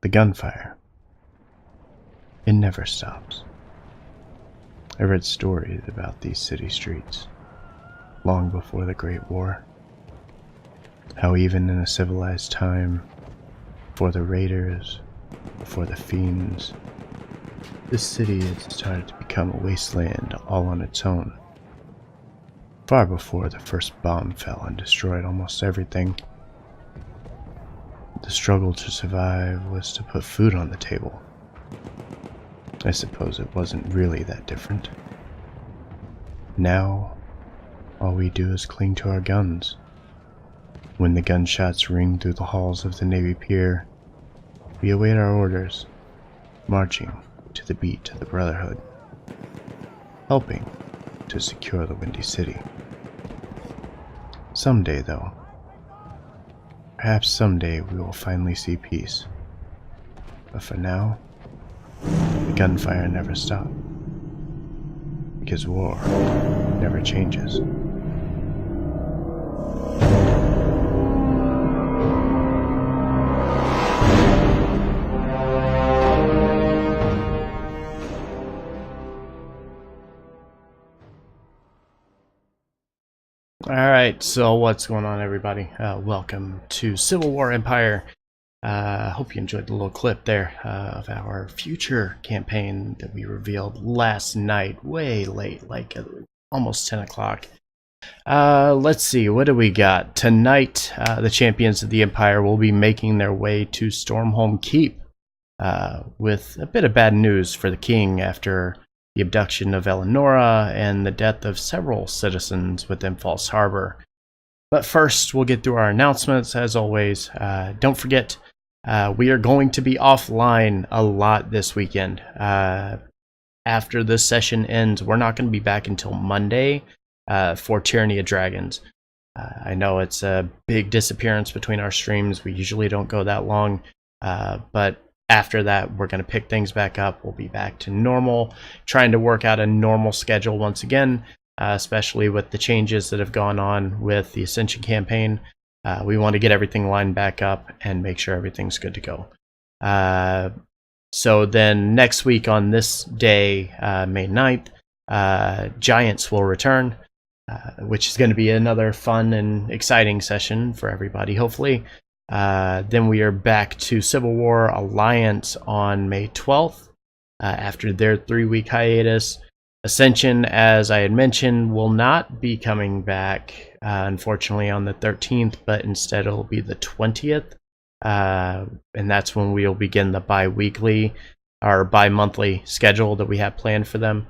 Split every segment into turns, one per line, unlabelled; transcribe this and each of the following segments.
The gunfire. It never stops. I read stories about these city streets long before the Great War. How even in a civilized time, before the raiders, before the fiends, this city had started to become a wasteland all on its own. Far before the first bomb fell and destroyed almost everything. The struggle to survive was to put food on the table. I suppose it wasn't really that different. Now, all we do is cling to our guns. When the gunshots ring through the halls of the Navy Pier, we await our orders, marching to the beat of the Brotherhood, helping to secure the Windy City. Someday, though, perhaps someday we will finally see peace. But for now, the gunfire never stops. Because war never changes. Alright, so what's going on, everybody? Welcome to Civil War Empire. Hope you enjoyed the little clip there of our future campaign that we revealed last night, way late, like almost 10 o'clock. Let's see, what do we got? Tonight, the champions of the Empire will be making their way to Stormholm Keep with a bit of bad news for the king after the abduction of Eleonora and the death of several citizens within False Harbor. But first, we'll get through our announcements, as always. Don't forget, we are going to be offline a lot this weekend. After this session ends, we're not going to be back until Monday for Tyranny of Dragons. I know it's a big disappearance between our streams. We usually don't go that long, but after that, we're going to pick things back up. We'll be back to normal, trying to work out a normal schedule once again, especially with the changes that have gone on with the Ascension campaign. We want to get everything lined back up and make sure everything's good to go. So then next week on this day, May 9th, Giants will return, which is going to be another fun and exciting session for everybody, hopefully. Then we are back to Civil War Alliance on May 12th, after their 3-week hiatus. Ascension, as I had mentioned, will not be coming back, unfortunately, on the 13th, but instead it'll be the 20th, and that's when we'll begin the bi-weekly or bi-monthly schedule that we have planned for them.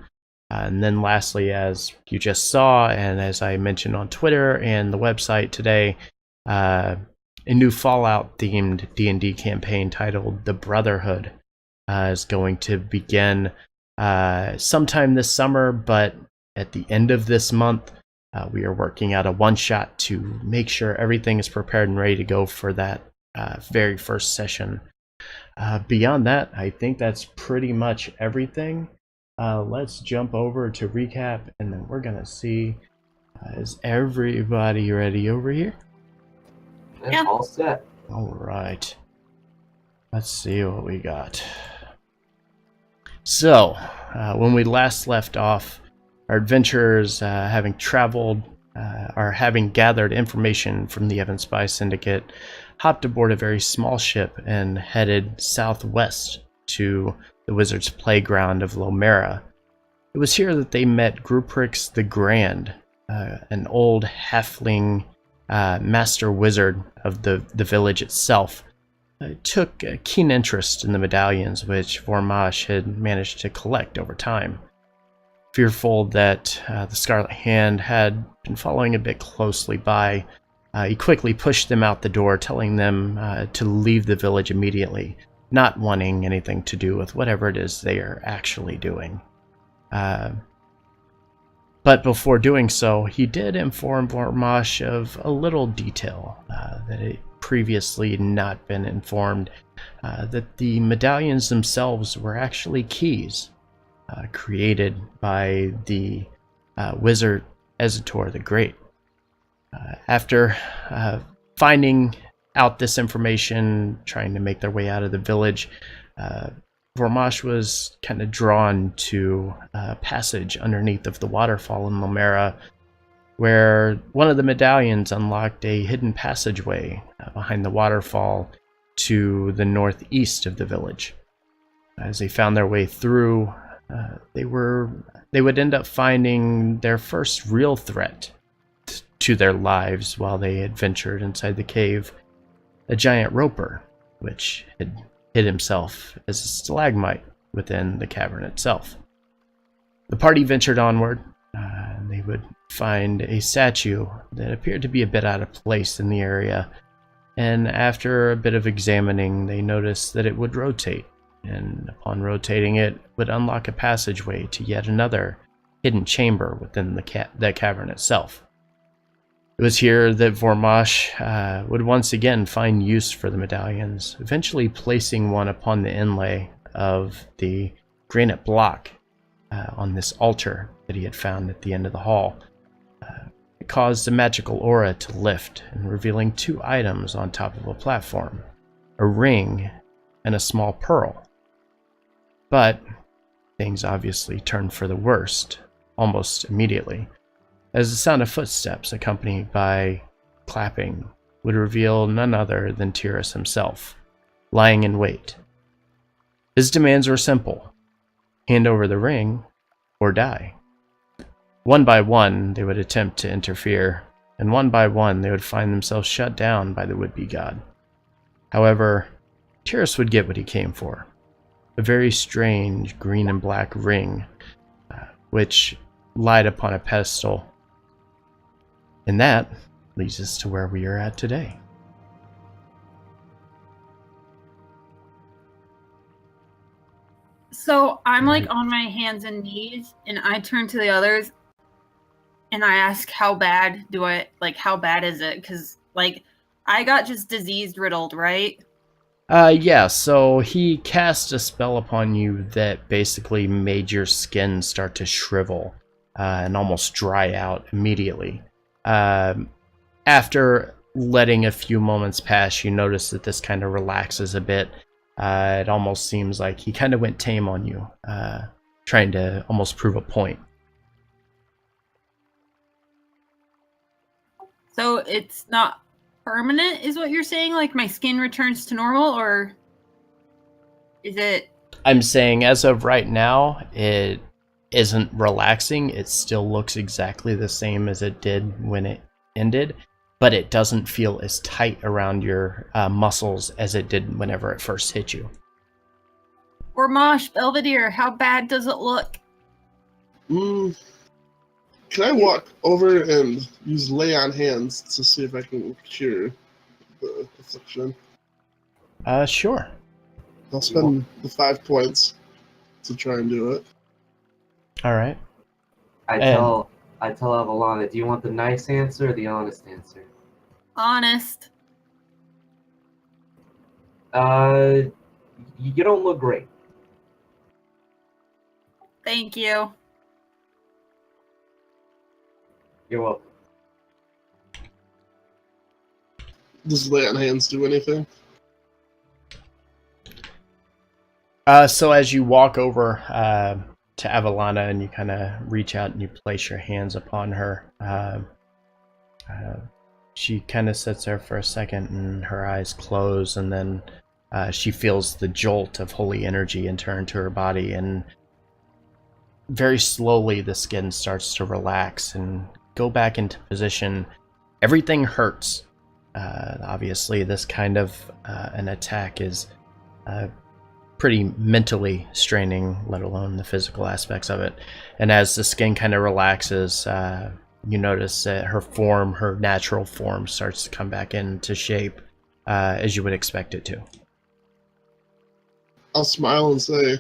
And then lastly, as you just saw, and as I mentioned on Twitter and the website today, a new Fallout-themed D&D campaign titled The Brotherhood is going to begin sometime this summer, but at the end of this month, we are working out a one-shot to make sure everything is prepared and ready to go for that very first session. Beyond that, I think that's pretty much everything. Let's jump over to recap, and then we're going to see, is everybody ready over here?
Yeah. All set.
Alright. Let's see what we got. So, when we last left off, our adventurers, having traveled, or having gathered information from the Evan Spy Syndicate, hopped aboard a very small ship and headed southwest to the Wizard's Playground of Lomera. It was here that they met Gruprix the Grand, an old halfling master wizard of the village itself. Took a keen interest in the medallions which Vormash had managed to collect over time. Fearful that the Scarlet Hand had been following a bit closely by, he quickly pushed them out the door, telling them to leave the village immediately, not wanting anything to do with whatever it is they are actually doing. But before doing so, he did inform Vormash of a little detail that had previously not been informed, that the medallions themselves were actually keys created by the wizard Ezitor the Great. After finding out this information, trying to make their way out of the village, Vormash was kind of drawn to a passage underneath of the waterfall in Lamera, where one of the medallions unlocked a hidden passageway behind the waterfall to the northeast of the village. As they found their way through, they would end up finding their first real threat to their lives while they had ventured inside the cave, a giant roper, which had hid himself as a stalagmite within the cavern itself. The party ventured onward. They would find a statue that appeared to be a bit out of place in the area, and after a bit of examining, they noticed that it would rotate, and upon rotating it, would unlock a passageway to yet another hidden chamber within the cavern itself. It was here that Vormash would once again find use for the medallions, eventually placing one upon the inlay of the granite block on this altar that he had found at the end of the hall. It caused a magical aura to lift, and revealing two items on top of a platform, a ring and a small pearl. But things obviously turned for the worst almost immediately, as the sound of footsteps accompanied by clapping would reveal none other than Tyrus himself, lying in wait. His demands were simple: hand over the ring or die. One by one, they would attempt to interfere, and one by one, they would find themselves shut down by the would-be god. However, Tyrus would get what he came for: a very strange green and black ring, which lied upon a pedestal. And that leads us to where we are at today.
So I'm like on my hands and knees, and I turn to the others, and I ask, how bad is it? Because, like, I got just disease riddled, right?
Yeah, so he cast a spell upon you that basically made your skin start to shrivel and almost dry out immediately. After letting a few moments pass, you notice that this kind of relaxes a bit. It almost seems like he kind of went tame on you, trying to almost prove a point.
So it's not permanent, is what you're saying? Like my skin returns to normal, or is it?
I'm saying as of right now, it isn't relaxing. It still looks exactly the same as it did when it ended, but it doesn't feel as tight around your muscles as it did whenever it first hit you.
Or Mosh, Belvedere, how bad does it look?
Can I walk over and use lay on hands to see if I can cure the affliction?
Sure.
I'll spend the 5 points to try and do it.
All right.
I tell Avalana, do you want the nice answer or the honest answer?
Honest.
You don't look great.
Thank you.
You're welcome.
Does lay on hands do anything?
So as you walk over to Avalana and you kind of reach out and you place your hands upon her, she kind of sits there for a second and her eyes close, and then she feels the jolt of holy energy enter into her body, and very slowly the skin starts to relax and go back into position. Everything hurts. Obviously, this kind of an attack is pretty mentally straining, let alone the physical aspects of it. And as the skin kind of relaxes, you notice that her natural form starts to come back into shape, as you would expect it to.
I'll smile and say,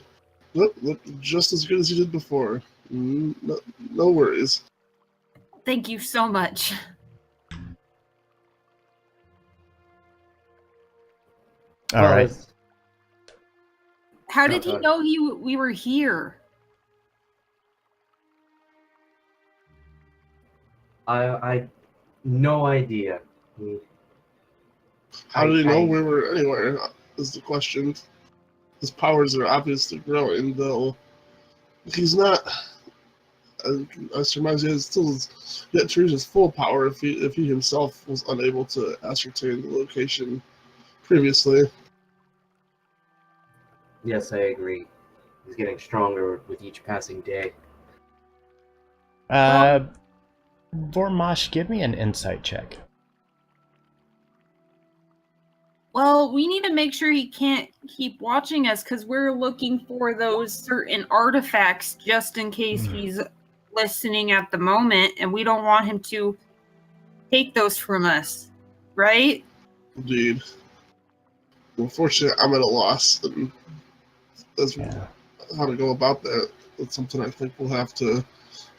look just as good as you did before. No worries.
Thank you so much.
All right.
How did he know we were here?
I no idea.
How do they know we were anywhere? Is the question. His powers are obviously growing, though. He's not. I surmise he has still yet to reach his full power if he himself was unable to ascertain the location previously.
Yes, I agree. He's getting stronger with each passing day.
Vormosh, give me an insight check.
Well, we need to make sure he can't keep watching us because we're looking for those certain artifacts just in case he's listening at the moment, and we don't want him to take those from us, right?
Indeed. Unfortunately, I'm at a loss, and as how to go about that, that's something I think we'll have to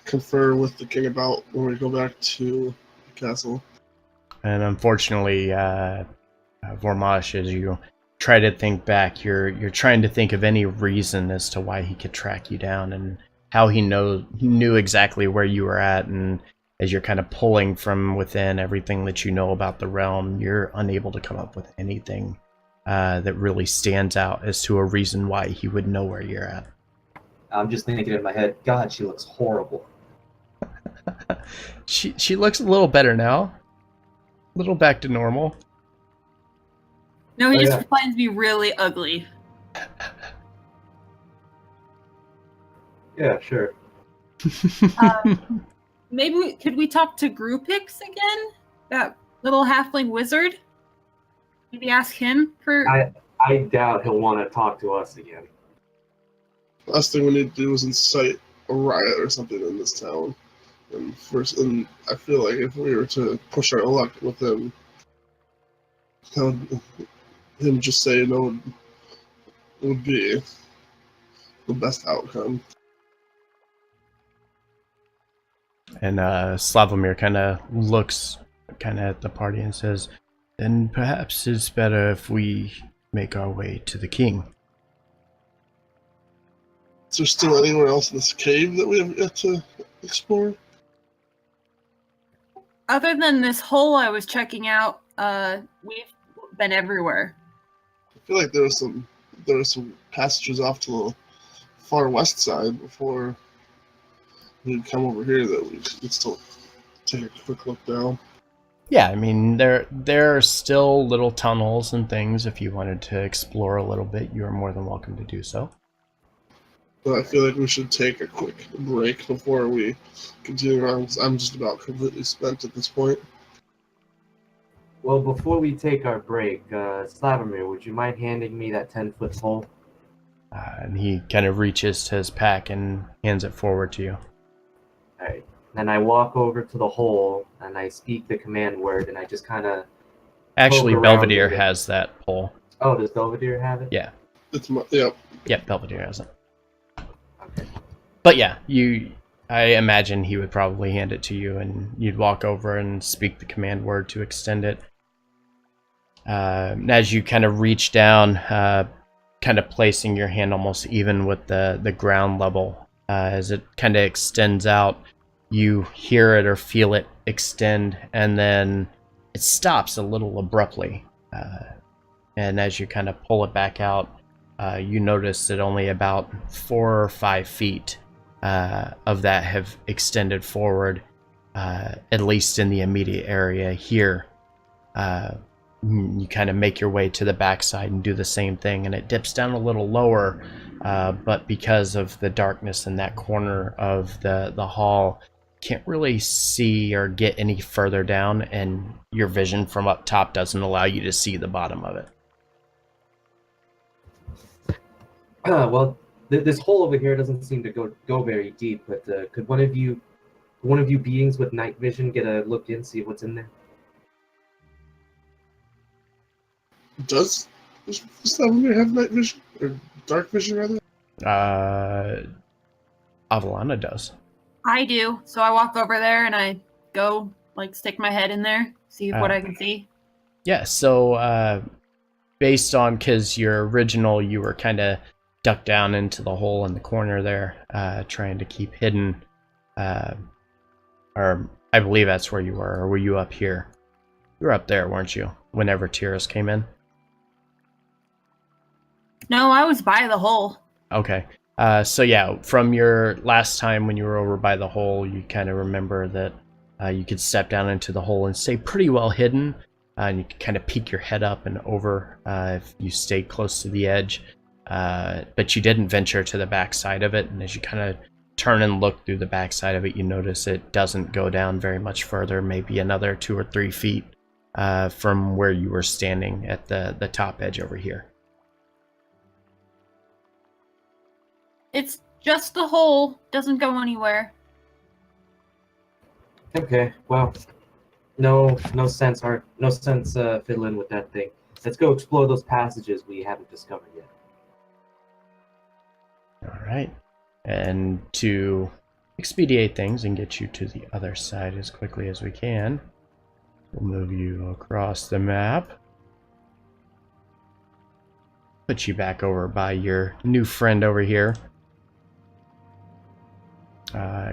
confer with the king about when we go back to the castle.
And unfortunately, Vormosh, as you try to think back, you're trying to think of any reason as to why he could track you down and how he knew exactly where you were at. And as you're kind of pulling from within everything that you know about the realm, you're unable to come up with anything that really stands out as to a reason why he would know where you're at.
I'm just thinking in my head, God, she looks horrible.
She looks a little better now. A little back to normal.
No, he just finds me really ugly.
Yeah, sure.
Maybe could we talk to Grupix again? That little halfling wizard? Maybe ask him for...
I doubt he'll want to talk to us again.
Last thing we need to do is incite a riot or something in this town. And I feel like if we were to push our luck with him, him just saying no would be the best outcome.
And Slavomir kind of looks at the party and says, then perhaps it's better if we make our way to the king.
Is there still anywhere else in this cave that we have yet to explore?
Other than this hole I was checking out, we've been everywhere.
I feel like there were some passages off to the far west side before we'd come over here that we could still take a quick look down.
Yeah, I mean, there are still little tunnels and things. If you wanted to explore a little bit, you are more than welcome to do so.
But I feel like we should take a quick break before we continue on. I'm just about completely spent at this point.
Well, before we take our break, Slavomir, would you mind handing me that 10-foot pole?
And he kind of reaches to his pack and hands it forward to you.
Alright. Then I walk over to the hole, and I speak the command word, and I just kind of...
Actually, Belvedere has that pole.
Oh, does Belvedere have it?
Yeah.
Yep,
Belvedere has it.
Okay.
But yeah, I imagine he would probably hand it to you, and you'd walk over and speak the command word to extend it. As you kind of reach down, kind of placing your hand almost even with the ground level, as it kind of extends out, you hear it or feel it extend, and then it stops a little abruptly. And as you kind of pull it back out, you notice that only about 4 or 5 feet of that have extended forward, at least in the immediate area here. You kind of make your way to the backside and do the same thing, and it dips down a little lower, but because of the darkness in that corner of the hall, can't really see or get any further down, and your vision from up top doesn't allow you to see the bottom of it.
Well, this hole over here doesn't seem to go very deep, but could one of you beings with night vision get a look in, see what's in there?
Does Slavomir have night vision? Or dark vision, rather?
Avalana does.
I do. So I walk over there and I go, stick my head in there, see what I can see.
Yeah, so based on, because your original, you were kind of ducked down into the hole in the corner there, trying to keep hidden, or I believe that's where you were, or were you up here? You were up there, weren't you? whenever Tyrus came in?
No, I was by the hole.
Okay. So yeah, from your last time when you were over by the hole, you kind of remember that you could step down into the hole and stay pretty well hidden, and you could kind of peek your head up and over if you stayed close to the edge. But you didn't venture to the back side of it, and as you kind of turn and look through the back side of it, you notice it doesn't go down very much further, maybe another 2 or 3 feet from where you were standing at the top edge over here.
It's just the hole. Doesn't go anywhere.
Okay, well, no sense fiddling with that thing. Let's go explore those passages we haven't discovered yet.
All right. And to expedite things and get you to the other side as quickly as we can, we'll move you across the map. Put you back over by your new friend over here.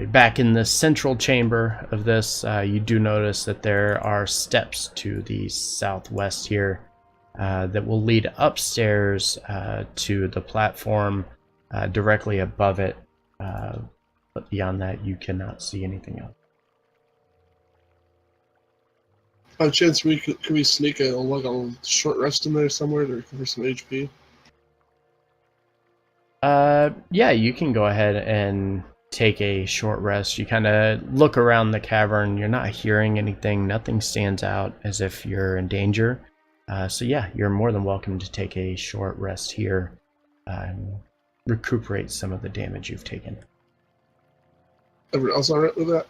Back in the central chamber of this, you do notice that there are steps to the southwest here that will lead upstairs to the platform directly above it. But beyond that, you cannot see anything else.
By chance, can we sneak a short rest in there somewhere to recover some HP?
Yeah, you can go ahead and take a short rest. You kind of look around the cavern. You're not hearing anything. Nothing stands out as if you're in danger. So yeah, you're more than welcome to take a short rest here and recuperate some of the damage you've taken.
Everyone else all right with that?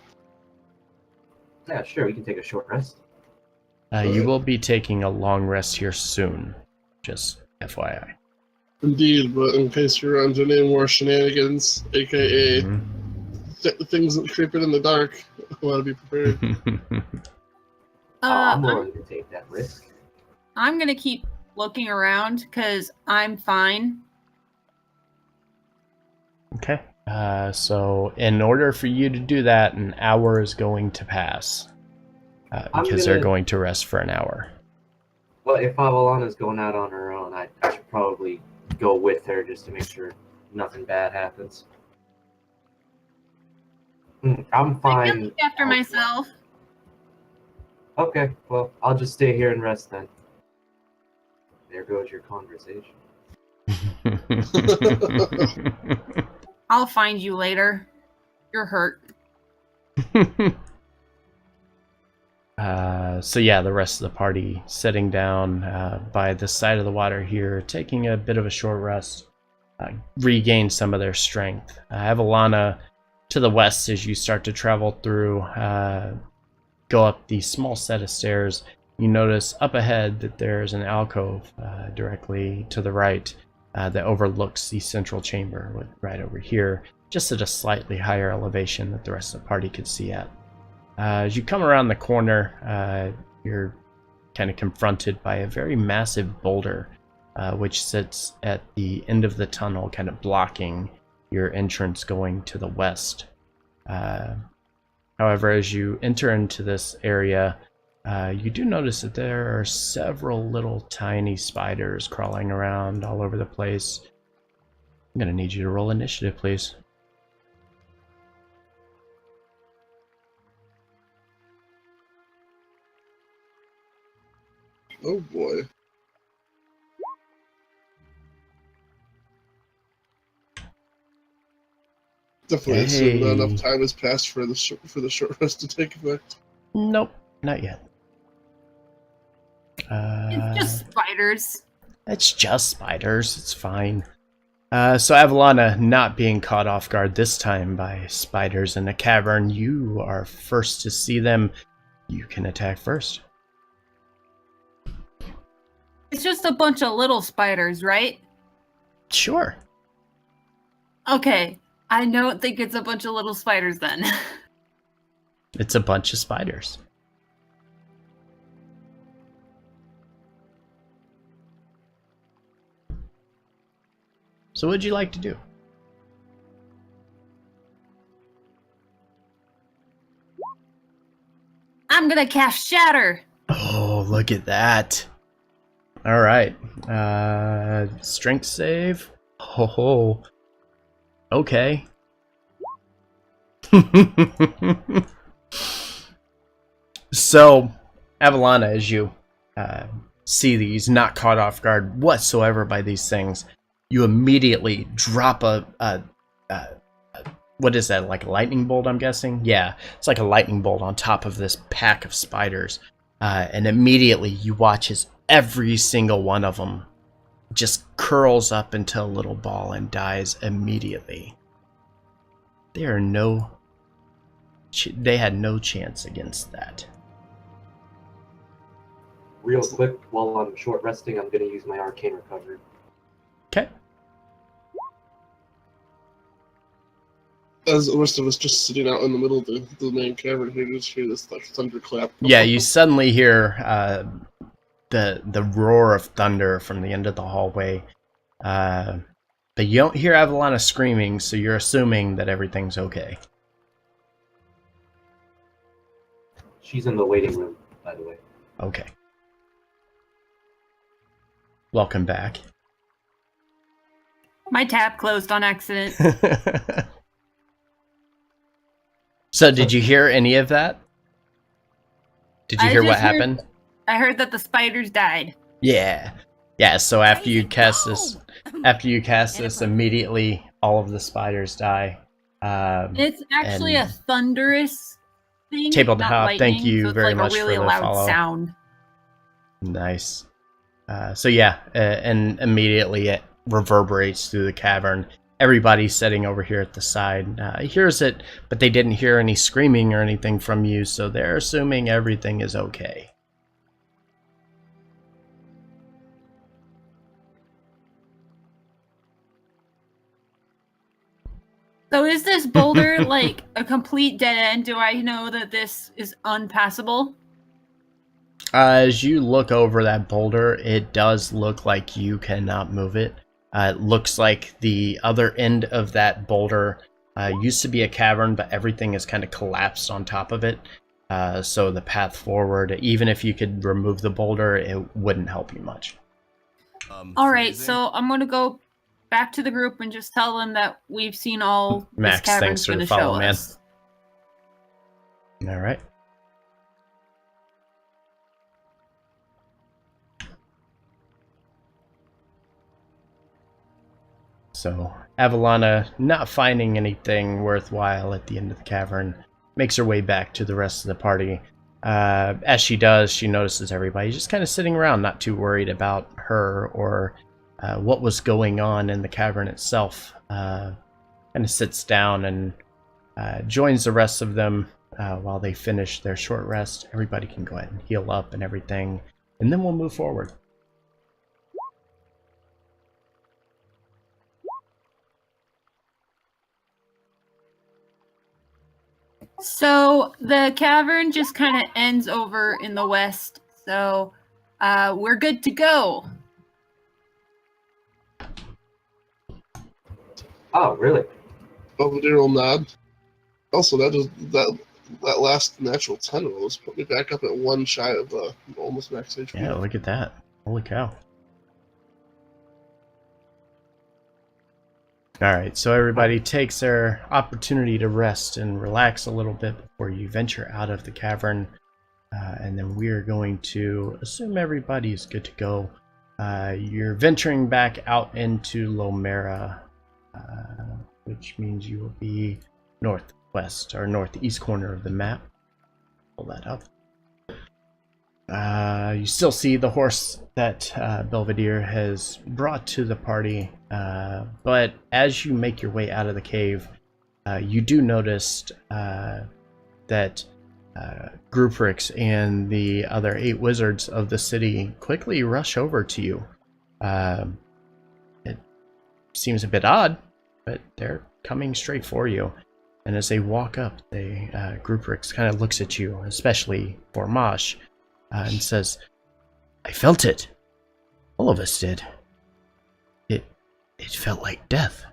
Yeah, sure, we can take a short rest.
You will be taking a long rest here soon, just FYI.
Indeed, but in case you run into any more shenanigans, aka things creeping in the dark, I want to be prepared.
I'm willing to take that risk.
I'm gonna keep looking around because I'm fine.
Okay. So in order for you to do that, an hour is going to pass because they're going to rest for an hour.
Well, if Avalana's going out on her own, I should probably go with her just to make sure nothing bad happens. I'm
I can
fine.
look after myself.
Okay, well, I'll just stay here and rest then. There goes your conversation.
I'll find you later. You're hurt.
So yeah, the rest of the party sitting down by the side of the water here, taking a bit of a short rest, regain some of their strength. Avalana to the west as you start to travel through, go up the small set of stairs. You notice up ahead that there's an alcove directly to the right that overlooks the central chamber, right over here, just at a slightly higher elevation that the rest of the party could see at. As you come around the corner, you're kind of confronted by a very massive boulder, which sits at the end of the tunnel, kind of blocking your entrance going to the west. However, as you enter into this area, you do notice that there are several little tiny spiders crawling around all over the place. I'm going to need you to roll initiative, please.
Oh boy. Definitely assume not enough time has passed for the short rest to take effect.
Nope, not yet.
It's just spiders.
It's just spiders. It's fine. So Avalana, not being caught off guard this time by spiders in a cavern, you are first to see them. You can attack first.
It's just a bunch of little spiders, right?
Sure.
Okay. I don't think it's a bunch of little spiders then.
It's a bunch of spiders. So what'd you like to do?
I'm gonna cast Shatter.
Oh, Oh, look at that. All right. Strength save. Oh, okay. So, Avalana, as you see these, not caught off guard whatsoever by these things, you immediately drop a what is that, like a lightning bolt, I'm guessing? Yeah, it's like a lightning bolt on top of this pack of spiders. And immediately you watch as every single one of them just curls up into a little ball and dies immediately. They had no chance against that.
Real quick, while I'm short resting, I'm going to use my arcane recovery.
Okay.
As the rest of us just sitting out in the middle of the main cavern here, just hear this like thunderclap.
Yeah, you suddenly hear the roar of thunder from the end of the hallway. But you don't hear Avalana screaming, so you're assuming that everything's okay.
She's in the waiting room, by the way.
Okay. Welcome back.
My tab closed on accident.
So, did you hear any of that? Did you hear what happened?
I heard that the spiders died.
Yeah. Yeah, so after you cast this, immediately all of the spiders die.
It's actually a thunderous thing.
Tabletop, thank you
so it's
very
like
much
a really
for the
loud
follow.
sound.
Nice. So yeah, and immediately it reverberates through the cavern. Everybody sitting over here at the side hears it, but they didn't hear any screaming or anything from you, so they're assuming everything is okay.
So is this boulder like a complete dead end? Do I know that this is unpassable?
As you look over that boulder, it does look like you cannot move it. It looks like the other end of that boulder used to be a cavern, but everything is kind of collapsed on top of it. So the path forward, even if you could remove the boulder, it wouldn't help you much.
All right, so I'm going to go back to the group and just tell them that we've seen all
Max,
this cavern's
thanks for
going
the
to show
follow, man.
us.
All right. So Avalana, not finding anything worthwhile at the end of the cavern, makes her way back to the rest of the party. As she does, she notices everybody just kind of sitting around, not too worried about her or what was going on in the cavern itself. Kind of sits down and joins the rest of them while they finish their short rest. Everybody can go ahead and heal up and everything, and then we'll move forward.
So the cavern just kind of ends over in the west. So we're good to go.
Oh, really?
Belvedere will nod. Also, that last natural 10 rolls put me back up at one shy of almost max HP.
Yeah, look at that. Holy cow. Alright, so everybody takes their opportunity to rest and relax a little bit before you venture out of the cavern. And then we are going to assume everybody is good to go. You're venturing back out into Lomera, which means you will be northwest or northeast corner of the map. Pull that up. You still see the horse that Belvedere has brought to the party, but as you make your way out of the cave, you do notice that Gruprix and the other 8 wizards of the city quickly rush over to you. It seems a bit odd, but they're coming straight for you. And as they walk up, Gruprix kind of looks at you, especially for Mosh, and says, "I felt it. All of us did. It felt like death.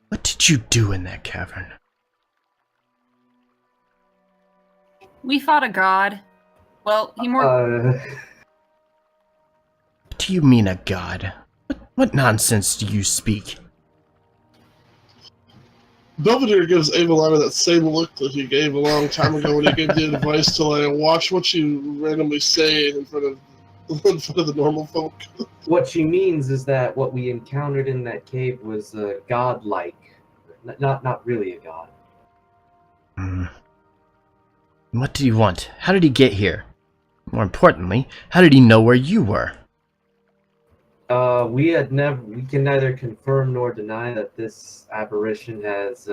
What did you do in that cavern?"
We fought a god. Well, he more.
What do you mean a god? What nonsense do you speak?
Belvedere gives Avalana that same look that he gave a long time ago when he gave the advice to like watch what you randomly say in front of the normal folk.
What she means is that what we encountered in that cave was godlike, not really a god.
What did he want? How did he get here? More importantly, how did he know where you were?
We can neither confirm nor deny that this apparition has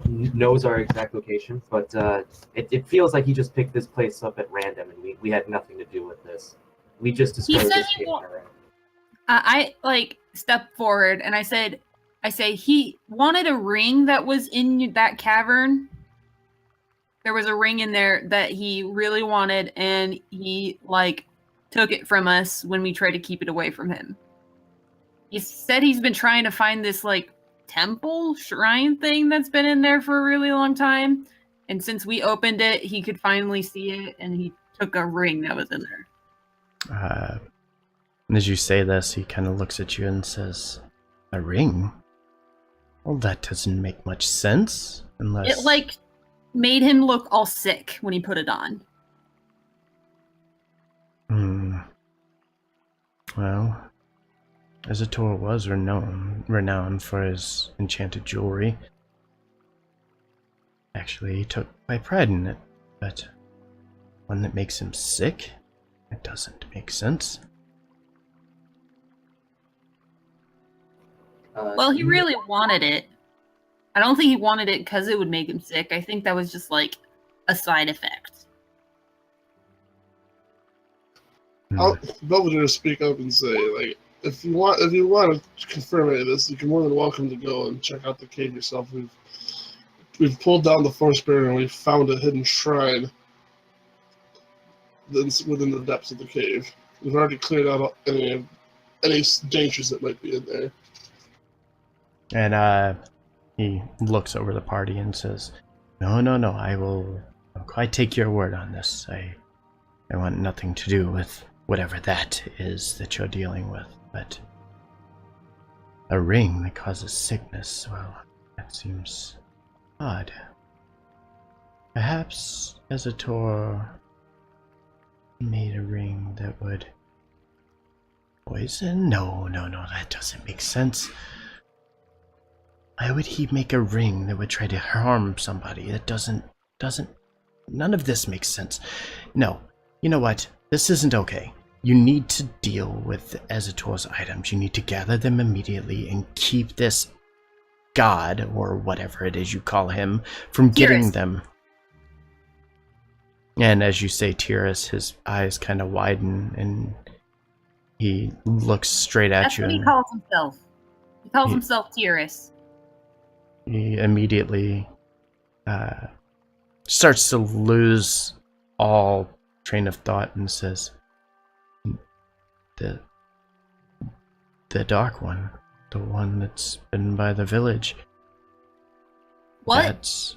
knows our exact location, but it feels like he just picked this place up at random, and we had nothing to do with this. We just discovered
said
this
he
cave
wa-
around.
I like stepped forward and I say he wanted a ring that was in that cavern. There was a ring in there that he really wanted, and he like took it from us when we tried to keep it away from him. He said he's been trying to find this like temple shrine thing that's been in there for a really long time, and since we opened it, he could finally see it, and he took a ring that was in there.
And as you say this, he kind of looks at you and says, "A ring? Well, that doesn't make much sense, unless..."
It like made him look all sick when he put it on.
Well, Azator was renowned for his enchanted jewelry. Actually, he took quite pride in it, but one that makes him sick? It doesn't make sense.
Well, he really wanted it. I don't think he wanted it because it would make him sick. I think that was just like a side effect.
I'll Belvedere speak up and say, like, if you want to confirm any of this, you're more than welcome to go and check out the cave yourself. We've pulled down the force barrier and we've found a hidden shrine that's within the depths of the cave. We've already cleared out any dangers that might be in there.
And he looks over the party and says, No, I will quite take your word on this. I want nothing to do with whatever that is that you're dealing with, but a ring that causes sickness, well, that seems odd. Perhaps Azator made a ring that would poison? No, that doesn't make sense. Why would he make a ring that would try to harm somebody? That doesn't, none of this makes sense. No, you know what? This isn't okay. You need to deal with Azator's items. You need to gather them immediately and keep this god, or whatever it is you call him, from getting them. And as you say Tyrus, his eyes kind of widen and he looks straight at you.
That's what he calls himself. He calls himself Tyrus.
He immediately starts to lose all train of thought and says, the dark one, the one that's been by the village.
What?
That's...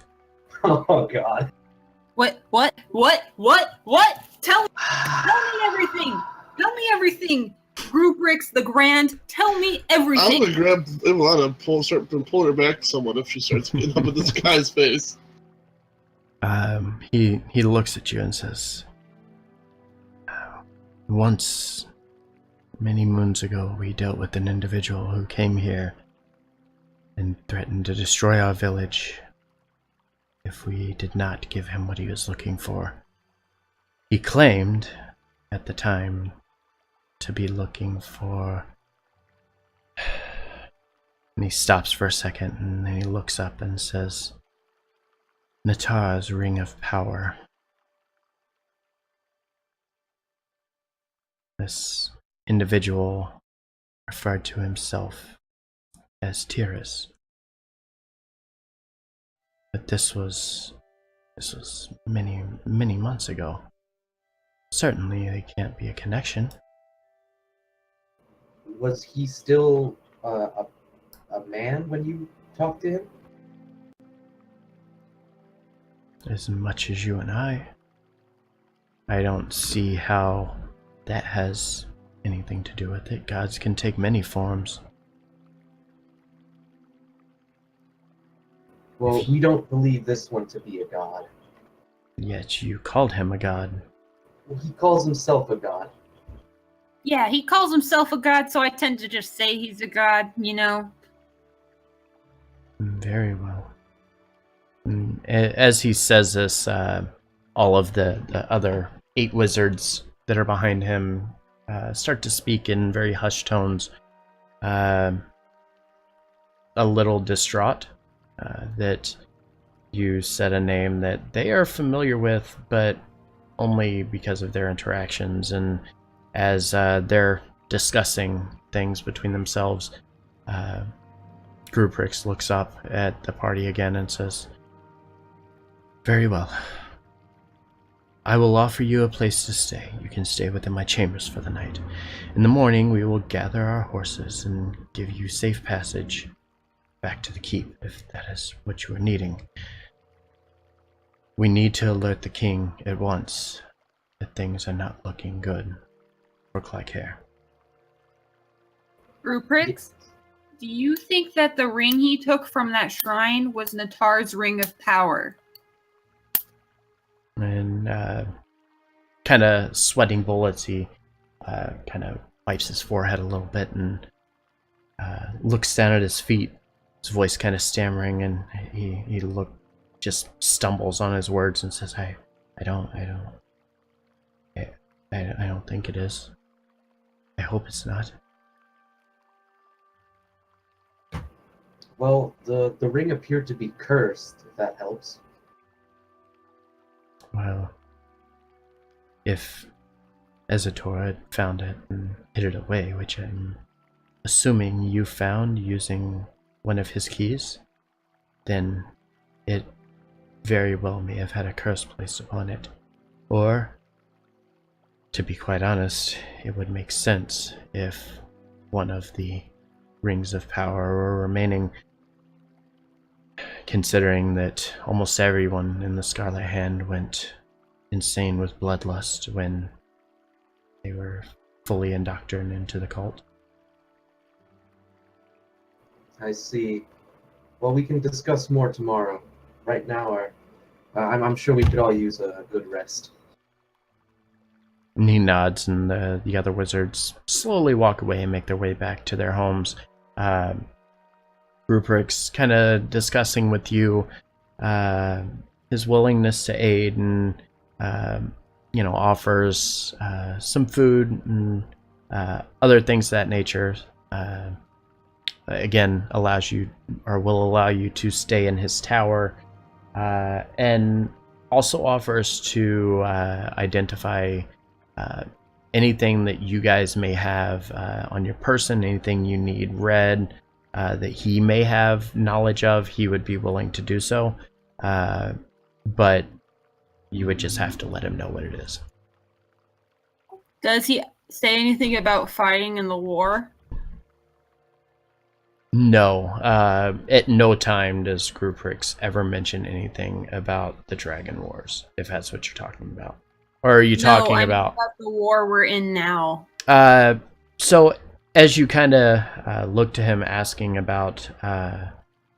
Oh god.
What? Tell me everything. Tell me everything. Rubrics, the Grand. Tell me everything.
I'm gonna grab Ivalana and pull her back somewhat if she starts getting up with this guy's face.
He looks at you and says, once, many moons ago, we dealt with an individual who came here and threatened to destroy our village if we did not give him what he was looking for. He claimed, at the time, to be looking for... And he stops for a second, and then he looks up and says, Natar's Ring of Power. This individual referred to himself as Tyrus. But this was many months ago. Certainly there can't be a connection.
Was he still a man when you talked to him?
As much as you and I. I don't see how that has anything to do with it. Gods can take many forms.
Well, we don't believe this one to be a god.
Yet you called him a god.
Well, he calls himself a god.
Yeah, he calls himself a god, so I tend to just say he's a god, you know?
Very well. As he says this, all of the other 8 wizards that are behind him start to speak in very hushed tones, a little distraught that you said a name that they are familiar with, but only because of their interactions. And as they're discussing things between themselves, Gruprix looks up at the party again and says, "Very well. I will offer you a place to stay. You can stay within my chambers for the night. In the morning, we will gather our horses and give you safe passage back to the keep, if that is what you are needing. We need to alert the king at once that things are not looking good for Clycair."
Ruprix, do you think that the ring he took from that shrine was Natar's ring of power?
And kind of sweating bullets, he kind of wipes his forehead a little bit and looks down at his feet, his voice kind of stammering, and he just stumbles on his words and says, I don't think it is. I hope it's not."
Well, the ring appeared to be cursed, if that helps.
Well, if Ezator had found it and hid it away, which I'm assuming you found using one of his keys, then it very well may have had a curse placed upon it. Or, to be quite honest, it would make sense if one of the rings of power were remaining, considering that almost everyone in the Scarlet Hand went insane with bloodlust when they were fully indoctrinated into the cult.
I see. Well, we can discuss more tomorrow. Right now, I'm sure we could all use a good rest.
And he nods, and the other wizards slowly walk away and make their way back to their homes. Rupert's kind of discussing with you his willingness to aid, and offers some food and other things of that nature. Again, allows you, or will allow you, to stay in his tower, and also offers to identify anything that you guys may have on your person, anything you need read that he may have knowledge of. He would be willing to do so, but you would just have to let him know what it is.
Does he say anything about fighting in the war?
No, at no time does Gruprix ever mention anything about the Dragon Wars, if that's what you're talking about. Or are you talking about
the war we're in now?
So as you kind of look to him asking about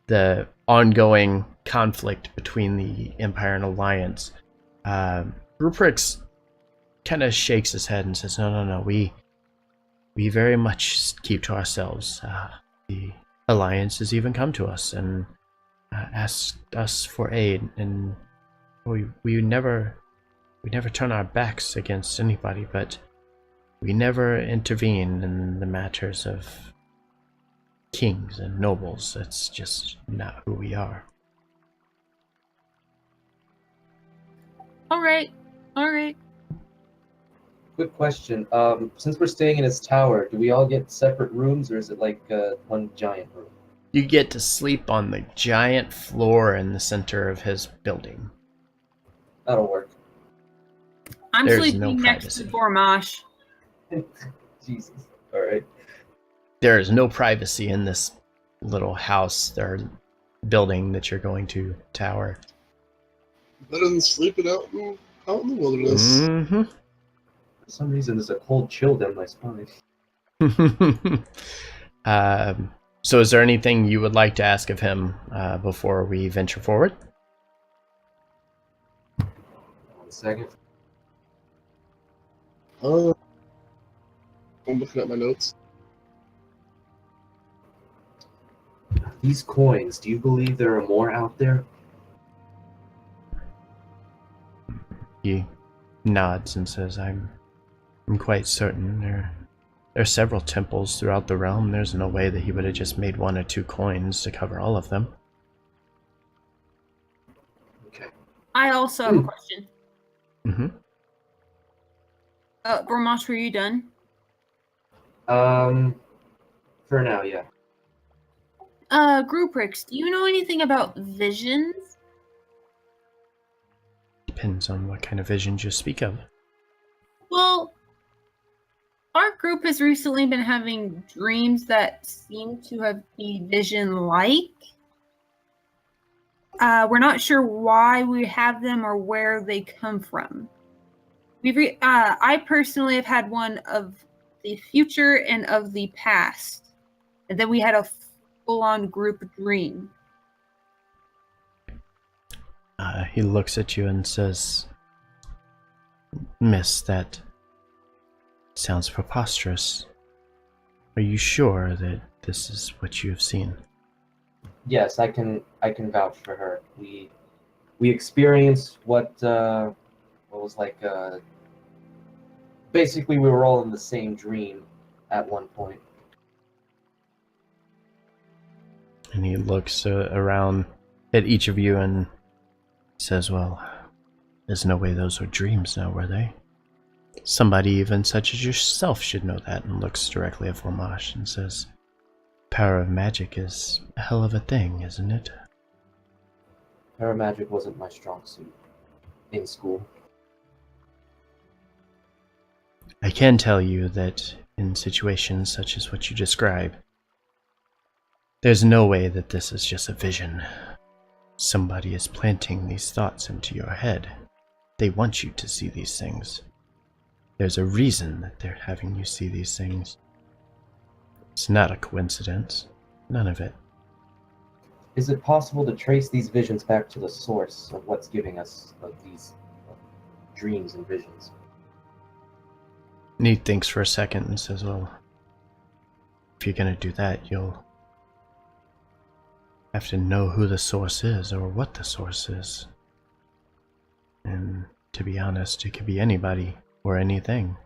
the ongoing conflict between the Empire and Alliance, Ruprix kind of shakes his head and says, No, we very much keep to ourselves. The Alliance has even come to us and asked us for aid, and we never turn our backs against anybody, but we never intervene in the matters of kings and nobles. That's just not who we are.
All right.
Quick question. Since we're staying in his tower, do we all get separate rooms, or is it like one giant room?
You get to sleep on the giant floor in the center of his building.
That'll work.
I'm
There's
sleeping
no
next to
privacy.
Gormash.
Jesus. All right.
There is no privacy in this little house or building that you're going to tower.
Better than sleeping out in out in the wilderness.
Mm-hmm.
For some reason, there's a cold chill down my spine.
So is there anything you would like to ask of him before we venture forward?
1 second.
I'm looking at my notes.
These coins, do you believe there are more out there?
He nods and says, I'm quite certain there are several temples throughout the realm. There's no way that he would have just made 1 or 2 coins to cover all of them.
Okay.
I also have a question.
Mm-hmm.
Vormosh, were you done?
For now, yeah.
Grouprix, do you know anything about visions?
Depends on what kind of visions you speak of.
Well, our group has recently been having dreams that seem to have been vision-like. We're not sure why we have them or where they come from. I personally have had one of the future and of the past, and then we had a full-on group dream.
He looks at you and says, Miss, that sounds preposterous. Are you sure that this is what you have seen?
Yes, I can vouch for her. We experienced what was like basically we were all in the same dream at one point.
And he looks around at each of you and says, well, there's no way those were dreams now, were they? Somebody even such as yourself should know that, and looks directly at Vormosh and says, power of magic is a hell of a thing, isn't it?
Paramagic wasn't my strong suit in school.
I can tell you that in situations such as what you describe, there's no way that this is just a vision. Somebody is planting these thoughts into your head. They want you to see these things. There's a reason that they're having you see these things. It's not a coincidence. None of it.
Is it possible to trace these visions back to the source of what's giving us these dreams and visions?
And he thinks for a second and says, well, if you're going to do that, you'll have to know who the source is or what the source is. And to be honest, it could be anybody or anything.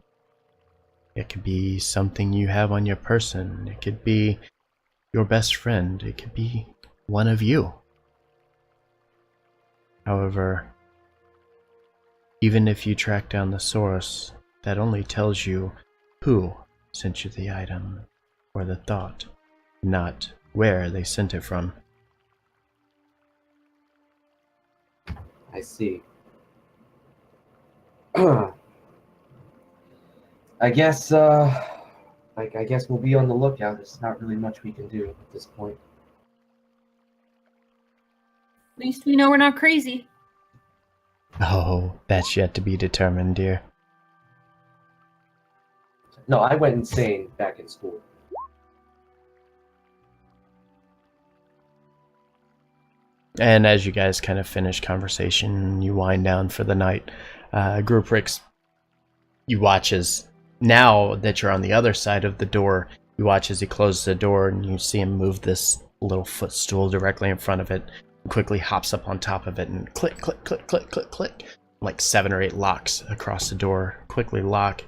It could be something you have on your person. It could be your best friend. It could be one of you. However, even if you track down the source, that only tells you who sent you the item or the thought, not where they sent it from.
I see. I guess I guess we'll be on the lookout. There's not really much we can do at this point.
At least we know we're not crazy.
Oh, that's yet to be determined, dear.
No, I went insane back in school.
And as you guys kind of finish conversation, you wind down for the night. Grouprix, you watch as, now that you're on the other side of the door, you watch as he closes the door and you see him move this little footstool directly in front of it, and quickly hops up on top of it and click, click, click, click, click, click. Like 7 or 8 locks across the door quickly lock.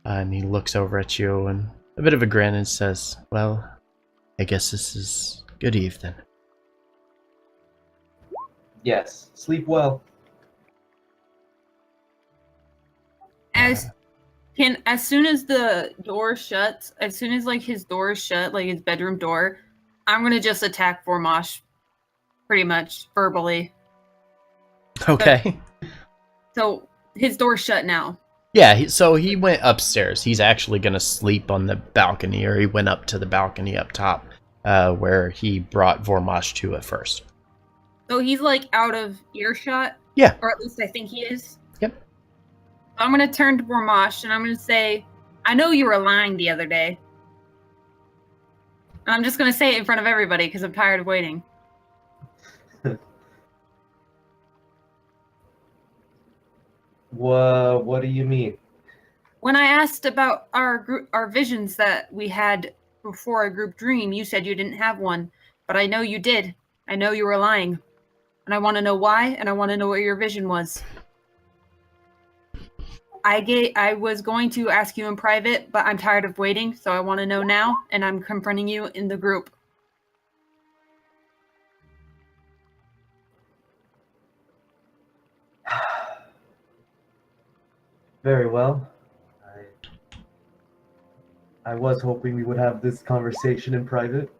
And he looks over at you and a bit of a grin and says, well, I guess this is good eve then.
Yes, sleep well.
As soon as the door shuts, as soon as like his door is shut, like his bedroom door, I'm gonna just attack Vormosh, pretty much verbally.
Okay.
So his door's shut now.
Yeah, so he went upstairs. He's actually going to sleep on the balcony, or he went up to the balcony up top, where he brought Vormosh to at first.
So he's like out of earshot.
Yeah.
Or at least I think he is.
Yep.
I'm going to turn to Bormash and I'm going to say, I know you were lying the other day. And I'm just going to say it in front of everybody because I'm tired of waiting.
What do you mean?
When I asked about our visions that we had before our group dream, you said you didn't have one, but I know you did. I know you were lying. And I want to know why, and I want to know what your vision was. I was going to ask you in private, but I'm tired of waiting, so I want to know now, and I'm confronting you in the group.
Very well. I was hoping we would have this conversation in private.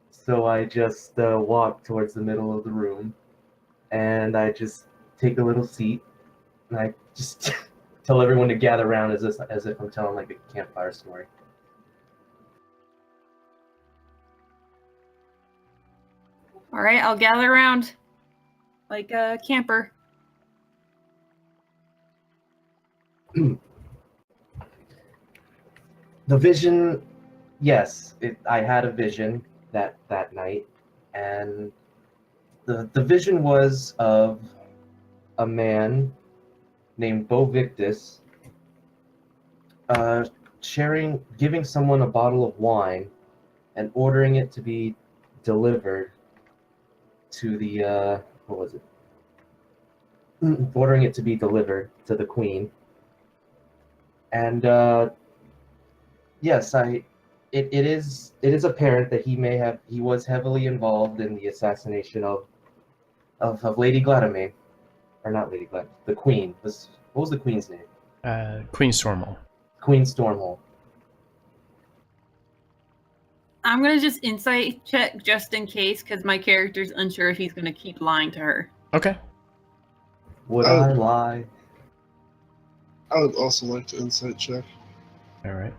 So I just walk towards the middle of the room, and I just take a little seat, and I just tell everyone to gather around as if I'm telling like a campfire story.
All right, I'll gather around like a camper.
The vision, yes, I had a vision that night, and the vision was of a man named Bo Victus giving someone a bottle of wine and ordering it to be delivered to the what was it? Ordering it to be delivered to the queen. And yes, it is apparent that he was heavily involved in the assassination of Lady Gladamain, or not Lady Glad, the Queen. What was the Queen's name?
Queen Stormhole.
Queen Stormhole.
I'm going to just insight check just in case, because my character's unsure if he's going to keep lying to her.
Okay.
Would I lie?
I would also like to insight check.
All right.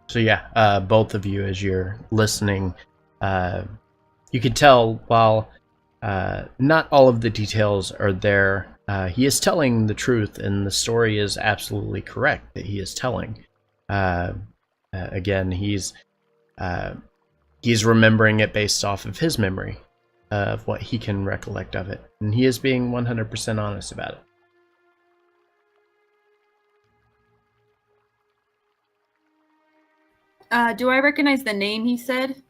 So yeah, both of you, as you're listening, you can tell while not all of the details are there, he is telling the truth, and the story is absolutely correct that he is telling. Again, he's remembering it based off of his memory of what he can recollect of it, and he is being 100% honest about it.
Do I recognize the name he said?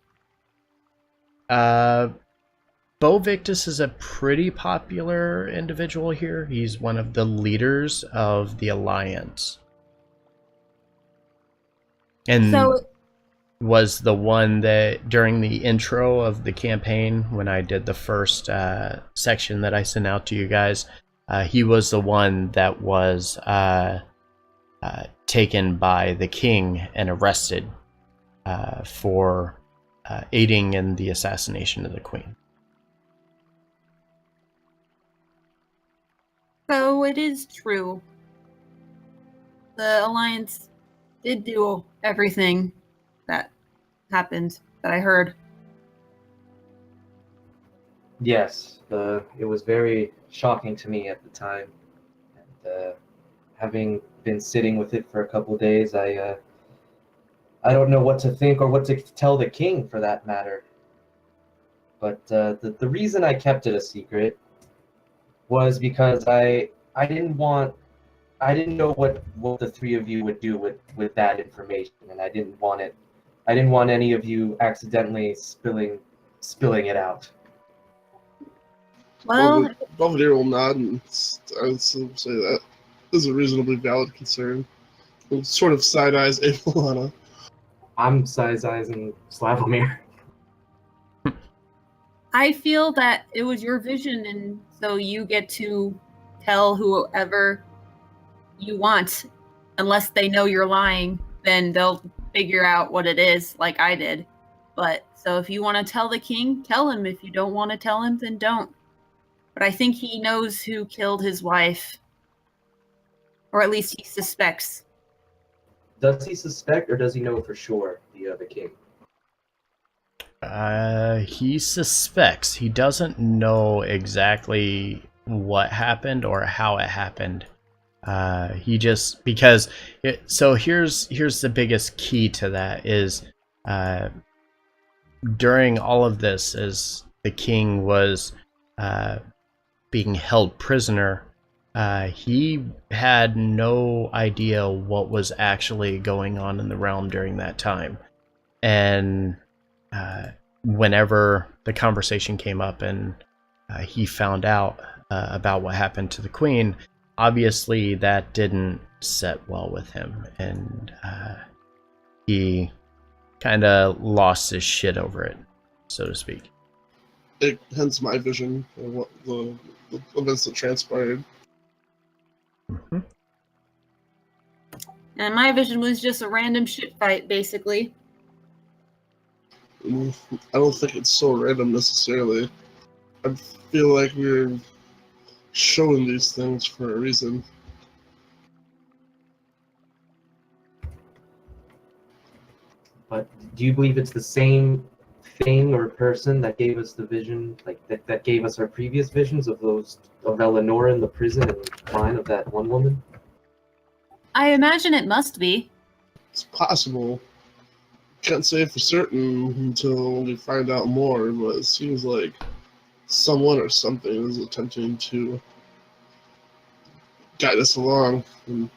Bo Victus is a pretty popular individual here. He's one of the leaders of the Alliance. And
So,
was the one that, during the intro of the campaign, when I did the first section that I sent out to you guys, he was the one that was taken by the king and arrested for aiding in the assassination of the queen.
so it is true. The Alliance did do everything that happened that I heard.
Yes, it was very shocking to me at the time, and having been sitting with it for a couple days, I don't know what to think or what to tell the king, for that matter. But the reason I kept it a secret was because I didn't know what the three of you would do with that information, and I didn't want any of you accidentally spilling it out.
Well,
Belvedere will nod, and I would still say that is a reasonably valid concern. It sort of side eyes Avalana.
I'm size-eying Slavomir.
I feel that it was your vision, and so you get to tell whoever you want. Unless they know you're lying, then they'll figure out what it is, like I did. But so if you want to tell the king, tell him. If you don't want to tell him, then don't. But I think he knows who killed his wife, or at least he suspects.
Does he suspect, or does he know for sure, the king?
He suspects. He doesn't know exactly what happened or how it happened. He just because so here's the biggest key to that is during all of this, as the king was being held prisoner, he had no idea what was actually going on in the realm during that time. And whenever the conversation came up and he found out about what happened to the queen, obviously that didn't set well with him, and he kind of lost his shit over it, so to speak.
Hence my vision of what the events that transpired.
Mm-hmm.
And my vision was just a random shit fight, basically.
I don't think it's so random necessarily. I feel like we're showing these things for a reason.
But do you believe it's the same thing or person that gave us the vision, like that gave us our previous visions of Eleanor in the prison and mine of that one woman?
I imagine it must be.
It's possible. Can't say for certain until we find out more, but it seems like someone or something is attempting to guide us along. And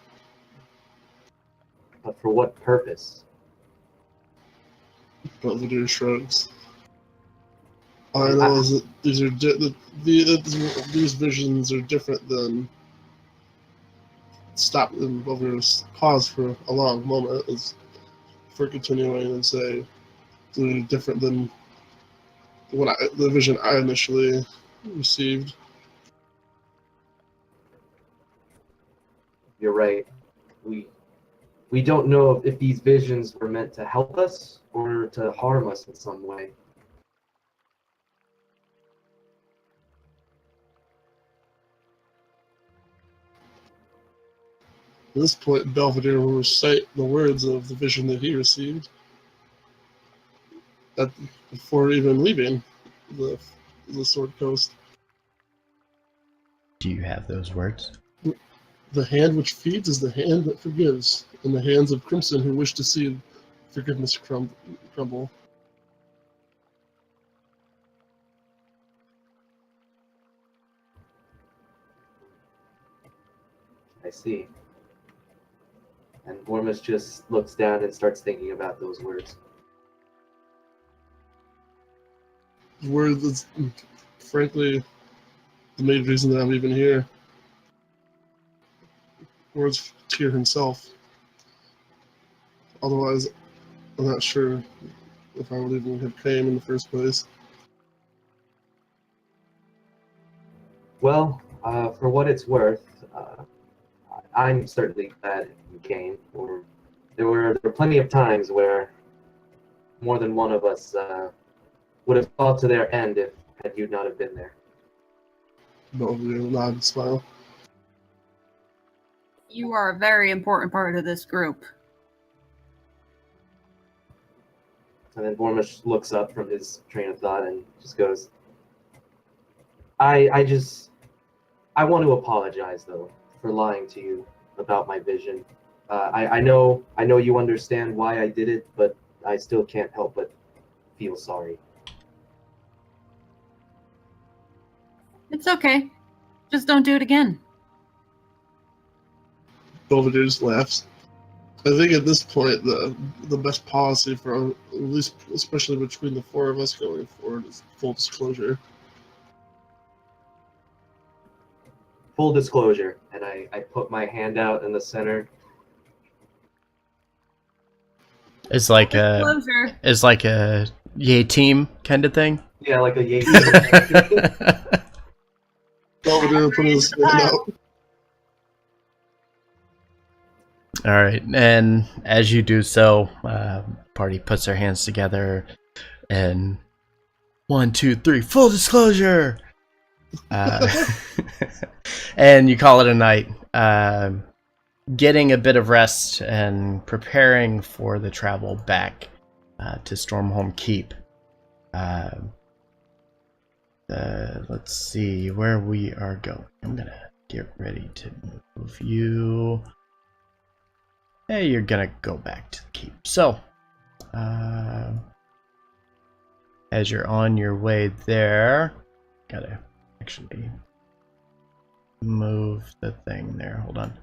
But for what purpose?
Belvedere shrugs. All I know is that these are these visions are different than stop and Belvedere's pause for a long moment as for continuing and say they're different than the vision I initially received.
You're right. We don't know if these visions were meant to help us or to harm us in some way.
At this point, Belvedere will recite the words of the vision that he received before even leaving the Sword Coast.
Do you have those words?
The hand which feeds is the hand that forgives, in the hands of Crimson who wish to see forgiveness crumble.
I see. And Gormus just looks down and starts thinking about those words.
Words is, frankly, the main reason that I'm even here. Words Tyr himself. Otherwise, I'm not sure if I would even have came in the first place.
Well, for what it's worth, I'm certainly glad you came. Or there were plenty of times where more than one of us would have fought to their end had you not have been there.
Belvedere nod and smile.
You are a very important part of this group.
And then Vormish looks up from his train of thought and just goes, I want to apologize, though, for lying to you about my vision. I know you understand why I did it, but I still can't help but feel sorry.
It's okay. Just don't do it again.
Belvedere just laughs. I think at this point, the best policy for, at least especially between the four of us going forward, is full disclosure.
Full disclosure, and I put my hand out in the center.
It's like
Disclosure.
a yay team kind of thing.
Yeah, like a yay.
Belvedere put his hand out.
All right, and as you do so, party puts their hands together, and 1, 2, 3, full disclosure. And you call it a night, getting a bit of rest and preparing for the travel back to Stormholm Keep. Let's see where we are going. I'm gonna get ready to move you. Hey, you're gonna go back to the keep. So, as you're on your way there, gotta actually move the thing there. Hold on.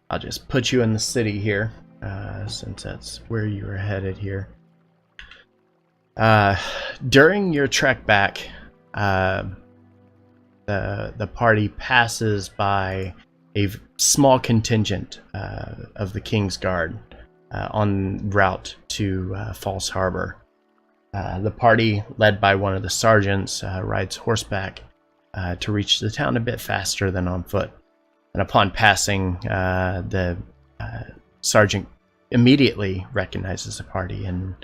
I'll just put you in the city here, since that's where you were headed here. During your trek back, the party passes by a small contingent of the King's Guard en route to False Harbor. The party, led by one of the sergeants, rides horseback to reach the town a bit faster than on foot. And upon passing, the sergeant immediately recognizes the party and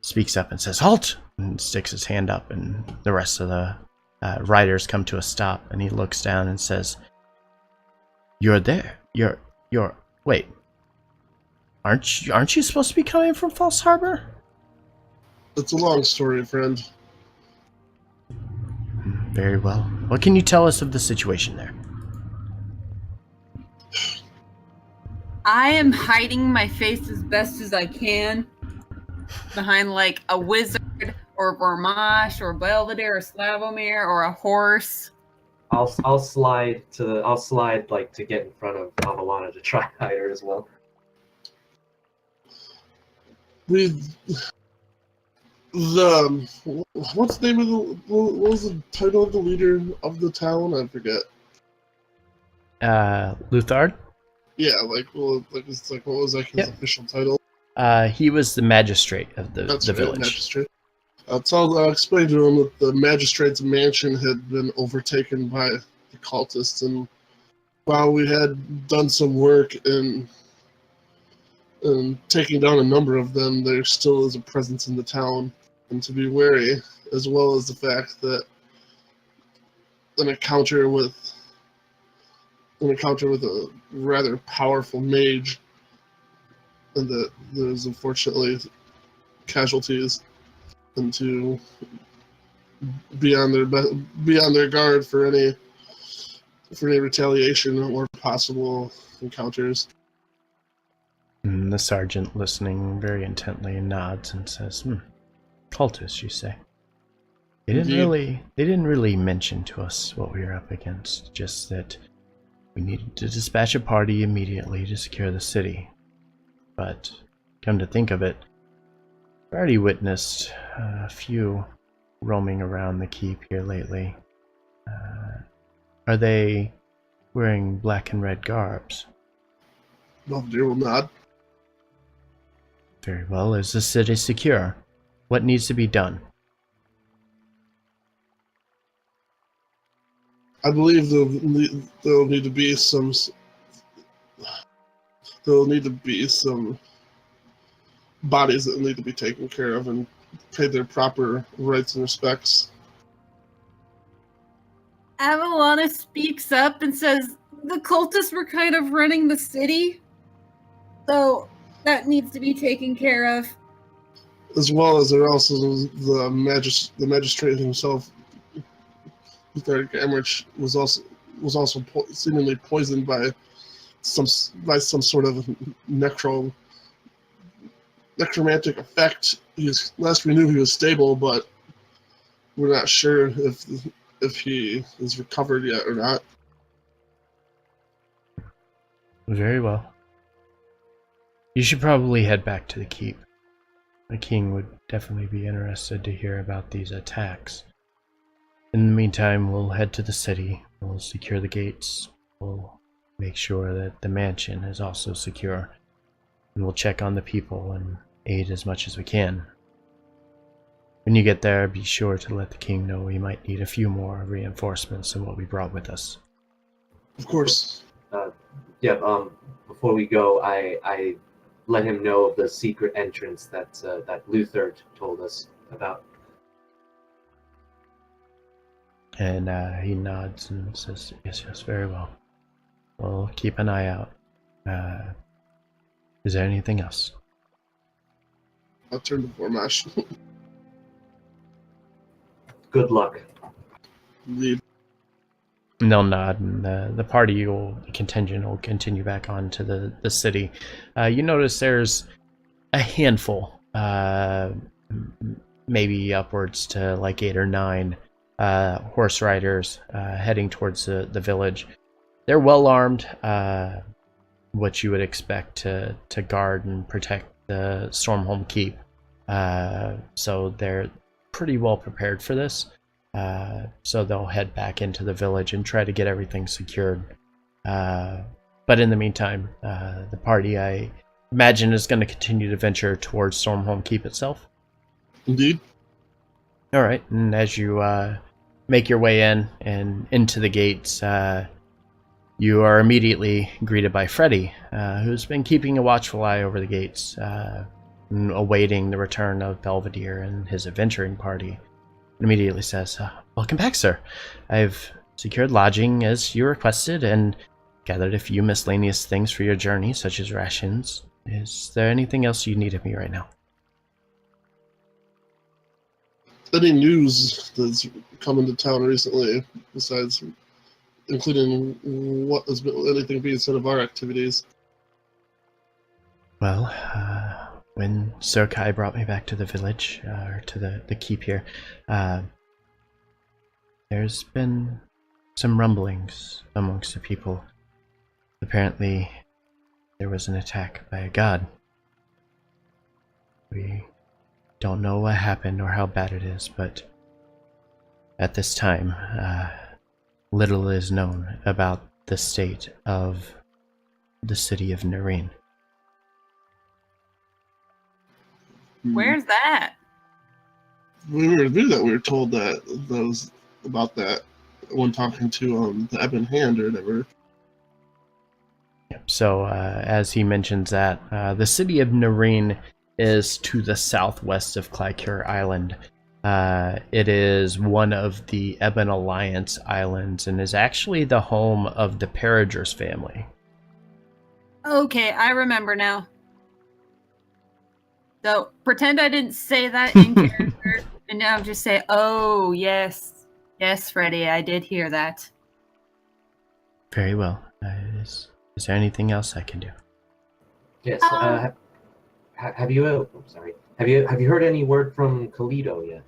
speaks up and says, "Halt!" and sticks his hand up, and the rest of the riders come to a stop, and he looks down and says, "You're there. You're wait. Aren't you supposed to be coming from False Harbor?"
It's a long story, friend.
Very well. What can you tell us of the situation there?
I am hiding my face as best as I can behind like a wizard or a Vormash or Belvedere or Slavomir or a horse.
I'll slide like to get in front of Avalana to try to hide her as well.
What's the name of what was the title of the leader of the town? I forget.
Luthard?
Yeah, what was like his official title?
He was the magistrate of the village.
Magistrate. I'll explain to him that the magistrate's mansion had been overtaken by the cultists, and while we had done some work in taking down a number of them, there still is a presence in the town, and to be wary, as well as the fact that an encounter with a rather powerful mage, and that there's unfortunately casualties, and to be on their guard for any retaliation or possible encounters.
And the sergeant, listening very intently, nods and says, "Cultists, you say? They didn't really mention to us what we were up against, just that we needed to dispatch a party immediately to secure the city. But come to think of it, I've already witnessed a few roaming around the keep here lately. Are they wearing black and red garbs?"
Belvedere will nod.
Very well. Is the city secure? What needs to be done?
I believe there'll need to be some bodies that need to be taken care of and paid their proper rights and respects.
Avalana speaks up and says, "The cultists were kind of running the city, so that needs to be taken care of."
As well as there are also the magistrate himself, Luther Gamrich, was also seemingly poisoned by some sort of necromantic effect. Last we knew he was stable, but we're not sure if he is recovered yet or not.
Very well. You should probably head back to the keep. The king would definitely be interested to hear about these attacks. In the meantime, we'll head to the city. We'll secure the gates. We'll make sure that the mansion is also secure. And we'll check on the people and aid as much as we can. When you get there, be sure to let the king know we might need a few more reinforcements than what we brought with us.
Of course.
Before we go, I let him know of the secret entrance that Luther told us about.
And he nods and says, yes, very well. We'll keep an eye out. Is there anything else?
I'll turn to Formash.
Good luck.
Indeed.
And they'll nod, and the contingent will continue back on to the city. You notice there's a handful, maybe upwards to like 8 or 9 horse riders heading towards the village. They're well armed, what you would expect to guard and protect the Stormholm Keep. So they're pretty well prepared for this. So they'll head back into the village and try to get everything secured. But in the meantime, the party, I imagine, is going to continue to venture towards Stormholm Keep itself.
Indeed.
All right, and as you make your way in and into the gates, you are immediately greeted by Freddy, who's been keeping a watchful eye over the gates, awaiting the return of Belvedere and his adventuring party. And immediately says, "Welcome back, sir. I've secured lodging as you requested and gathered a few miscellaneous things for your journey, such as rations. Is there anything else you need of me right now?"
Any news that's come into town recently, besides including what has been anything being said of our activities?
Well, when Sir Kai brought me back to the village, or to the keep here, there's been some rumblings amongst the people. Apparently, there was an attack by a god. We don't know what happened or how bad it is, but at this time, little is known about the state of the city of Nareen.
Where's that?
We were told that was about that when talking to the Ebon Hand or whatever.
Yep. So, as he mentions that, the city of Nareen is to the southwest of Clycure Island. It is one of the Ebon Alliance Islands and is actually the home of the Peridger's family.
Okay, I remember now. So pretend I didn't say that in character, and now just say, "Oh yes, yes, Freddy, I did hear that."
Very well. Is there anything else I can do?
Yes. Have you? Sorry. Have you heard any word from Kalido yet?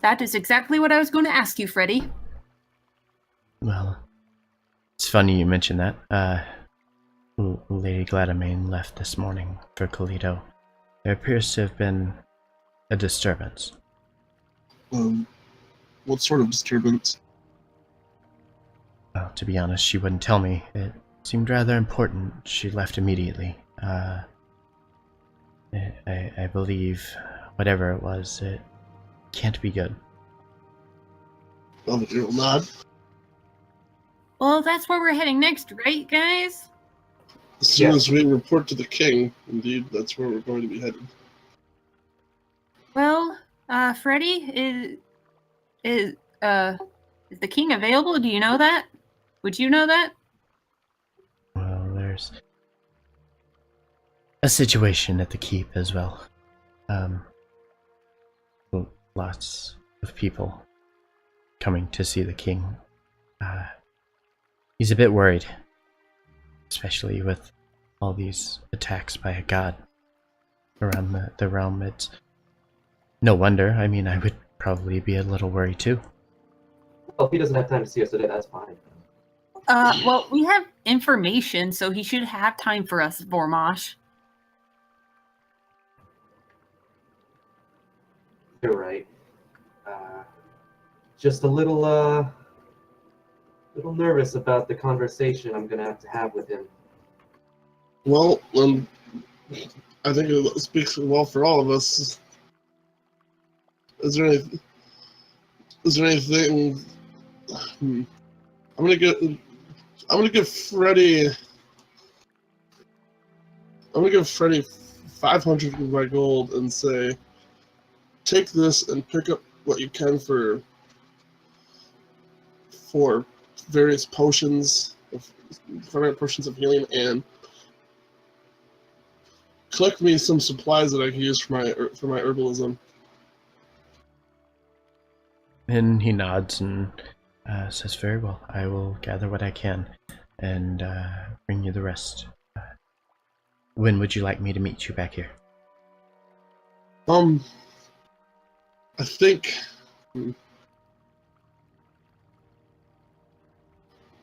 That is exactly what I was going to ask you, Freddy.
Well, it's funny you mention that. Lady Gladamain left this morning for Kalido. There appears to have been a disturbance.
What sort of disturbance?
Well, to be honest, she wouldn't tell me. It seemed rather important. She left immediately. I believe whatever it was, it can't be good.
Belvedere will nod.
Well, that's where we're heading next, right, guys?
As soon
Yes.
as we report to the king, indeed, that's where we're going to be headed.
Well, Freddy, is the king available? Do you know that? Would you know that?
Well, there's a situation at the keep as well. Lots of people coming to see the king. He's a bit worried, especially with all these attacks by a god around the realm. It's no wonder. I mean, I would probably be a little worried too.
Well, if he doesn't have time to see us today, that's fine.
Well, we have information, so he should have time for us, Vormosh.
You're right. Just a little nervous about the conversation I'm gonna have to have with him.
Well, I think it speaks well for all of us. Is there anything? I'm gonna give Freddy. I'm gonna give Freddy 500 of my gold and say, take this and pick up what you can for various potions of healing, and collect me some supplies that I can use for my herbalism.
And he nods and says, "Very well. I will gather what I can and bring you the rest. When would you like me to meet you back here?"
I think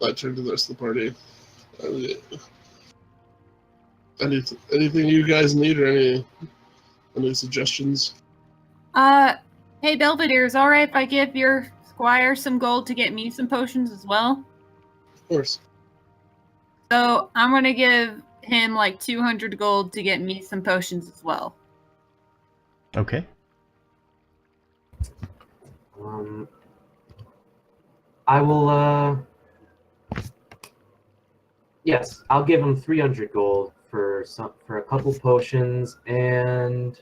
I turn to the rest of the party. Anything you guys need, or any suggestions?
Hey Belvedere, is it alright if I give your squire some gold to get me some potions as well?
Of course.
So I'm gonna give him like 200 gold to get me some potions as well.
Okay.
I will. Yes, I'll give him 300 gold for a couple potions and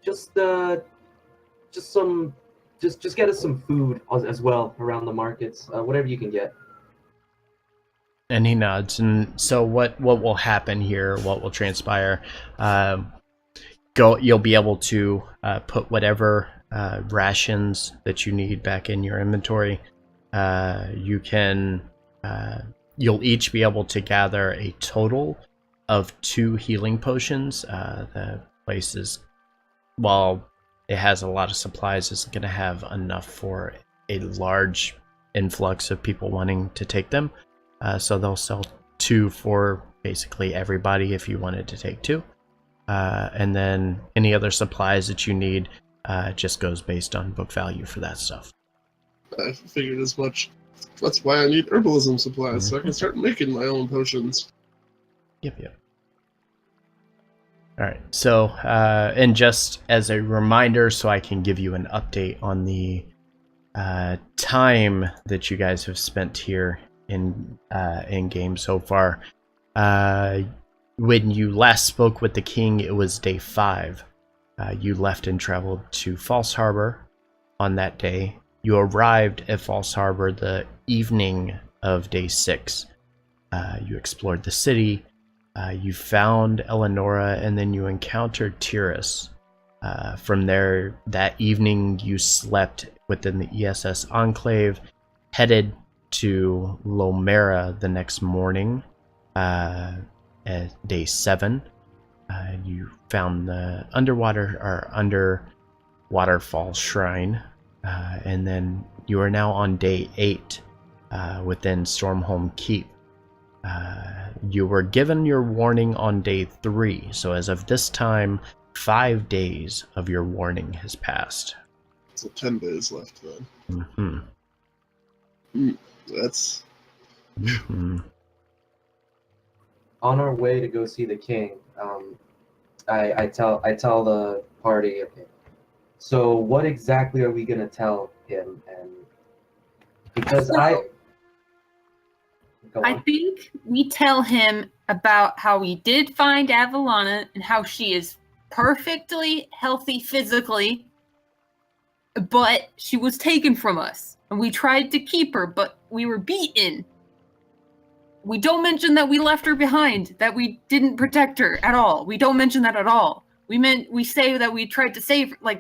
just get us some food as well around the markets. Whatever you can get.
And he nods. And so what will happen here, what will transpire, you'll be able to put whatever rations that you need back in your inventory. You'll each be able to gather a total of 2 healing potions. The place is, while it has a lot of supplies, isn't going to have enough for a large influx of people wanting to take them. So they'll sell 2 for basically everybody if you wanted to take 2. And then any other supplies that you need just goes based on book value for that stuff.
I figured as much. That's why I need herbalism supplies, so I can start making my own potions.
Yep. All right. So, and just as a reminder, so I can give you an update on the time that you guys have spent here in game so far. When you last spoke with the king, it was day 5. You left and traveled to False Harbor on that day. You arrived at False Harbor the evening of day 6. You explored the city. You found Eleonora, and then you encountered Tyrus. From there, that evening, you slept within the ESS Enclave, headed to Lomera the next morning at day 7. You found the underwaterfall shrine, and then you are now on day 8 within Stormholm Keep. You were given your warning on day 3, so as of this time, 5 days of your warning has passed.
So 10 days left then. That's...
On our way to go see the king, I tell the party, okay, so what exactly are we gonna tell him? And because
I think we tell him about how we did find Avalana and how she is perfectly healthy physically, but she was taken from us. And we tried to keep her, but we were beaten. We don't mention that we left her behind, that we didn't protect her at all. We don't mention that at all. We say that we tried to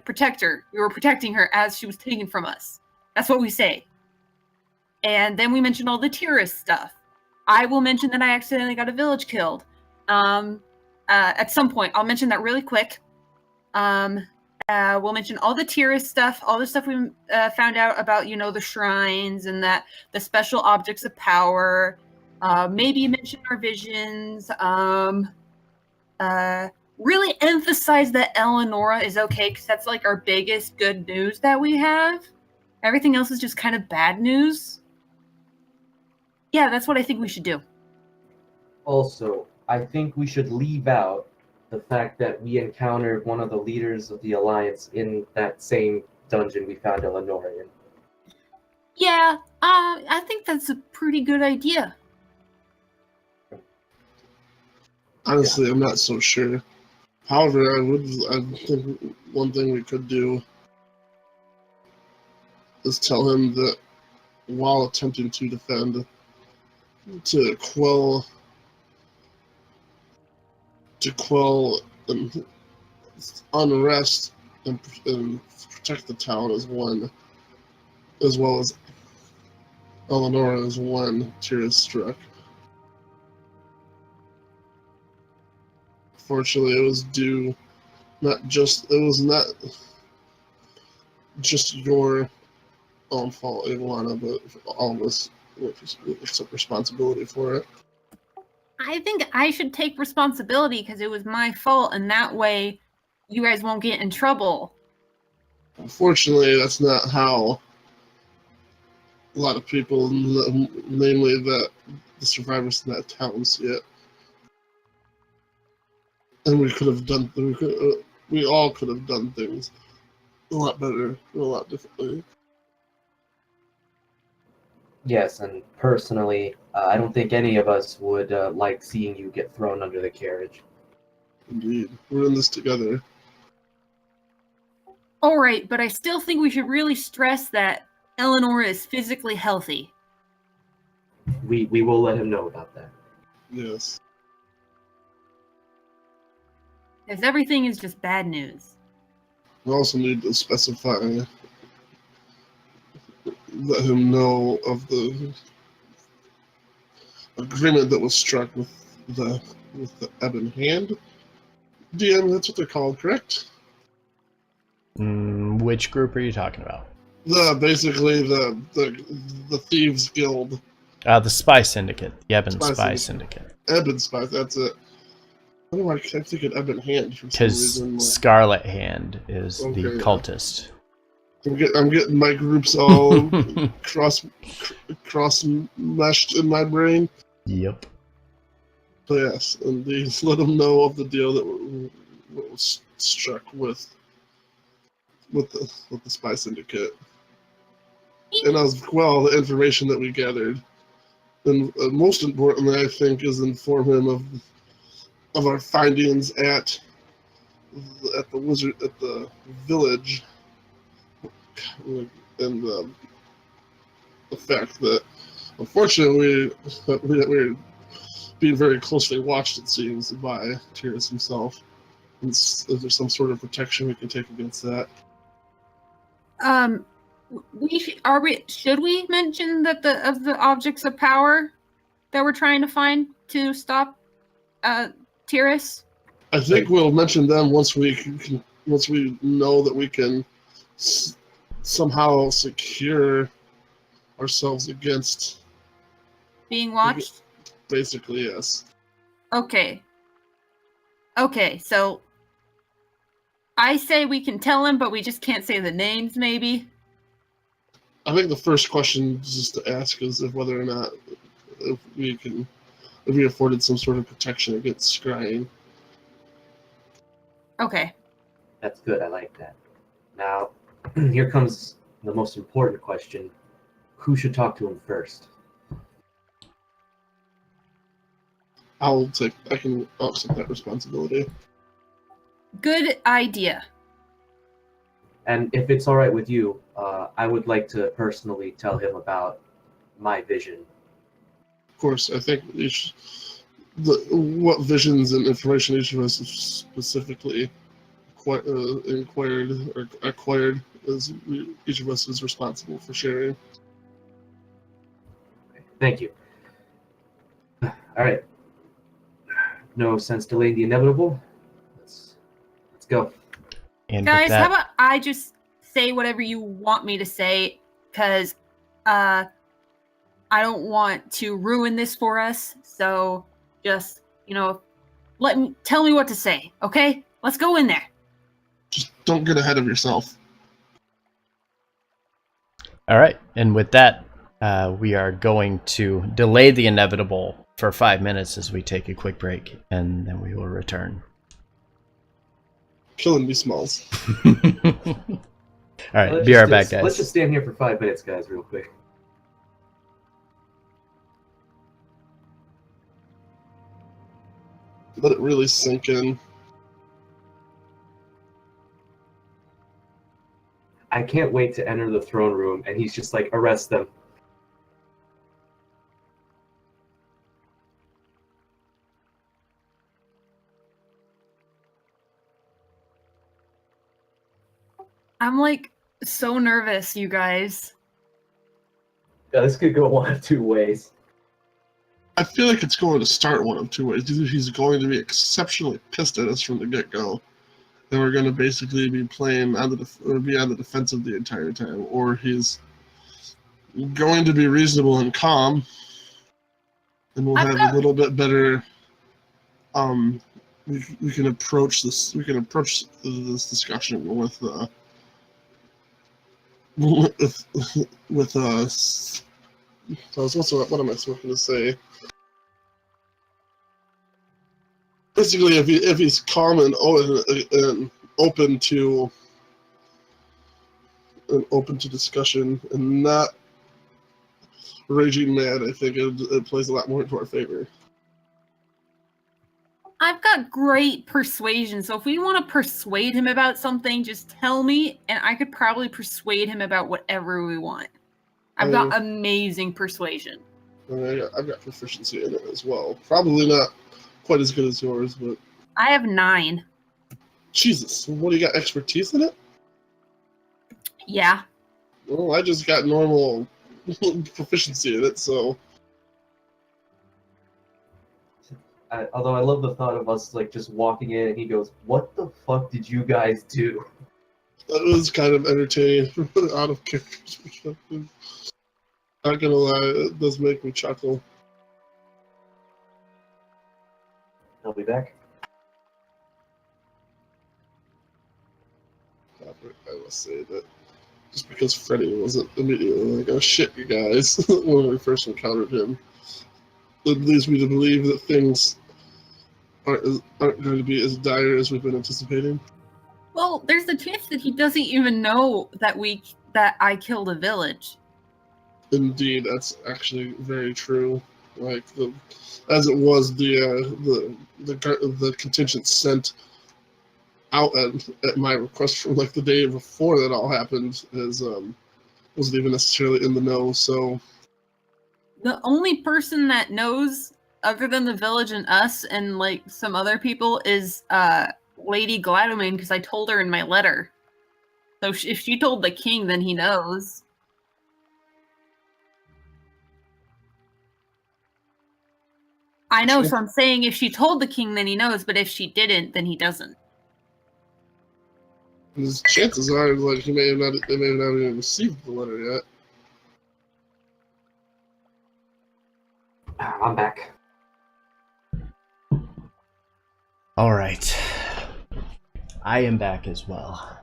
protect her. We were protecting her as she was taken from us. That's what we say. And then we mention all the Tyrus stuff. I will mention that I accidentally got a village killed. At some point, I'll mention that really quick. We'll mention all the Tyrus stuff, all the stuff we found out about, the shrines and that the special objects of power. Maybe mention our visions. Really emphasize that Eleonora is okay, because that's like our biggest good news that we have. Everything else is just kind of bad news. Yeah, that's what I think we should do.
Also, I think we should leave out the fact that we encountered one of the leaders of the Alliance in that same dungeon we found Eleanor in.
Yeah, I think that's a pretty good idea.
Honestly, I'm not so sure. However, I think one thing we could do is tell him that while attempting to defend, to quell to quell unrest and protect the town as one, as well as Eleanor as one. Tyrus struck. Fortunately, it was not just your own fault, Iguana, but all of us took responsibility for it.
I think I should take responsibility because it was my fault, and that way you guys won't get in trouble.
Unfortunately, that's not how a lot of people, namely the survivors in that town, see it. And we all could have done things a lot better, a lot differently.
Yes, and personally, I don't think any of us would like seeing you get thrown under the carriage.
Indeed, we're in this together.
All right, but I still think we should really stress that Eleanor is physically healthy.
We will let him know about that.
Yes.
Because everything is just bad news.
We also need to specify, let him know of the agreement that was struck with the Ebon Hand. DM, that's what they're called, correct?
Which group are you talking about?
Basically the Thieves Guild.
The Spy Syndicate. The Ebon Spy Syndicate.
Ebon Spy, that's it. I don't know why I kept thinking Ebon Hand for some
Because
reason.
Scarlet Hand is the
Okay.
cultist.
I'm getting my groups all cross meshed in my brain.
Yep.
But yes, and these let them know of the deal that was struck with the Spy Syndicate, and as well the information that we gathered, and most importantly, I think, is inform him of our findings at the village, and the fact that unfortunately we're being very closely watched, it seems, by Tyrus himself. And is there some sort of protection we can take against that?
Should we mention that the objects of power that we're trying to find to stop Tyrus?
I think we'll mention them once we know that we can somehow secure ourselves against
Being watched?
Basically, yes.
Okay, so I say we can tell him, but we just can't say the names, maybe?
I think the first question just to ask is if whether or not if we afforded some sort of protection against scrying.
Okay.
That's good. I like that. Now, here comes the most important question. Who should talk to him first?
I'll accept that responsibility.
Good idea.
And if it's all right with you, I would like to personally tell him about my vision.
Of course, I think what visions and information each of us have specifically acquired is each of us is responsible for sharing.
Thank you. All right. No sense delaying the inevitable. Let's go.
And
Guys,
with that,
how about I just say whatever you want me to say? Because I don't want to ruin this for us. So just, tell me what to say, okay? Let's go in there.
Just don't get ahead of yourself.
all right. And with that, we are going to delay the inevitable for 5 minutes as we take a quick break, and then we will return.
Killing me, Smalls.
All right, be right back, guys.
Let's just stand here for 5 minutes, guys, real quick.
Let it really sink in.
I can't wait to enter the throne room, and he's just like, arrest them.
I'm like so nervous, you guys.
Yeah, this could go one of two ways.
I feel like it's going to start one of two ways. Either he's going to be exceptionally pissed at us from the get-go, and we're going to basically be playing on the defensive the entire time, or he's going to be reasonable and calm, and we'll have a little bit better. We can approach this. We can approach this discussion with us. What am I supposed to say? Basically, if he's calm and open to discussion and not raging mad, I think it plays a lot more into our favor.
I've got great persuasion, so if we want to persuade him about something, just tell me, and I could probably persuade him about whatever we want. I've got amazing persuasion.
I've got proficiency in it as well. Probably not quite as good as yours, but
I have 9.
Jesus, what do you got? Expertise in it?
Yeah.
Well, I just got normal proficiency in it, so.
Although I love the thought of us like just walking in and he goes, "What the fuck did you guys do?"
That was kind of entertaining out of character's perspective. Not gonna lie, it does make me chuckle.
I'll be back.
I must say that just because Freddy wasn't immediately like, "Oh shit, you guys," when we first encountered him, it leads me to believe that things aren't going to be as dire as we've been anticipating.
Well, there's a chance that he doesn't even know that I killed a village.
Indeed, that's actually very true. Like as it was the contingent sent out at my request from like the day before that all happened wasn't even necessarily in the know. So
The only person that knows, other than the village and us and like some other people, is Lady Gladomine, because I told her in my letter. So if she told the king, then he knows. I know, so I'm saying if she told the king, then he knows, but if she didn't, then he doesn't.
Chances are, like, they may have not even received the letter yet.
I'm back.
All right. I am back as well.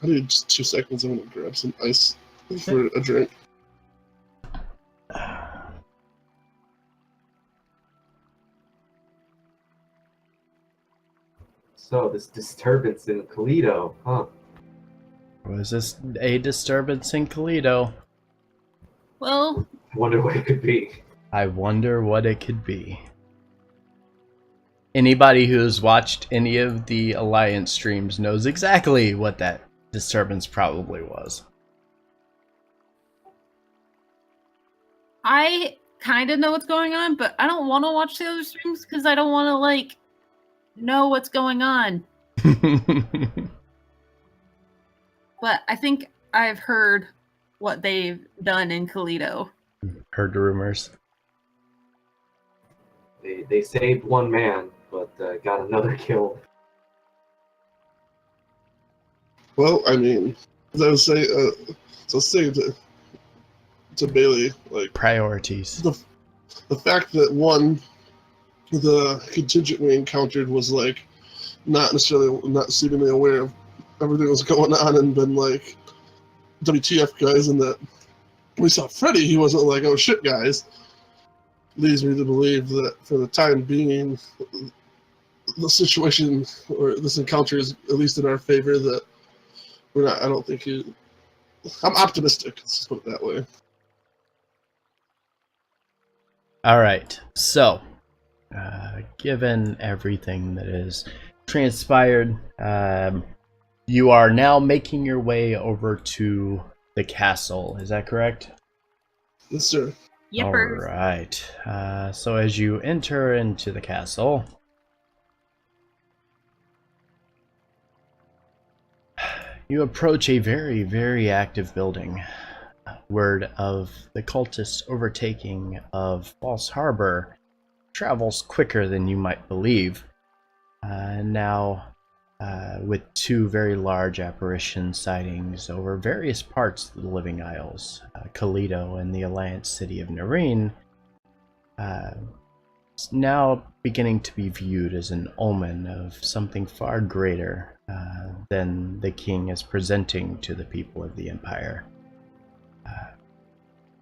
I need just 2 seconds. I'm gonna grab some ice for a drink.
So this disturbance in Toledo, huh?
Was this a disturbance in Toledo?
Well,
I wonder what it could be.
I wonder what it could be. Anybody who's watched any of the Alliance streams knows exactly what that disturbance probably was.
I kind of know what's going on, but I don't want to watch the other streams because I don't want to, like, know what's going on. But I think I've heard what they've done in Toledo.
Heard rumors.
They saved one man, but got another killed.
Well, I mean, as I was saying, to Bailey, like,
Priorities.
the fact that the contingent we encountered was like not seemingly aware of everything that was going on and been like, WTF guys, and that we saw Freddy, he wasn't like, oh shit guys, leads me to believe that for the time being, the situation or this encounter is at least in our favor. That we're not. I don't think I'm optimistic. Let's just put it that way.
All right. So, given everything that is transpired, you are now making your way over to the castle. Is that correct?
Yes, sir.
Yippers.
All right. So as you enter into the castle, You approach a very, very active building. Word of the cultists overtaking of False Harbor travels quicker than you might believe. Now, with two very large apparition sightings over various parts of the Living Isles, Kalido and the Alliance city of Nareen, it's now beginning to be viewed as an omen of something far greater than the king is presenting to the people of the Empire.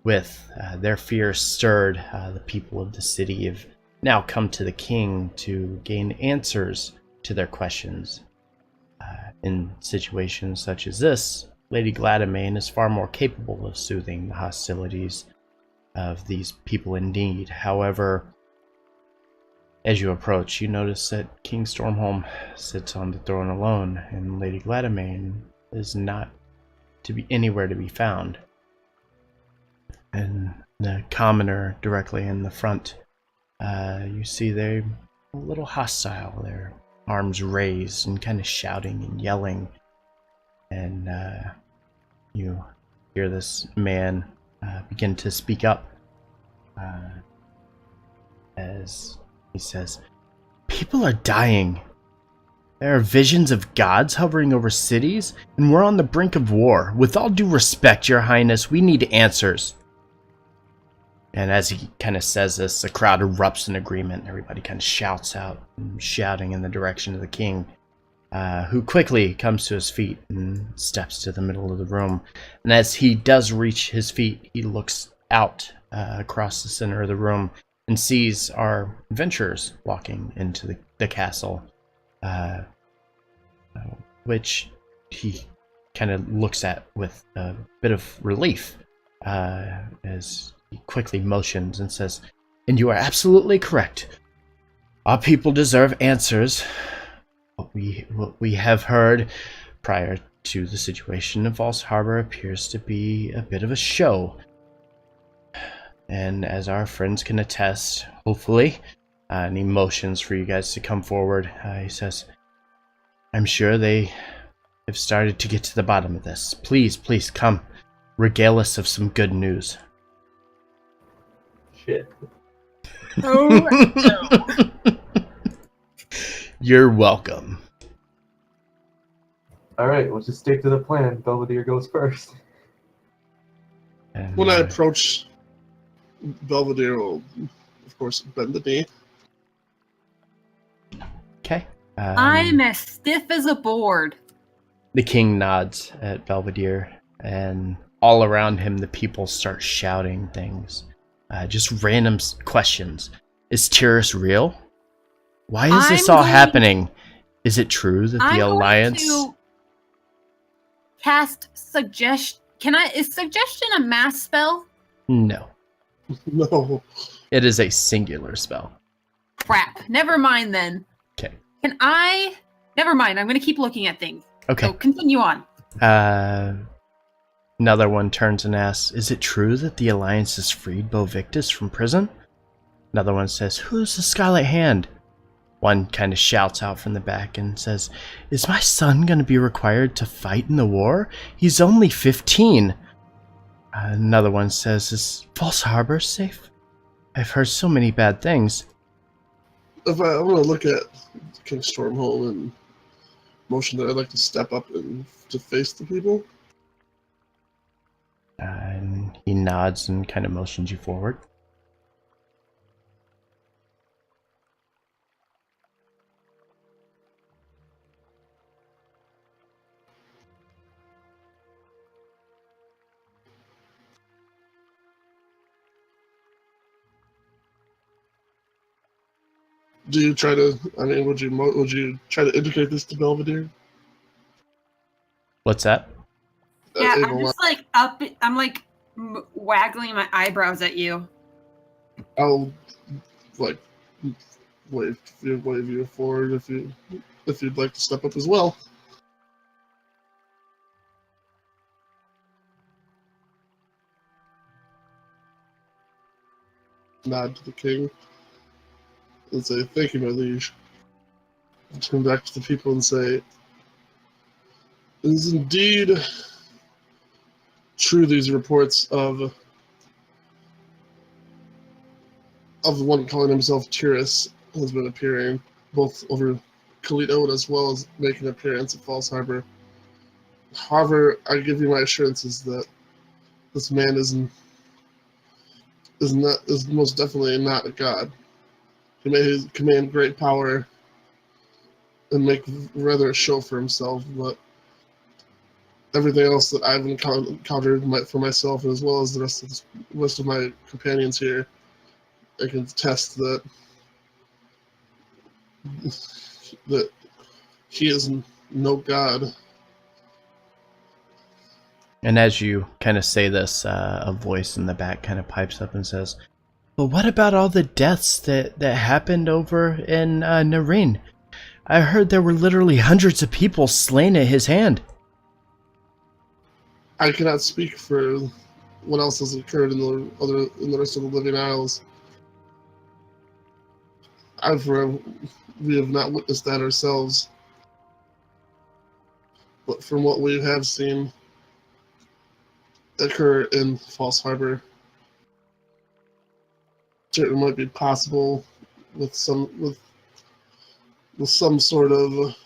With their fears stirred, the people of the city have now come to the king to gain answers to their questions. In situations such as this, Lady Gladamain is far more capable of soothing the hostilities of these people in need. However, as you approach, you notice that King Stormholm sits on the throne alone, and Lady Gladamain is not to be anywhere to be found. And the commoner directly in the front, you see they're a little hostile. Their arms raised and kind of shouting and yelling. And you hear this man begin to speak up as he says, "People are dying. There are visions of gods hovering over cities, and we're on the brink of war. With all due respect, Your Highness, we need answers." And as he kind of says this, the crowd erupts in agreement. Everybody kind of shouts out, shouting in the direction of the king, who quickly comes to his feet and steps to the middle of the room. And as he does reach his feet, he looks out across the center of the room and sees our adventurers walking into the castle, which he kind of looks at with a bit of relief as he quickly motions and says, "And you are absolutely correct. Our people deserve answers. What we have heard prior to the situation in False Harbor appears to be a bit of a show. And as our friends can attest, hopefully," and he motions for you guys to come forward, he says, "I'm sure they have started to get to the bottom of this. Please, please come. Regale us of some good news."
Shit.
Oh,
You're welcome.
Alright, we'll just stick to the plan. Belvedere goes first.
And,
When I approach, Belvedere will, of course, bend the knee.
okay.
I'm as stiff as a board.
The king nods at Belvedere, and all around him, the people start shouting things. Just random questions. Is Tyrus real? Why is this all happening? Is it true that the Alliance...
I'm going to cast suggestion. Is suggestion a mass spell?
No.
No.
It is a singular spell.
Crap. Never mind then.
Okay.
Never mind. I'm going to keep looking at things.
Okay.
So continue on.
Another one turns and asks, "Is it true that the Alliance has freed Bovictus from prison?" Another one says, "Who's the Scarlet Hand?" One kind of shouts out from the back and says, "Is my son going to be required to fight in the war? He's only 15. Another one says, "Is False Harbor safe? I've heard so many bad things."
If I want to look at King Stormhold and motion that I'd like to step up and to face the people.
And he nods and kind of motions you forward.
Do you try to? I mean, would you try to indicate this to Belvedere?
What's that?
Yeah,
Ava,
I'm just like up. I'm like waggling my eyebrows at you.
I'll like wave you forward if you'd like to step up as well. Nod to the king and say, "Thank you, my liege." Turn back to the people and say, Is indeed true these reports of one calling himself Tyrus has been appearing, both over Kalito as well as making an appearance at Falls Harbor. However, I give you my assurances that this man is most definitely not a god. He may command great power and make rather a show for himself, but everything else that I've encountered for myself, as well as the rest of my companions here, I can attest that he is no god.
And as you kind of say this, a voice in the back kind of pipes up and says, "But what about all the deaths that happened over in Nareen? I heard there were literally hundreds of people slain at his hand."
I cannot speak for what else has occurred in the rest of the Living Isles. We have not witnessed that ourselves, but from what we have seen occur in False Harbor, certainly might be possible with some sort of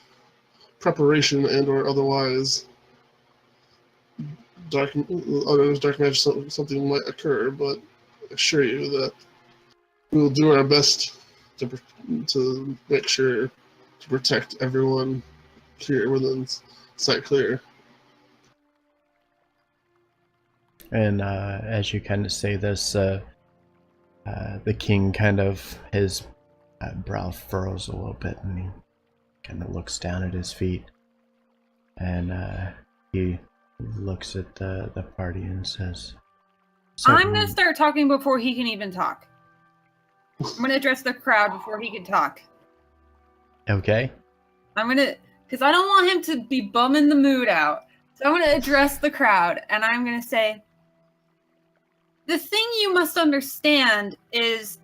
preparation and or otherwise. Dark magic, something might occur, but I assure you that we will do our best to make sure to protect everyone here within sight clear.
And as you kind of say this, the king kind of, his brow furrows a little bit, and he kind of looks down at his feet, and he looks at the party and says,
I'm going to start talking before he can even talk. I'm going to address the crowd before he can talk.
Okay.
I'm going to, because I don't want him to be bumming the mood out. So I'm going to address the crowd, and I'm going to say, the thing you must understand is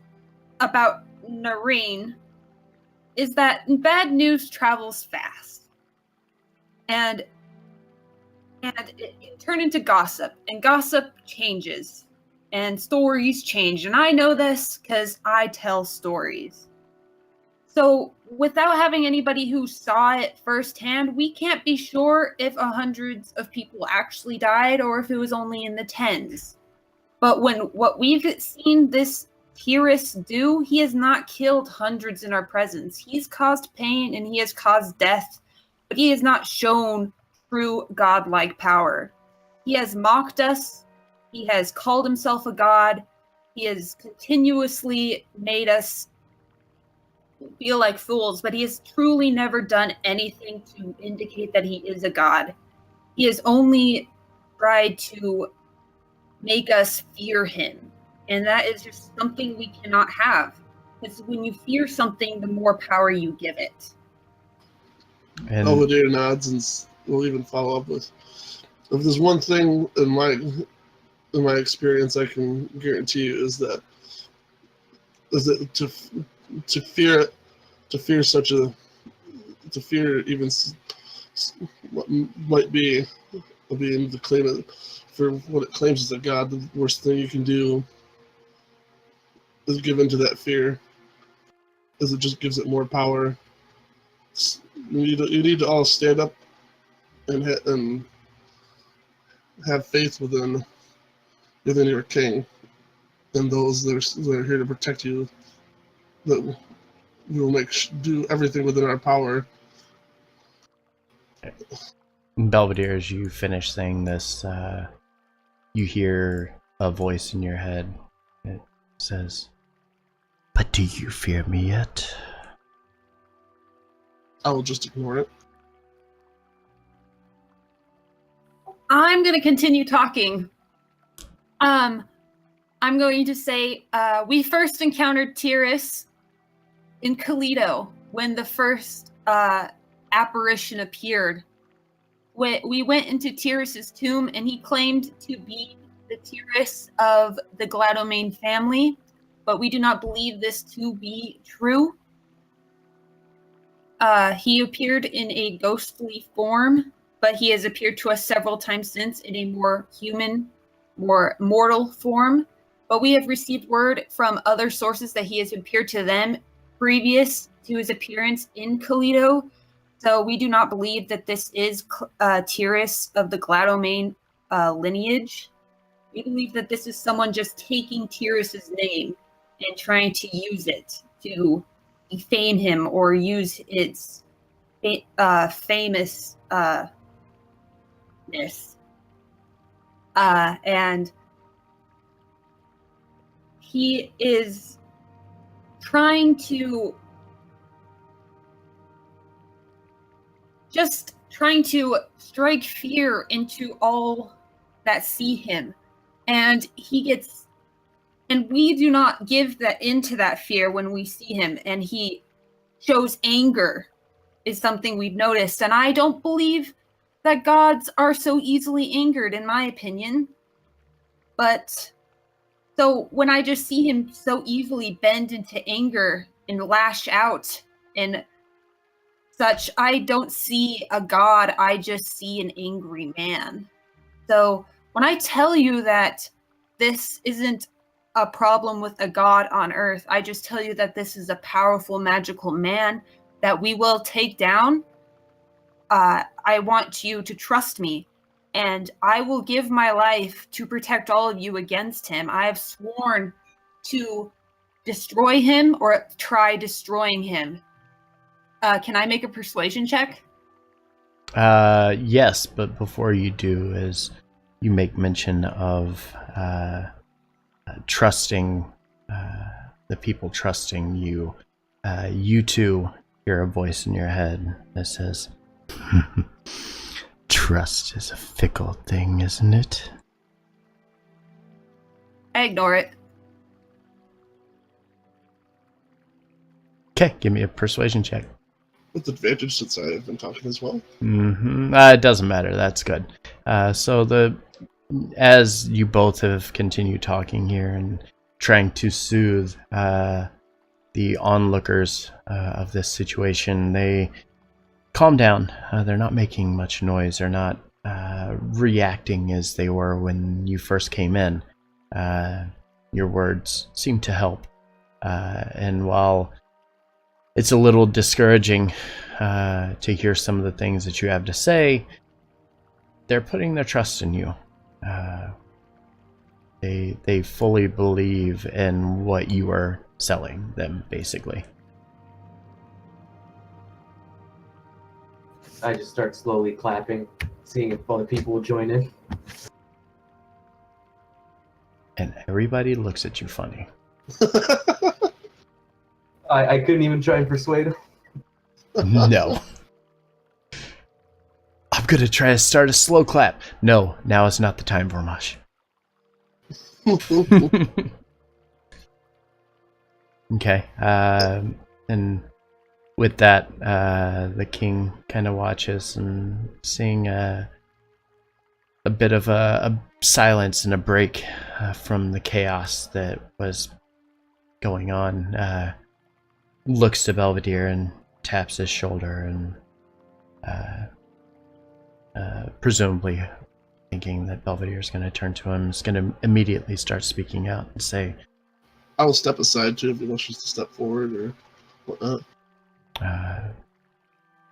about Nareen is that bad news travels fast. And it can turn into gossip, and gossip changes, and stories change. And I know this because I tell stories. So without having anybody who saw it firsthand, we can't be sure if hundreds of people actually died or if it was only in the tens. But what we've seen this Tyrus do, he has not killed hundreds in our presence. He's caused pain and he has caused death, but he has not shown true godlike power. He has mocked us. He has called himself a god. He has continuously made us feel like fools, but he has truly never done anything to indicate that he is a god. He has only tried to make us fear him, and that is just something we cannot have. Because when you fear something, the more power you give it.
And
Belvedere nods and will even follow up with, if there's one thing in my experience I can guarantee you is that to fear even what might be being the claim it for what it claims is a god, the worst thing you can do is give in to that fear, as it just gives it more power. You need to all stand up and have faith within your king and those that are here to protect you. That we will do everything within our power.
Belvedere, as you finish saying this, you hear a voice in your head. It says, "But do you fear me yet?"
I will just ignore it.
I'm going to continue talking. I'm going to say, we first encountered Tyrus in Kalito when the first apparition appeared. We went into Tyrus's tomb, and he claimed to be the Tyrus of the Gladomain family, but we do not believe this to be true. He appeared in a ghostly form, but he has appeared to us several times since in a more human, more mortal form. But we have received word from other sources that he has appeared to them previous to his appearance in Kalito. So we do not believe that this is Tyrus of the Gladomane lineage. We believe that this is someone just taking Tyrus's name and trying to use it to defame him or use its famousness. And he is trying to strike fear into all that see him. And we do not give that into that fear when we see him. And he shows anger is something we've noticed. And I don't believe that gods are so easily angered, in my opinion. But so when I just see him so easily bend into anger and lash out and such, I don't see a god, I just see an angry man. So when I tell you that this isn't a problem with a god on Earth, I just tell you that this is a powerful magical man that we will take down. I want you to trust me, and I will give my life to protect all of you against him. I have sworn to destroy him or try destroying him. Can I make a persuasion check?
Yes, but before you do, is you make mention of trusting the people trusting you. You two hear a voice in your head that says, "Trust is a fickle thing, isn't it?"
I ignore it.
Okay, give me a persuasion check.
With advantage since I've been talking as well.
It doesn't matter. That's good. As you both have continued talking here and trying to soothe the onlookers of this situation, they calm down. They're not making much noise. They're not reacting as they were when you first came in. Your words seem to help. And while it's a little discouraging to hear some of the things that you have to say, they're putting their trust in you. They fully believe in what you are selling them, basically.
I just start slowly clapping, seeing if other people will join in.
And everybody looks at you funny.
I couldn't even try and persuade him.
No. I'm gonna try to start a slow clap. No, now is not the time, Vormash. Okay. And with that, the king kind of watches and seeing a bit of a silence and a break from the chaos that was going on. Looks to Belvedere and taps his shoulder and presumably thinking that Belvedere is going to turn to him, is going to immediately start speaking out and say,
I will step aside too if he wishes to step forward or whatnot.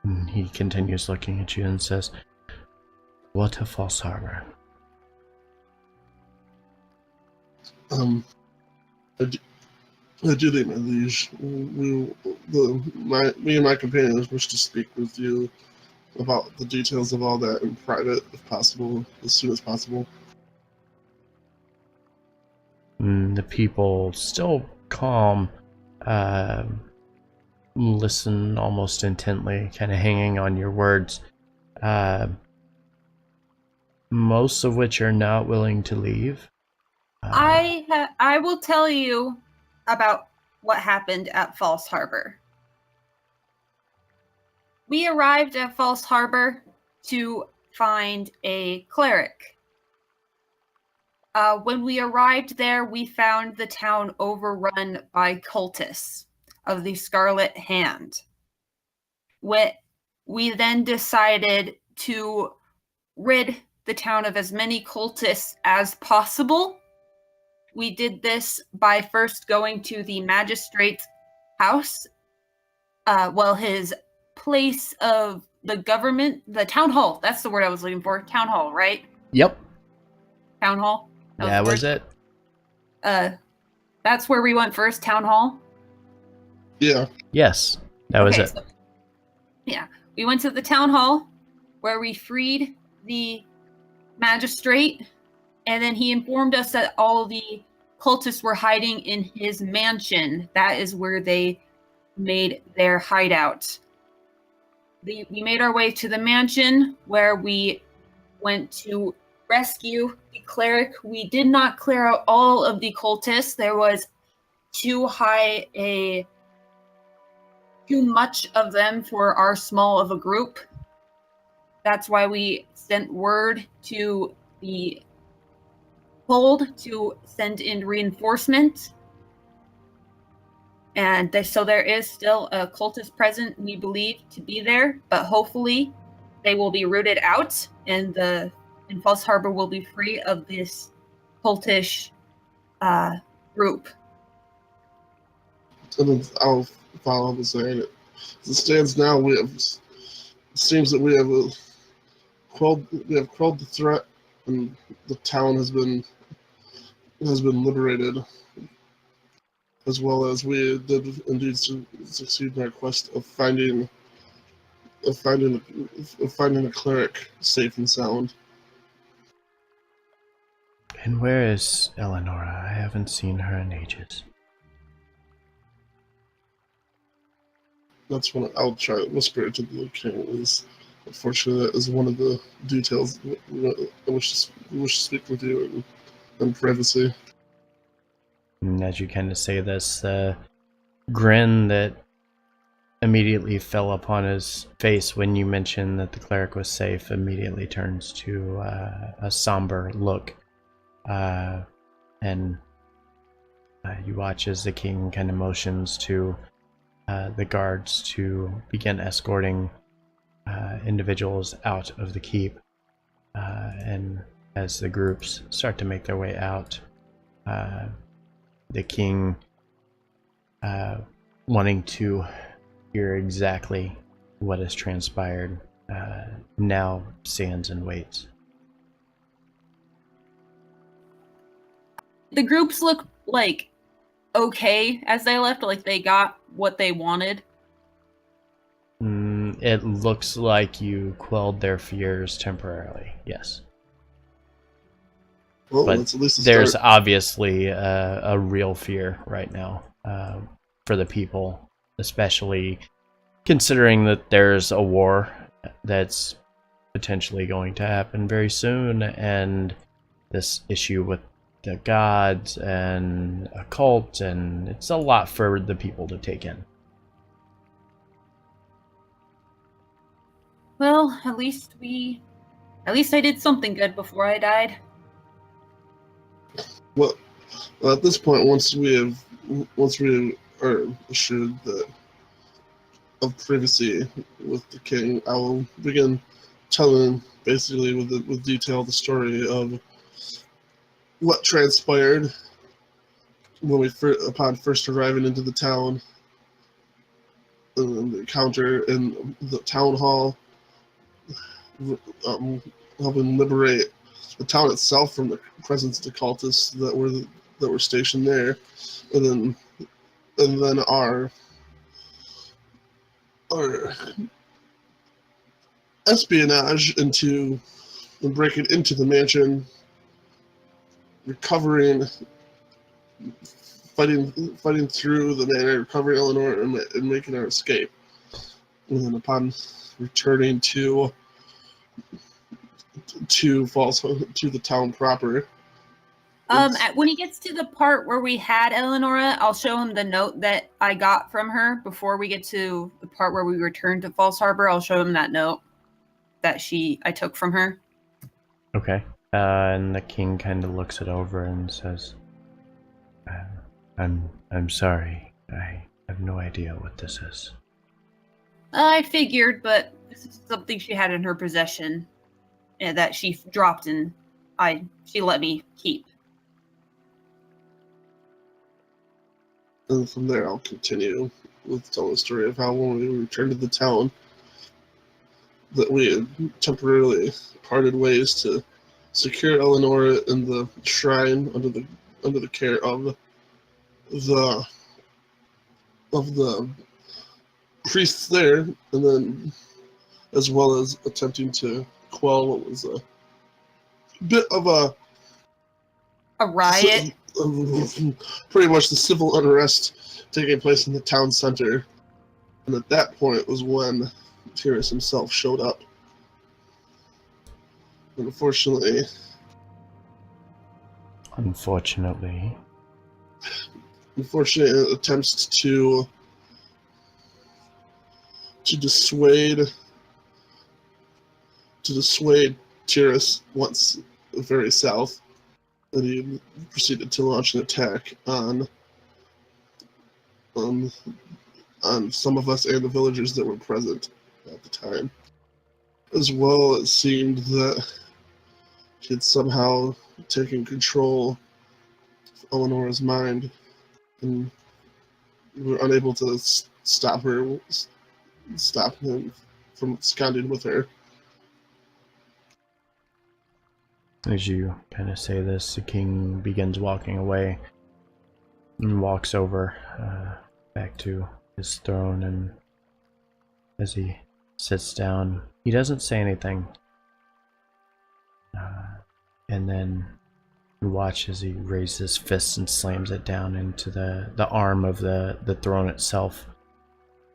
And he continues looking at you and says, "What a false harbor."
I do think, my liege, me and my companions wish to speak with you about the details of all that in private, if possible, as soon as possible.
The people, still calm, listen almost intently, kind of hanging on your words. Most of which are not willing to leave.
I will tell you about what happened at False Harbor. We arrived at False Harbor to find a cleric. When we arrived there, we found the town overrun by cultists of the Scarlet Hand. We then decided to rid the town of as many cultists as possible. We did this by first going to the magistrate's house, his place of the government, the town hall. That's the word I was looking for. Town hall, right?
Yep,
Town hall.
that
the
was
word.
it.
That's where we went first. Town hall.
Yeah.
Yes, that was it.
So, yeah, we went to the town hall where we freed the magistrate, and then he informed us that all the cultists were hiding in his mansion. That is where they made their hideout. We made our way to the mansion where we went to rescue the cleric. We did not clear out all of the cultists. There was too much of them for our small of a group. That's why we sent word to the hold to send in reinforcement. And so there is still a cultist present, we believe, to be there, but hopefully they will be rooted out and False Harbor will be free of this cultish group.
And then I'll follow up and saying it. As it stands now, it seems that we have quelled the threat, and the town has been liberated, as well as we did indeed succeed in our quest of finding a cleric safe and sound.
And where is Eleonora? I haven't seen her in ages.
That's when I'll try to whisper it to the king. Unfortunately, that is one of the details I wish to speak with you in privacy.
And as you kind of say this, the grin that immediately fell upon his face when you mentioned that the cleric was safe immediately turns to a somber look. And you watch as the king kind of motions to the guards to begin escorting individuals out of the keep. And as the groups start to make their way out, the king, wanting to hear exactly what has transpired, now stands and waits.
The groups look like okay as they left, like they got what they wanted.
It looks like you quelled their fears temporarily, yes.
Well,
But
that's at least a
there's
start.
obviously a real fear right now for the people, especially considering that there's a war that's potentially going to happen very soon, and this issue with the gods and a cult, and it's a lot for the people to take in.
Well, at least I did something good before I died.
Well, at this point, once we are assured of privacy with the king, I will begin telling basically with detail the story of what transpired when upon first arriving into the town, and the encounter in the town hall, helping liberate the town itself from the presence of the cultists that were stationed there, and then our espionage and breaking into the mansion, recovering, fighting through the manor, recovering Eleanor, and making our escape. And then upon returning to the town proper.
When he gets to the part where we had Eleonora, I'll show him the note that I got from her before we get to the part where we returned to False Harbor. I'll show him that note that I took from her.
Okay. And the king kind of looks it over and says, I'm sorry. I have no idea what this is.
I figured, but this is something she had in her possession. that she dropped and she let me keep.
And from there, I'll continue with telling the story of how when we returned to the town, that we had temporarily parted ways to secure Eleonora in the shrine under the care of the priests there, and then as well as attempting to quell what was a bit of
A riot.
pretty much the civil unrest taking place in the town center. And at that point was when Tyrus himself showed up. And unfortunately, attempts to dissuade Tyrus once very south, and he proceeded to launch an attack on some of us and the villagers that were present at the time. As well, it seemed that he had somehow taken control of Eleonora's mind, and we were unable to stop him from absconding with her.
As you kind of say this, the king begins walking away and walks over back to his throne, and as he sits down, he doesn't say anything. And then you watch as he raises his fist and slams it down into the arm of the throne itself,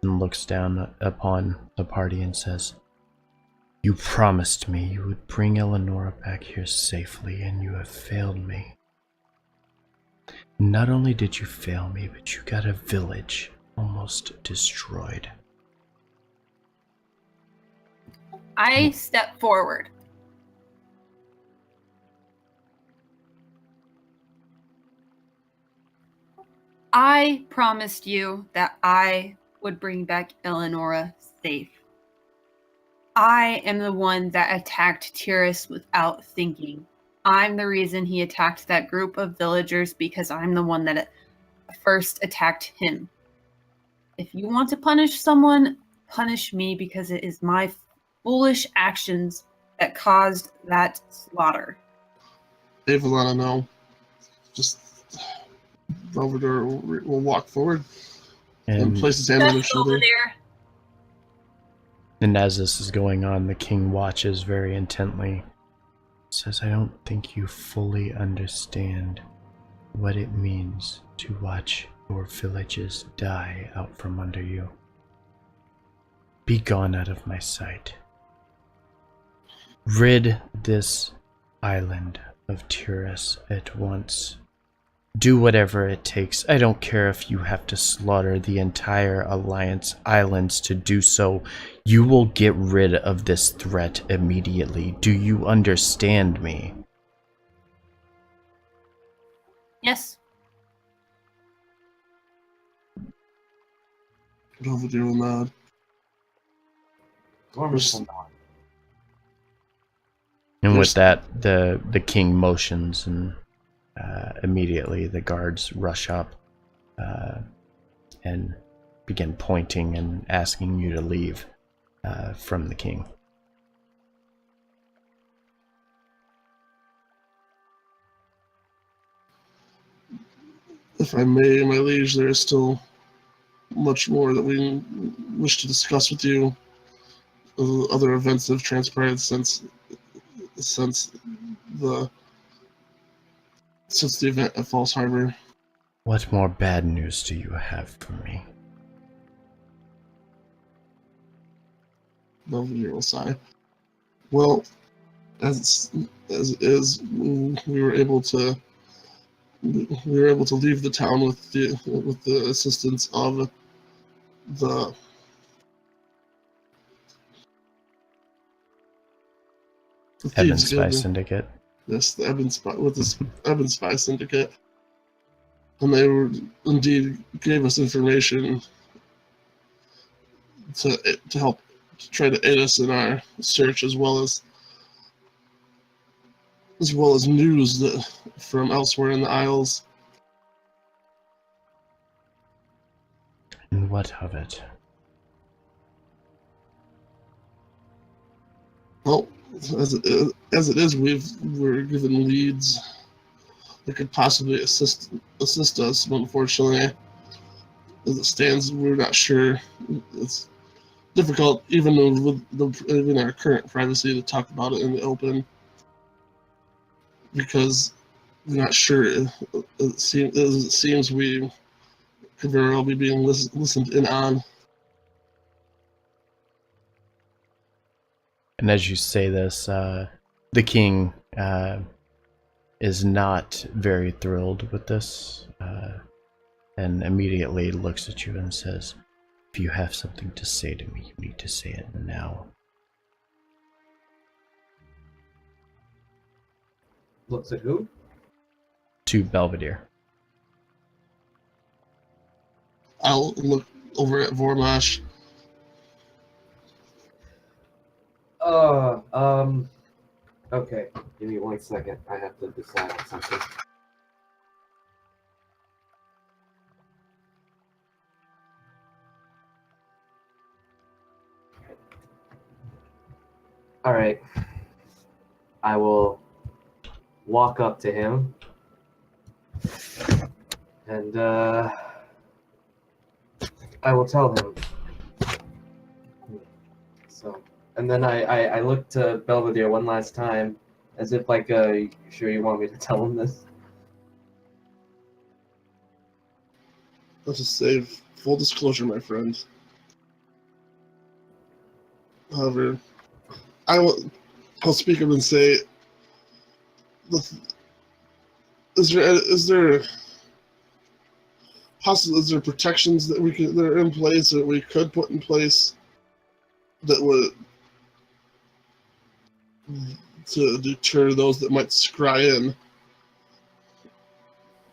and looks down upon the party and says, "You promised me you would bring Eleonora back here safely, and you have failed me. Not only did you fail me, but you got a village almost destroyed."
I step forward. I promised you that I would bring back Eleonora safe. I am the one that attacked Tyrus without thinking. I'm the reason he attacked that group of villagers because I'm the one that first attacked him. If you want to punish someone, punish me because it is my foolish actions that caused that slaughter.
Avalana, no. Just Belvedere will walk forward and place his hand on her shoulder.
And as this is going on, the king watches very intently. Says, "I don't think you fully understand what it means to watch your villages die out from under you. Be gone out of my sight. Rid this island of Tyrus at once. Do whatever it takes. I don't care if you have to slaughter the entire Alliance Islands to do so. You will get rid of this threat immediately. Do you understand me?"
Yes.
Belvedere will nod.
And with that, the king motions, and immediately the guards rush up and begin pointing and asking you to leave from the king.
If I may, my liege, there is still much more that we wish to discuss with you. Other events have transpired since the event at False Harbor.
What more bad news do you have for me?
Belvedere will sigh. Well, as it is, we were able to leave the town with the assistance of the
Ebon Spy Syndicate.
Yes, the Ebon Spy Syndicate, and they were indeed gave us information to help to try to aid us in our search, as well as as well as news that from elsewhere in the Isles.
And what of it?
Well, as it is, we're given leads that could possibly assist us, but unfortunately, as it stands, we're not sure. It's difficult, even even our current privacy, to talk about it in the open, because we're not sure. It seems we could very well be being listened in on.
And as you say this, the king is not very thrilled with this, and immediately looks at you and says, "If you have something to say to me, you need to say it now."
Looks at who?
To Belvedere.
I'll look over at Vormash.
Okay. Give me 1 second. I have to decide on something. All right. I will walk up to him and I will tell him. So, and then I look to Belvedere one last time, as if like, you sure you want me to tell him this?
Let's just say full disclosure, my friend. However, I'll speak up and say, is there protections that are in place that we could put in place that would to deter those that might scry in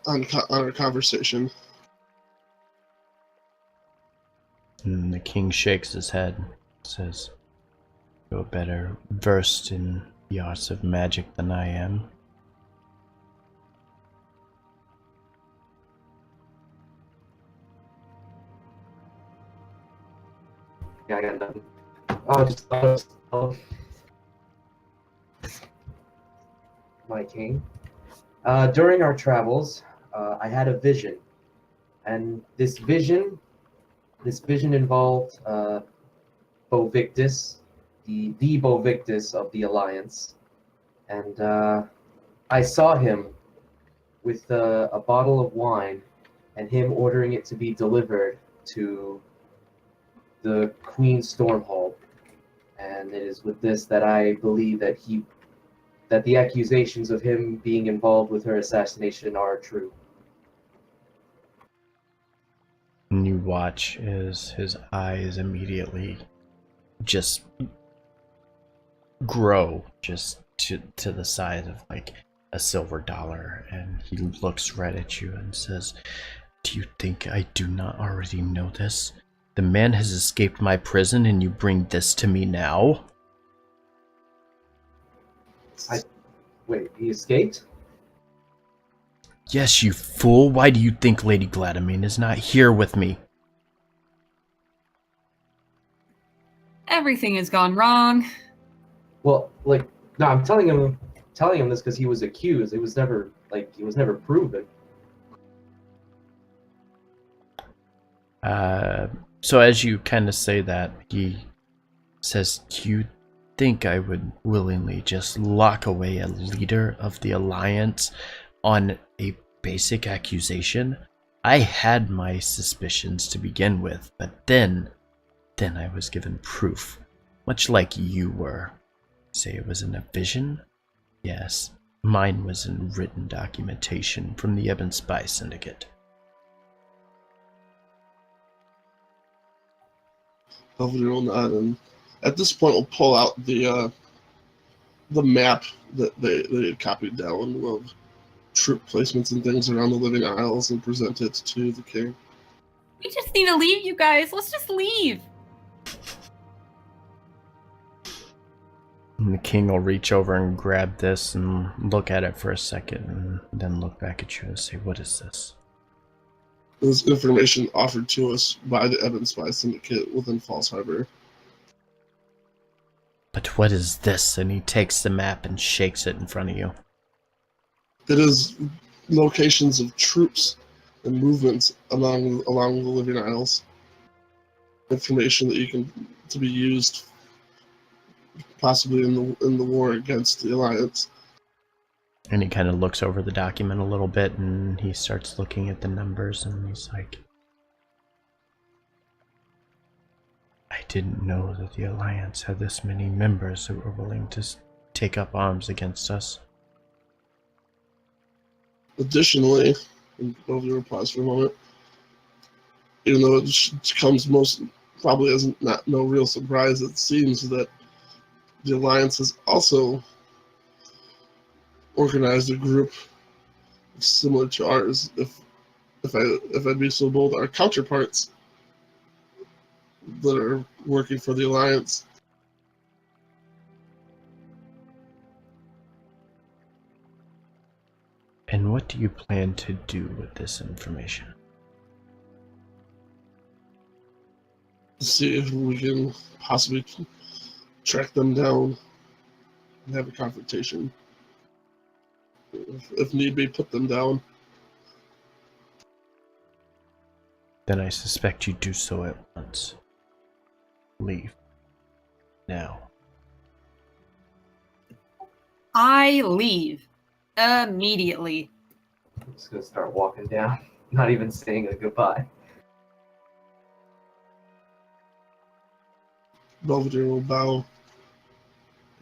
on our conversation?
And the king shakes his head, says, "You're better versed in the arts of magic than I am."
Yeah, I got nothing. Oh, my king. During our travels, I had a vision, and this vision involved Bovictus, the Bovictus of the Alliance, and I saw him with a bottle of wine, and him ordering it to be delivered to the Queen's Stormhold. And it is with this that I believe that the accusations of him being involved with her assassination are true.
And you watch as his eyes immediately just grow just to the size of like a silver dollar, and he looks right at you and says, "Do you think I do not already know this? The man has escaped my prison and you bring this to me now?"
Wait, he escaped?
"Yes, you fool. Why do you think Lady Gladamine is not here with me?"
Everything has gone wrong.
Well, like, no, I'm telling him this because he was accused. It was never proven.
So as you kind of say that, he says, "Do you think I would willingly just lock away a leader of the Alliance on a basic accusation? I had my suspicions to begin with, but then I was given proof, much like you were. Say it was in a vision? Yes, mine was in written documentation from the Ebon Spy Syndicate."
Belvedere will nod, and at this point, we'll pull out the map that they had copied down of troop placements and things around the Living Isles and present it to the king.
We just need to leave, you guys. Let's just leave.
And the king will reach over and grab this and look at it for a second and then look back at you and say, what is this?
This information offered to us by the Evans Spy Syndicate within False Harbor.
But what is this? And he takes the map and shakes it in front of you.
It is locations of troops and movements along the Living Isles. Information that you can to be used possibly in the war against the Alliance.
And he kind of looks over the document a little bit and he starts looking at the numbers and he's like, I didn't know that the Alliance had this many members who were willing to take up arms against us.
Additionally, and over your pause for a moment, even though it comes most probably as no real surprise, it seems that the Alliance has also organized a group similar to ours. If I'd be so bold, our counterparts that are working for the Alliance.
And what do you plan to do with this information?
See if we can possibly track them down and have a confrontation. If need be, put them down.
Then I suspect you do so at once. Leave. Now.
I leave immediately.
I'm just gonna start walking down, not even saying a goodbye.
Belvedere will bow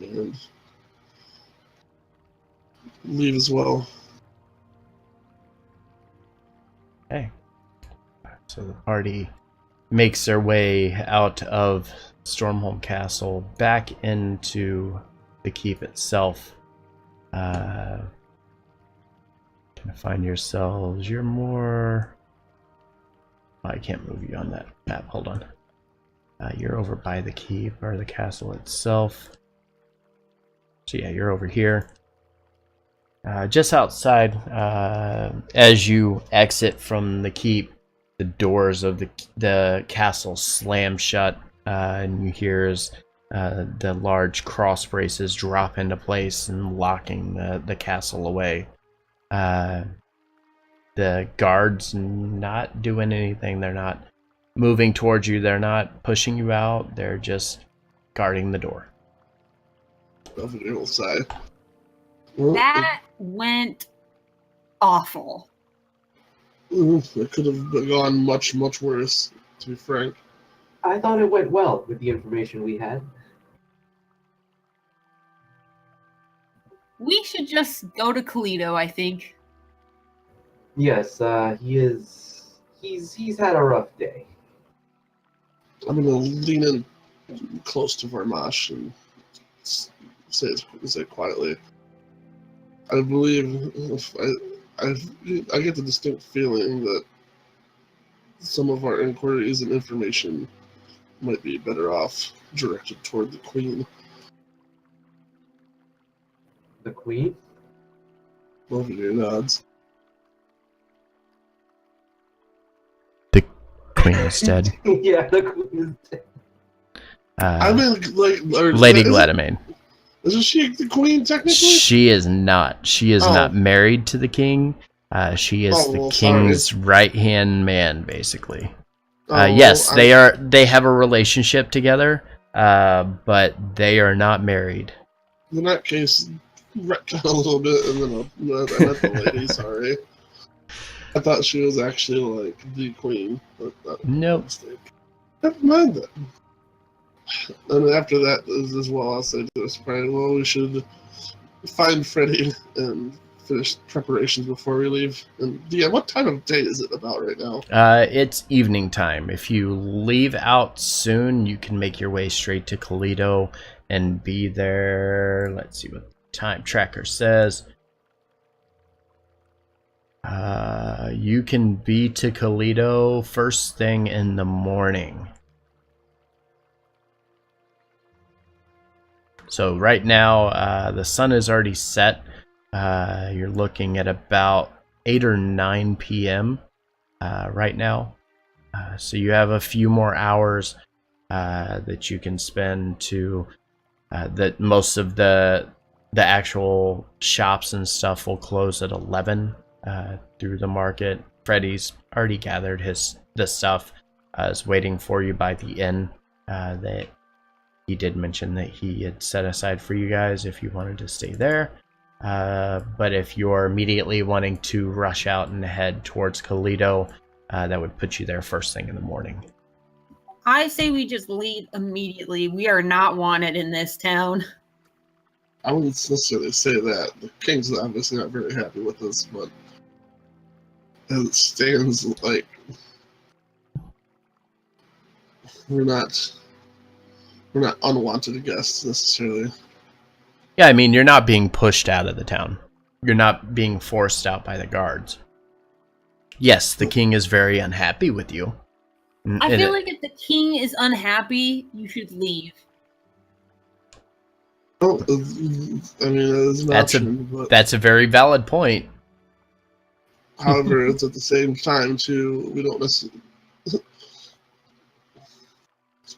and leave as well.
Okay. So the party makes their way out of Stormholm Castle back into the keep itself. Gonna find yourselves. You're more. Oh, I can't move you on that map. Hold on. You're over by the keep or the castle itself. So yeah, you're over here. Just outside, as you exit from the keep, the doors of the castle slam shut, and you hear as the large cross braces drop into place and locking the castle away. The guards not doing anything. They're not moving towards you. They're not pushing you out. They're just guarding the door.
Belvedere will sigh.
That went awful.
It could have gone much, much worse, to be frank.
I thought it went well with the information we had.
We should just go to Toledo, I think.
Yes, he is. He's had a rough day.
I'm gonna lean in close to Varmash and say it quietly. I believe I get the distinct feeling that some of our inquiries and information might be better off directed toward the Queen.
The Queen?
Belvedere nods.
The Queen is dead.
Yeah, the Queen is dead.
I mean,
Lady Gladamain.
Isn't she the Queen technically?
She is not. She is not married to the king. She is the king's right-hand man, basically. Yes, they are. They have a relationship together, but they are not married.
In that case, retcon a little bit, and then I meant the lady. Sorry, I thought she was actually like the Queen. But that was a
Nope.
mistake. Never mind that. And after that, as well, I'll say to us, well, we should find Freddy and finish preparations before we leave. And yeah, what time of day is it about right now?
It's evening time. If you leave out soon, you can make your way straight to Toledo and be there. Let's see what the time tracker says. You can be to Toledo first thing in the morning. So right now, the sun is already set. You're looking at about 8 or 9 p.m. Right now. So you have a few more hours that you can spend to that most of the actual shops and stuff will close at 11 through the market. Freddy's already gathered the stuff. Is waiting for you by the inn that he did mention that he had set aside for you guys if you wanted to stay there. But if you're immediately wanting to rush out and head towards Toledo, that would put you there first thing in the morning.
I say we just leave immediately. We are not wanted in this town.
I wouldn't necessarily say that. The king's obviously not very happy with us, but as it stands, like, we're not unwanted guests necessarily.
Yeah, I mean, you're not being pushed out of the town. You're not being forced out by the guards. Yes, the king is very unhappy with you.
I feel like if the king is unhappy, you should leave.
Oh, I mean, it's an option, but
that's a very valid point.
however, it's at the same time too. We don't necessarily.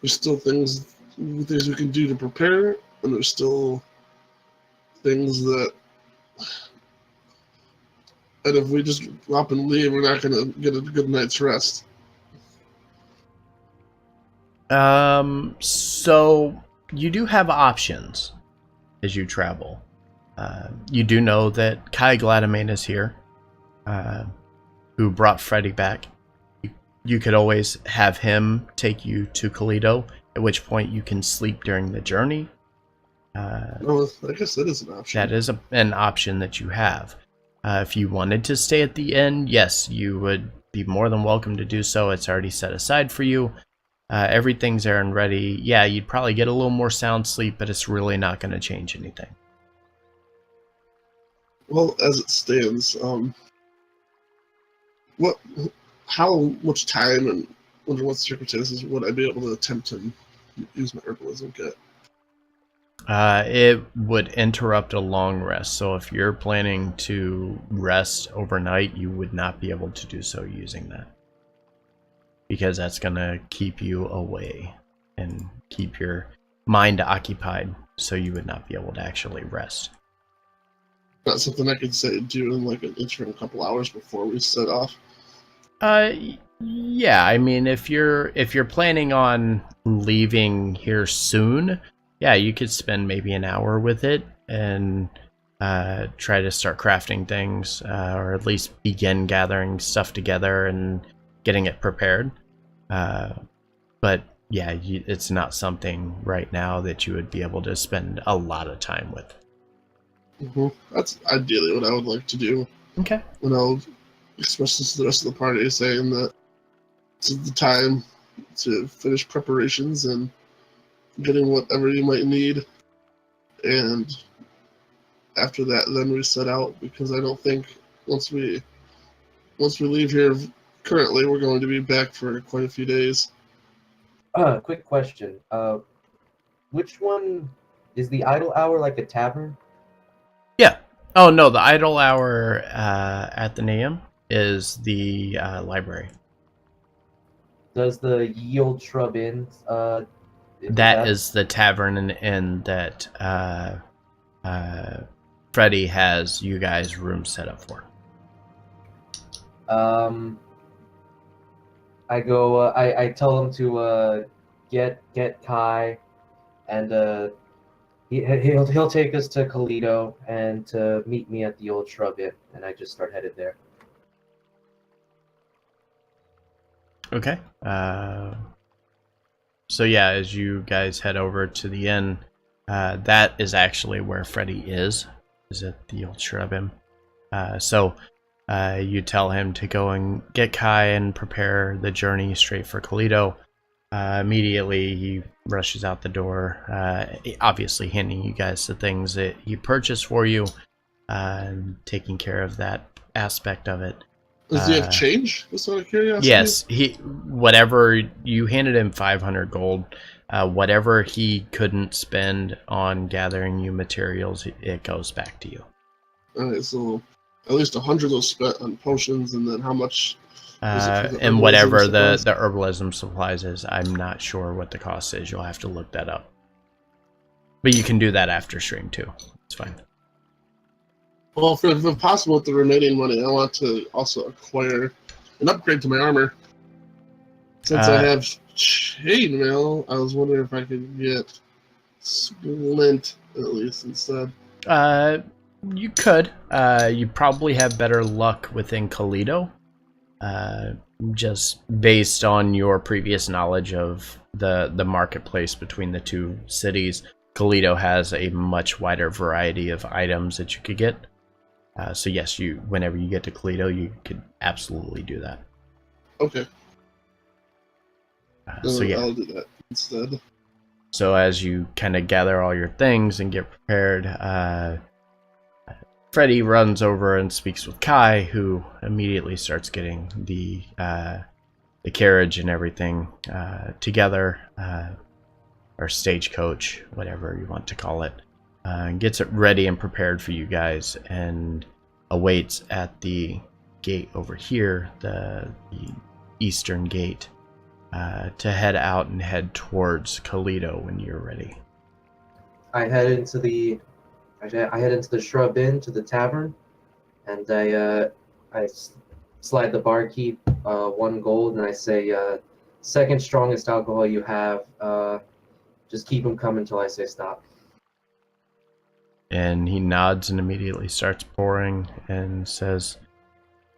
There's still things we can do to prepare, and there's still things that. And if we just up and leave, we're not going to get a good night's rest.
So you do have options as you travel. You do know that Kai Gladamain is here, who brought Freddy back. You could always have him take you to Toledo, at which point you can sleep during the journey.
Well, I guess that is an option.
That is an option that you have. If you wanted to stay at the inn, yes, you would be more than welcome to do so. It's already set aside for you. Everything's there and ready. Yeah, you'd probably get a little more sound sleep, but it's really not going to change anything.
Well, as it stands, how much time and under what circumstances would I be able to attempt to use my herbalism kit?
It would interrupt a long rest. So if you're planning to rest overnight, you would not be able to do so using that. Because that's going to keep you away and keep your mind occupied. So you would not be able to actually rest.
Not something I could say do in like an interim couple hours before we set off.
Yeah, I mean, if you're planning on leaving here soon, yeah, you could spend maybe an hour with it and try to start crafting things, or at least begin gathering stuff together and getting it prepared. But yeah, it's not something right now that you would be able to spend a lot of time with.
Mm-hmm. That's ideally what I would like to do.
Okay.
And I'll express this to the rest of the party, saying that this is the time to finish preparations and getting whatever you might need. And after that, then we set out, because I don't think once we leave here, currently we're going to be back for quite a few days.
Quick question. Which one is the idle hour, like a tavern?
Yeah. Oh no, the idle hour at the Athenaeum is the library.
Does the Ye Olde Shrub Inn?
That is the tavern and inn that Freddy has you guys room set up for.
I go. I tell him to get Kai, and he'll take us to Toledo and to meet me at the Old Shrub Inn, and I just start headed there.
Okay. So yeah, as you guys head over to the inn, that is actually where Freddy is at the Old Shrub Inn. So you tell him to go and get Kai and prepare the journey straight for Toledo. Immediately, he rushes out the door, obviously handing you guys the things that he purchased for you, and taking care of that aspect of it.
Does he have change? Just out of curiosity.
Yes, whatever you handed him 500 gold. Whatever he couldn't spend on gathering you materials, it goes back to you.
Alright, so at least 100 was spent on potions, and then how much was it for the
And
herbalism
whatever
supplies?
the herbalism supplies is, I'm not sure what the cost is. You'll have to look that up. But you can do that after stream too. It's fine.
Well, if possible, with the remaining money, I want to also acquire an upgrade to my armor. Since I have chainmail, I was wondering if I could get splint at least instead.
You could. You probably have better luck within Kalido. Just based on your previous knowledge of the marketplace between the two cities, Kalido has a much wider variety of items that you could get. So yes, whenever you get to Kalido, you could absolutely do that.
Okay.
So yeah,
I'll do that instead.
so as you kind of gather all your things and get prepared, Freddy runs over and speaks with Kai, who immediately starts getting the carriage and everything together, or stagecoach, whatever you want to call it, and gets it ready and prepared for you guys, and awaits at the gate over here, the eastern gate, to head out and head towards Kalido when you're ready.
I head into the Shrub Inn, to the tavern, and I slide the barkeep 1 gold, and I say, second strongest alcohol you have. Just keep them coming until I say stop.
And he nods and immediately starts pouring and says,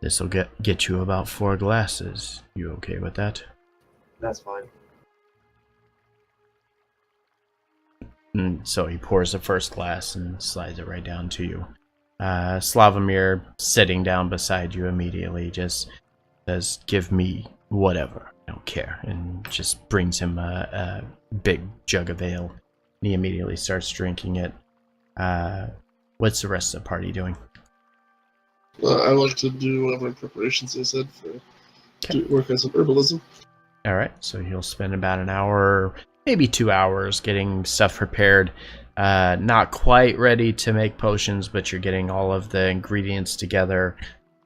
"This'll get you about 4 glasses. You okay with that?"
That's fine.
And so he pours the first glass and slides it right down to you. Slavomir, sitting down beside you immediately, just says, "Give me whatever, I don't care," and just brings him a big jug of ale. And he immediately starts drinking it. What's the rest of the party doing?
Well, I like to do whatever preparations I said to work as an herbalism.
Alright, so he'll spend about an hour, maybe 2 hours getting stuff prepared. Not quite ready to make potions, but you're getting all of the ingredients together.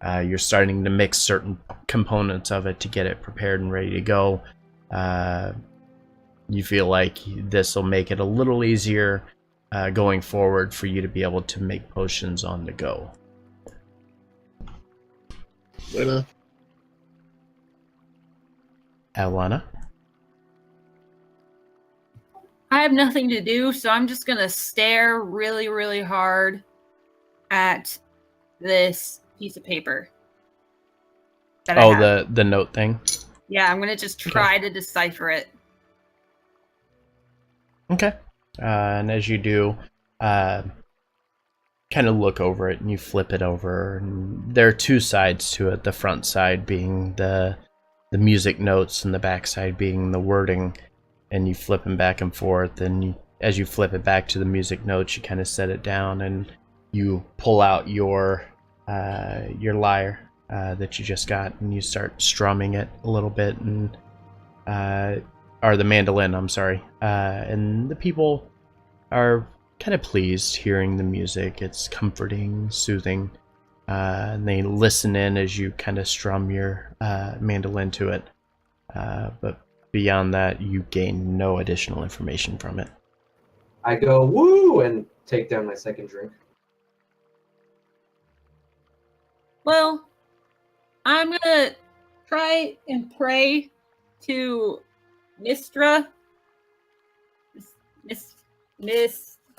You're starting to mix certain components of it to get it prepared and ready to go. You feel like this will make it a little easier going forward for you to be able to make potions on the go.
Right now.
Alana?
I have nothing to do, so I'm just gonna stare really, really hard at this piece of paper. That I have.
The note thing?
Yeah, I'm gonna just try to decipher it.
Okay. And as you do, kind of look over it and you flip it over. And there are 2 sides to it. The front side being the music notes and the back side being the wording. And you flip them back and forth. And as you flip it back to the music notes, you kind of set it down and you pull out your lyre that you just got, and you start strumming it a little bit, and or the mandolin, I'm sorry. And the people are kind of pleased hearing the music. It's comforting, soothing, and they listen in as you kind of strum your mandolin to it. But beyond that, you gain no additional information from it.
I go, woo, and take down my second drink.
Well, I'm gonna try and pray to Mistra.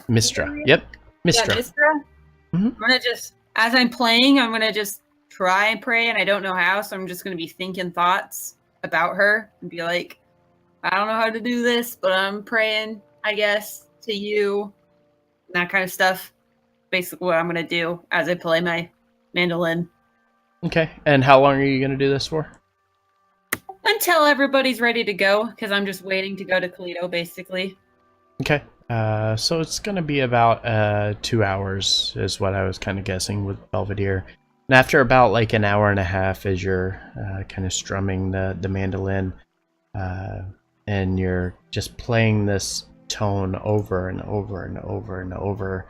Mistra. Yep. Mistra.
Yeah, Mistra.
Mm-hmm.
I'm gonna just, as I'm playing, I'm gonna just try and pray, and I don't know how, so I'm just gonna be thinking thoughts about her and be like, I don't know how to do this, but I'm praying, I guess, to you, and that kind of stuff. Basically what I'm gonna do as I play my mandolin.
Okay. And how long are you going to do this for?
Until everybody's ready to go, because I'm just waiting to go to Kalido, basically.
Okay. So it's going to be about 2 hours is what I was kind of guessing with Belvedere. And after about like an hour and a half, as you're kind of strumming the mandolin, and you're just playing this tone over and over and over and over,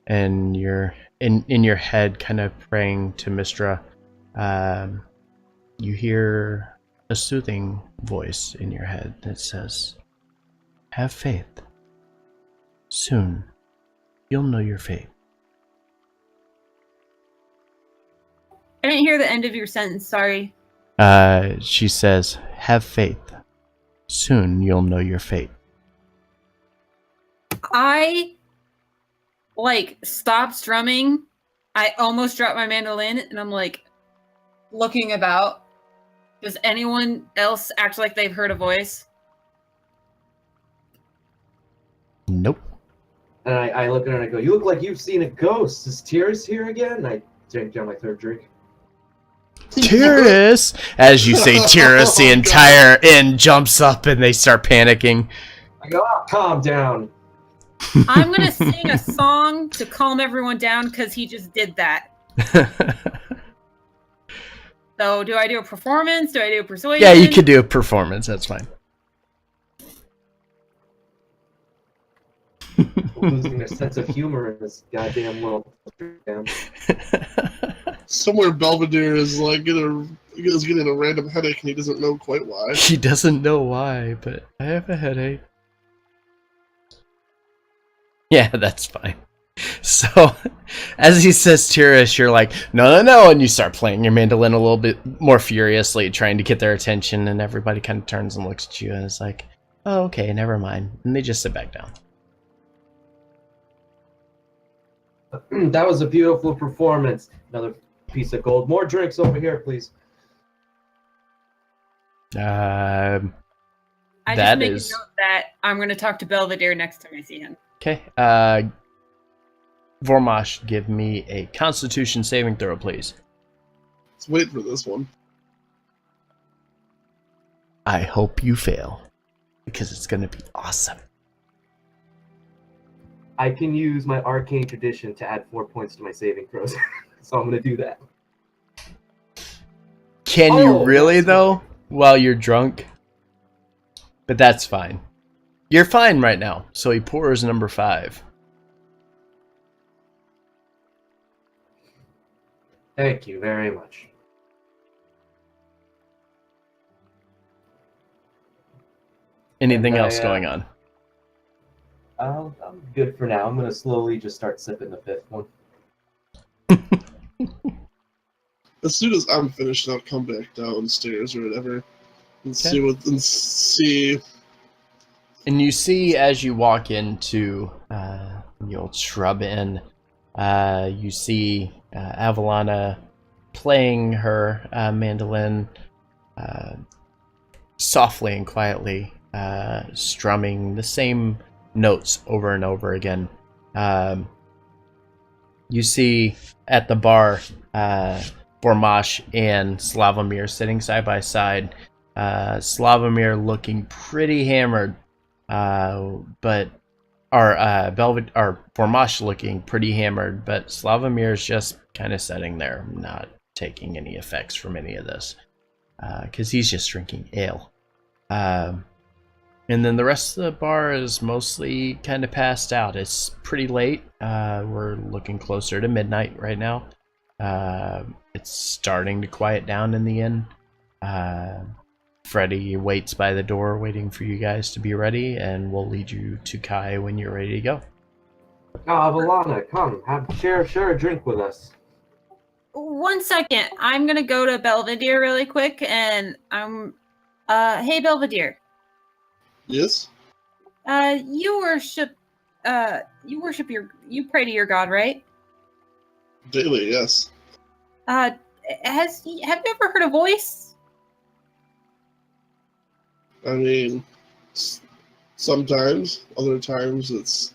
and you're in your head kind of praying to Mistra, you hear a soothing voice in your head that says, "Have faith. Soon, you'll know your fate."
I didn't hear the end of your sentence, sorry.
She says, "Have faith. Soon you'll know your fate."
I, stopped strumming. I almost dropped my mandolin, and I'm, looking about. Does anyone else act like they've heard a voice?
Nope.
And I look at her and I go, "You look like you've seen a ghost. Is Tyrus here again?" And I drink down my third drink.
Tyrus! As you say Tyrus, the entire inn jumps up and they start panicking.
I go, "Oh, calm down."
I'm going to sing a song to calm everyone down because he just did that. So, do I do a performance? Do I do a persuasion?
Yeah, you could do a performance. That's fine.
Losing their sense of humor in this goddamn world.
Somewhere Belvedere is getting a random headache and he doesn't know quite why.
He doesn't know why, but I have a headache. Yeah, that's fine. So, as he says Tyrus, you're like, no, and you start playing your mandolin a little bit more furiously, trying to get their attention, and everybody kind of turns and looks at you, and it's like, oh, okay, never mind. And they just sit back down.
That was a beautiful performance. Another piece of gold. More drinks over here, please.
I just
that
make
is...
a note that I'm going to talk to Belvedere next time I see him.
Okay. Vormosh, give me a Constitution saving throw, please.
Let's wait for this one.
I hope you fail, because it's going to be awesome.
I can use my arcane tradition to add 4 points to my saving throws, so I'm going to do that.
Can you really, though, while you're drunk? But that's fine. You're fine right now. So he pours number 5.
Thank you very much.
Anything else going on?
I'm good for now. I'm going to slowly just start sipping the 5th one.
As soon as I'm finished, I'll come back downstairs or whatever and
Okay.
see.
And you see as you walk into the old shrub inn, you see Avalana playing her mandolin softly and quietly, strumming the same notes over and over again. You see at the bar Vormosh and Slavomir sitting side by side. Slavomir looking pretty hammered, but Vormosh looking pretty hammered, but Slavomir's just kind of sitting there, not taking any effects from any of this, because he's just drinking ale. And then the rest of the bar is mostly kind of passed out. It's pretty late. We're looking closer to midnight right now. It's starting to quiet down in the inn. Freddy waits by the door waiting for you guys to be ready, and we'll lead you to Kai when you're ready to go.
Avalana, come, share a drink with us.
1 second. I'm going to go to Belvedere really quick, and hey, Belvedere.
Yes?
You pray to your god, right?
Daily, yes.
Have you ever heard a voice?
I mean, sometimes. Other times it's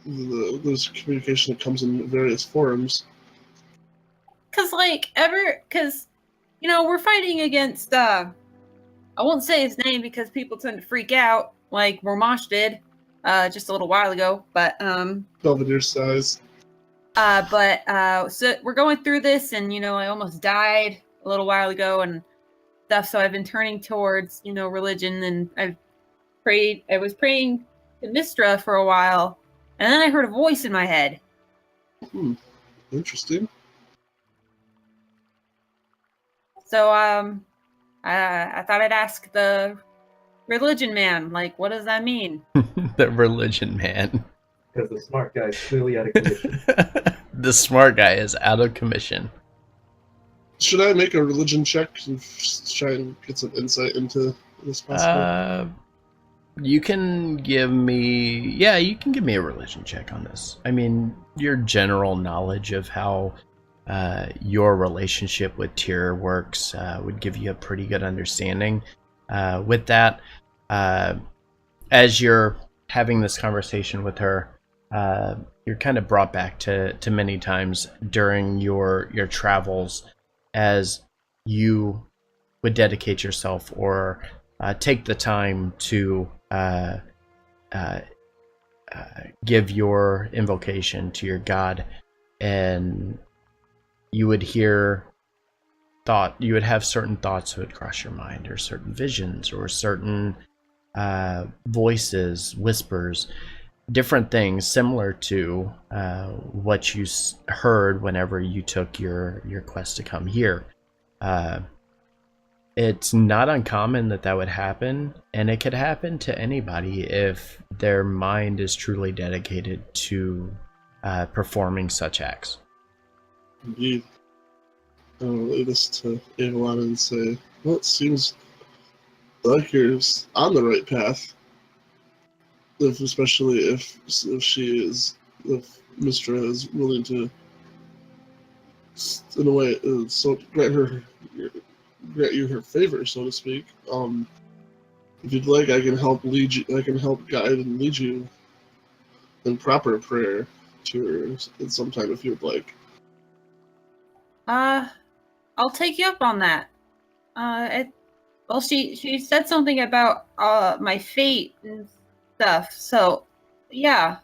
there's communication that comes in various forms.
Cause we're fighting against I won't say his name because people tend to freak out, like Vormosh did, just a little while ago. But
Belvedere size.
So we're going through this, and I almost died a little while ago and stuff. So I've been turning towards religion, and I was praying to Mistra for a while, and then I heard a voice in my head.
Interesting.
So I thought I'd ask the religion man, like, what does that mean?
The religion man.
Because the smart guy is clearly out of commission.
The smart guy is out of commission.
Should I make a religion check and try and get some insight into this possible?
You can give me a religion check on this. I mean, your general knowledge of how your relationship with Tyr works would give you a pretty good understanding. With that, as you're having this conversation with her, you're kind of brought back to many times during your travels, as you would dedicate yourself or take the time to give your invocation to your god, and you would have certain thoughts that would cross your mind, or certain visions, or certain voices, whispers, different things similar to what you heard whenever you took your quest to come here. It's not uncommon that would happen, and it could happen to anybody if their mind is truly dedicated to performing such acts.
Indeed. I'll relay this to Avalon and say, well, it seems like you're on the right path. Especially if Mistra is willing to, in a way, so grant you her favor, so to speak. If you'd like, I can help lead you. I can help guide and lead you in proper prayer to her at some time if you'd like.
I'll take you up on that. She said something about my fate and stuff. So, yeah,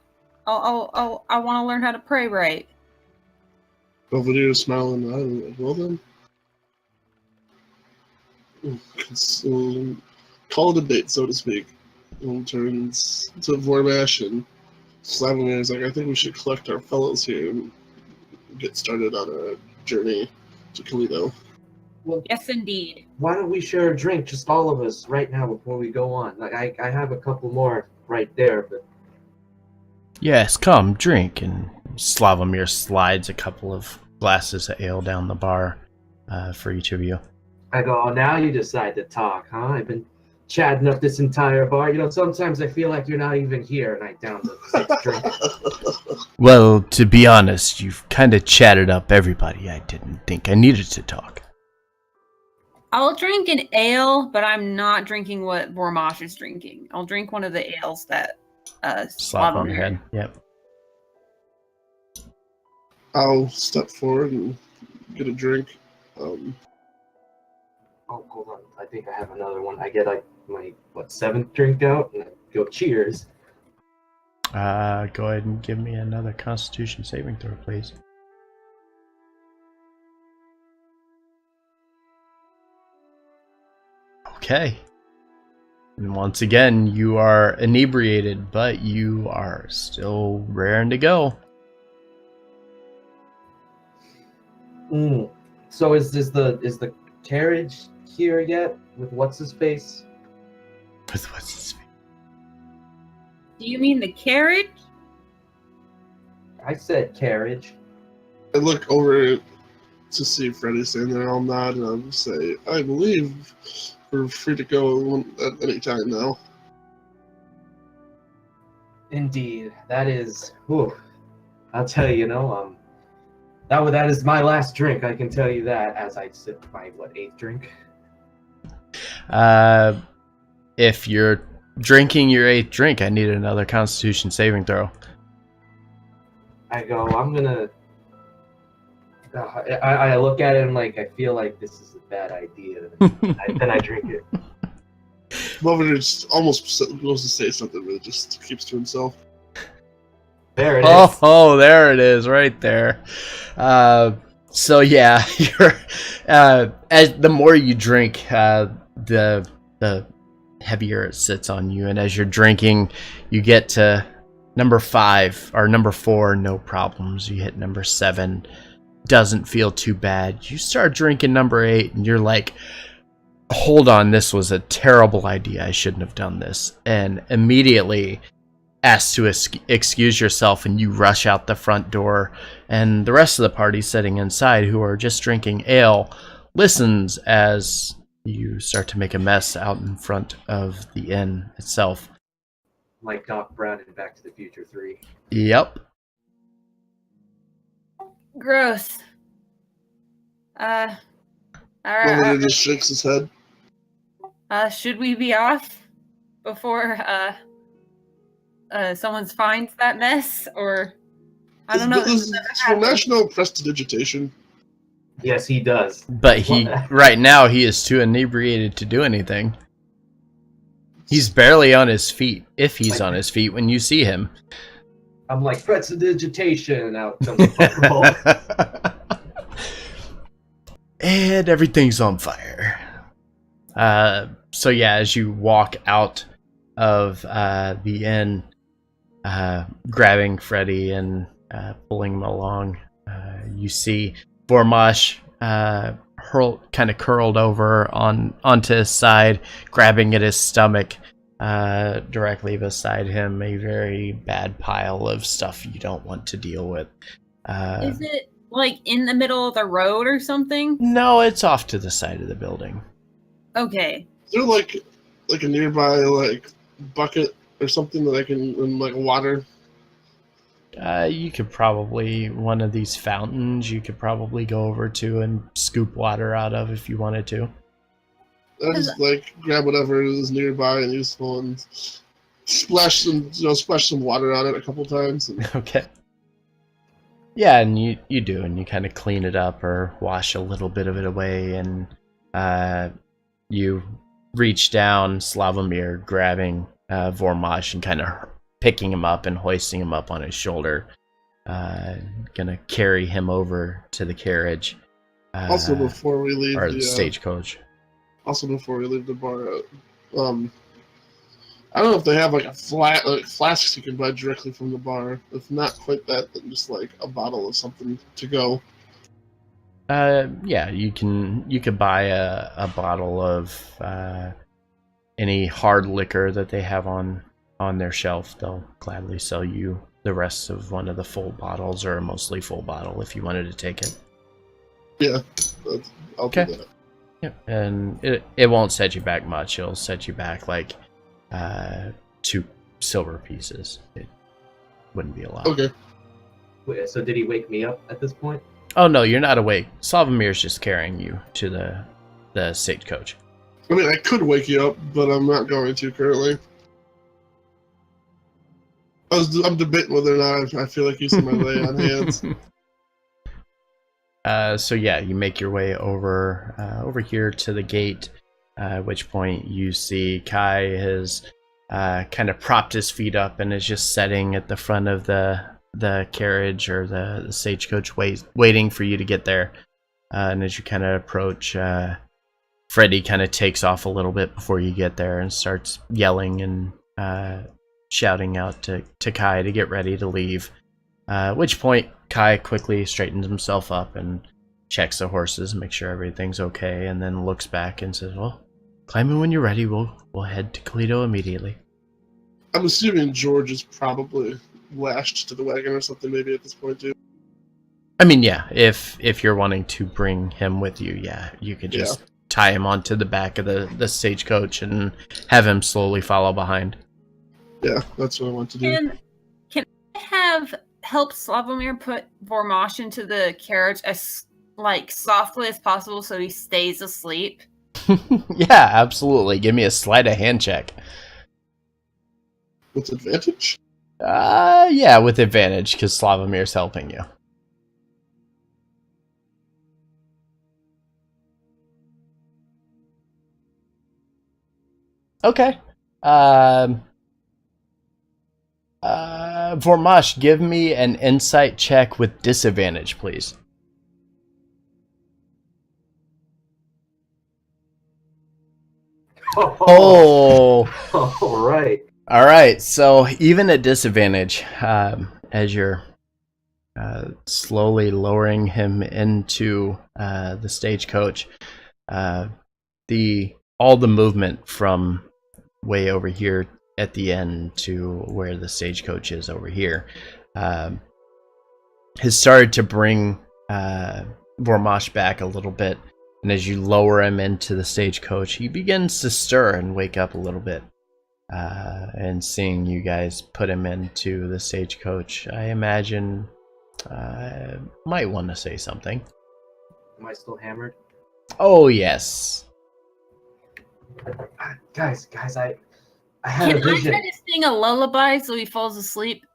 I want to learn how to pray right.
Belvedere smiling. Well then, call it a date, so to speak. And turns to Vormash and Slavomir is like, I think we should collect our fellows here and get started on a journey to Kalido.
Well,
Yes, indeed.
why don't we share a drink, just all of us, right now before we go on? Like I have a couple more right there, but
Yes, come, drink. And Slavomir slides a couple of glasses of ale down the bar for each of you.
I go, oh, now you decide to talk, huh? I've been chatting up this entire bar. Sometimes I feel like you're not even here, and I down the 6 drink.
Well, to be honest, you've kind of chatted up everybody. I didn't think I needed to talk.
I'll drink an ale, but I'm not drinking what Vormash is drinking. I'll drink one of the ales that
Slap on your head. Yep.
I'll step forward and get a drink.
Oh, hold on. I think I have another one. I get like my 7th drink out, and I go cheers.
Go ahead and give me another Constitution saving throw, please. Okay. And once again, you are inebriated, but you are still raring to go.
So is the carriage here yet with what's his face?
With what's his face?
Do you mean the carriage?
I said carriage.
I look over to see Freddy standing there. I'll nod and I'll say, I believe we're free to go at any time now.
Indeed, that is. Whew, I'll tell you, that is my last drink. I can tell you that as I sip my 8th drink.
If you're drinking your 8th drink, I need another Constitution saving throw.
I go, I'm gonna. I look at it and I feel like this is a bad idea. Then I drink it.
Belvedere almost goes to say something, but it just keeps to himself.
There it
Oh,
is.
oh, there it is, right there. So yeah, you're as the more you drink, the heavier it sits on you, and as you're drinking, you get to number 5 or number 4, no problems. You hit number 7, doesn't feel too bad. You start drinking number 8, and you're like, hold on, this was a terrible idea. I shouldn't have done this, and immediately asked to excuse yourself, and you rush out the front door, and the rest of the party sitting inside who are just drinking ale listens as you start to make a mess out in front of the inn itself.
Like Doc Brown in Back to the Future 3.
Yep.
Gross. All
Lily
right.
just shakes his head.
Should we be off before someone finds that mess? Or I don't know.
This is for national prestidigitation.
Yes, he does.
But he right now he is too inebriated to do anything. He's barely on his feet, if he's on his feet when you see him.
I'm like, prestidigitation, and out comes the fireball.
And everything's on fire. So yeah, as you walk out of the inn, grabbing Freddy and pulling him along, you see Vormash kind of curled over onto his side, grabbing at his stomach. Directly beside him, a very bad pile of stuff you don't want to deal with.
Is it like in the middle of the road or something?
No, it's off to the side of the building.
Okay.
Is there like a nearby like bucket or something that I can in like water?
You could probably, one of these fountains, you could probably go over to and scoop water out of if you wanted to.
I just like grab whatever is nearby and useful and splash some water on it a couple times. And...
Okay. Yeah, and you do, and you kind of clean it up or wash a little bit of it away, and you reach down, Slavomir grabbing Vormash and kind of picking him up and hoisting him up on his shoulder. Gonna carry him over to the carriage.
Also, before we leave
or the stagecoach.
Also, before we leave the bar, I don't know if they have like flasks you can buy directly from the bar. If not quite that, then just like a bottle of something to go.
Yeah, you could buy a bottle of any hard liquor that they have on their shelf. They'll gladly sell you the rest of one of the full bottles, or a mostly full bottle if you wanted to take it.
Yeah, I'll do that.
Yeah, and it won't set you back much. It'll set you back like 2 silver pieces. It wouldn't be a lot.
Okay.
Wait, so did he wake me up at this point?
Oh no, you're not awake. Slavomir's just carrying you to the stagecoach.
I mean, I could wake you up, but I'm not going to currently. I'm debating whether or not I feel like using my lay on hands.
So yeah, you make your way over here to the gate, at which point you see Kai has kind of propped his feet up and is just sitting at the front of the carriage or the stagecoach, waiting for you to get there. And as you kind of approach, Freddy kind of takes off a little bit before you get there and starts yelling and shouting out to Kai to get ready to leave. At which point, Kai quickly straightens himself up and checks the horses, makes sure everything's okay, and then looks back and says, "Well, climb in when you're ready. We'll head to Toledo immediately."
I'm assuming George is probably lashed to the wagon or something maybe at this point too.
I mean, yeah, if you're wanting to bring him with you, yeah, you could just tie him onto the back of the stagecoach and have him slowly follow behind.
Yeah, that's what I want to do.
Can I have help Slavomir put Vormash into the carriage as softly as possible so he stays asleep?
Yeah, absolutely. Give me a sleight of hand check.
With advantage?
Yeah, with advantage, because Slavomir's helping you. Okay. Vormash, give me an insight check with disadvantage, please. Oh!
All right.
All right, so even at disadvantage, as you're slowly lowering him into the stagecoach, all the movement from way over here at the end to where the stagecoach is over here has started to bring Vormash back a little bit, and as you lower him into the stagecoach, he begins to stir and wake up a little bit. And seeing you guys put him into the stagecoach, I imagine might want to say something.
Am I still hammered?
Oh yes.
Guys, I had a
Can I
vision.
try to sing a lullaby so he falls asleep?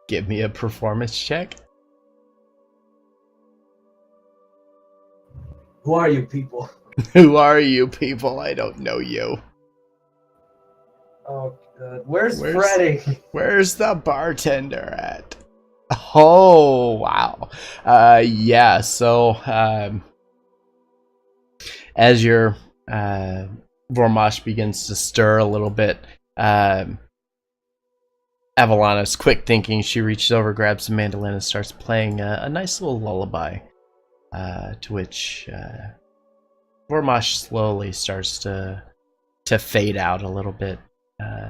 Give me a performance check.
Who are you people?
Who are you people? I don't know you.
Oh, where's Freddy?
Where's the bartender at? Oh, wow. Yeah, so as your Vormash begins to stir a little bit, Avalana's quick thinking, she reaches over, grabs the mandolin, and starts playing a nice little lullaby, to which Vormash slowly starts to fade out a little bit.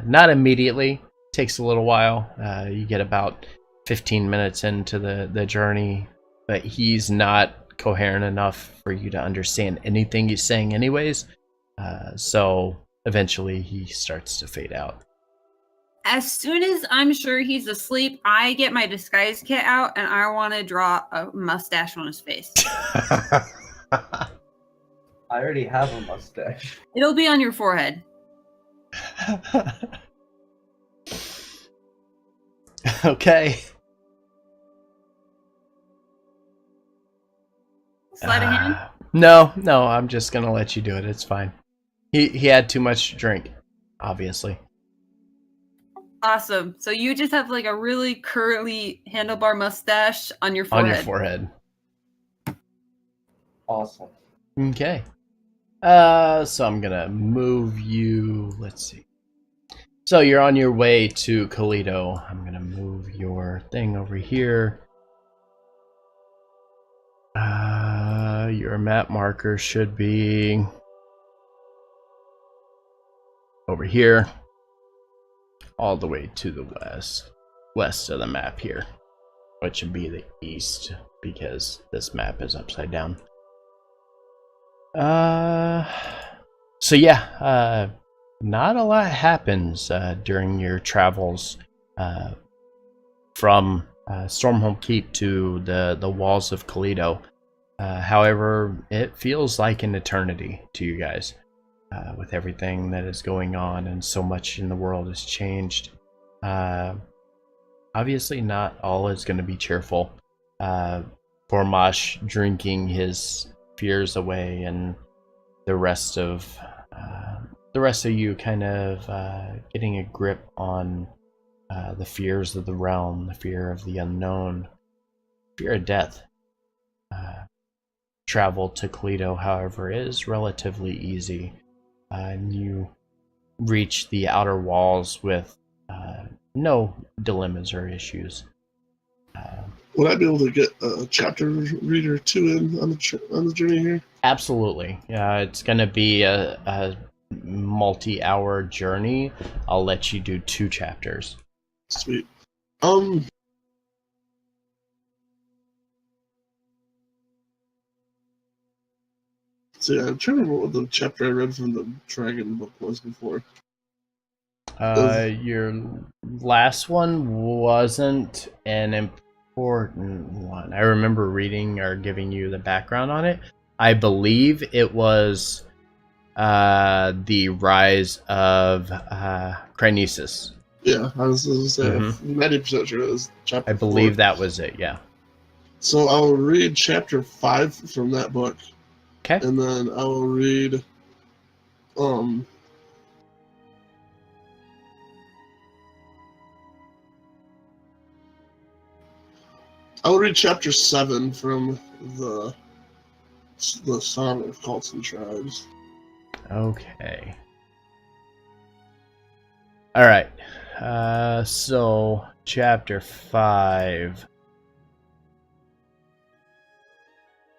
Not immediately, takes a little while. You get about 15 minutes into the journey, but he's not coherent enough for you to understand anything he's saying anyways. So eventually he starts to fade out.
As soon as I'm sure he's asleep, I get my disguise kit out and I want to draw a mustache on his face.
I already have a mustache.
It'll be on your forehead.
Okay.
Sleight of hand?
No, I'm just gonna let you do it. It's fine. He had too much to drink, obviously.
Awesome. So you just have like a really curly handlebar mustache on your forehead.
On your forehead.
Awesome.
Okay. So I'm gonna move you. Let's see. So you're on your way to Toledo. I'm gonna move your thing over here. Your map marker should be over here, all the way to the west of the map here, which would be the east because this map is upside down. So yeah, not a lot happens during your travels from Stormhold Keep to the walls of Toledo. However, it feels like an eternity to you guys with everything that is going on, and so much in the world has changed. Obviously, not all is going to be cheerful. Vormash drinking his fears away, and the rest of you kind of getting a grip on the fears of the realm, the fear of the unknown, fear of death. Travel to Toledo, however, is relatively easy, and you reach the outer walls with no dilemmas or issues.
Would I be able to get a chapter read or two in on the journey here?
Absolutely. It's going to be a multi-hour journey. I'll let you do 2 chapters.
Sweet. So yeah, I'm trying to remember what the chapter I read from the Dragon book was before.
Your last one wasn't an important one. I remember reading or giving you the background on it. I believe it was the rise of Cryonesis.
Yeah, I was going to say, 90% sure it was chapter 4.
I believe that was it, yeah.
So I'll read chapter 5 from that book.
Okay.
And then I will read I'll read chapter 7 from the Song of Cults and Tribes.
Okay. All right. So chapter 5.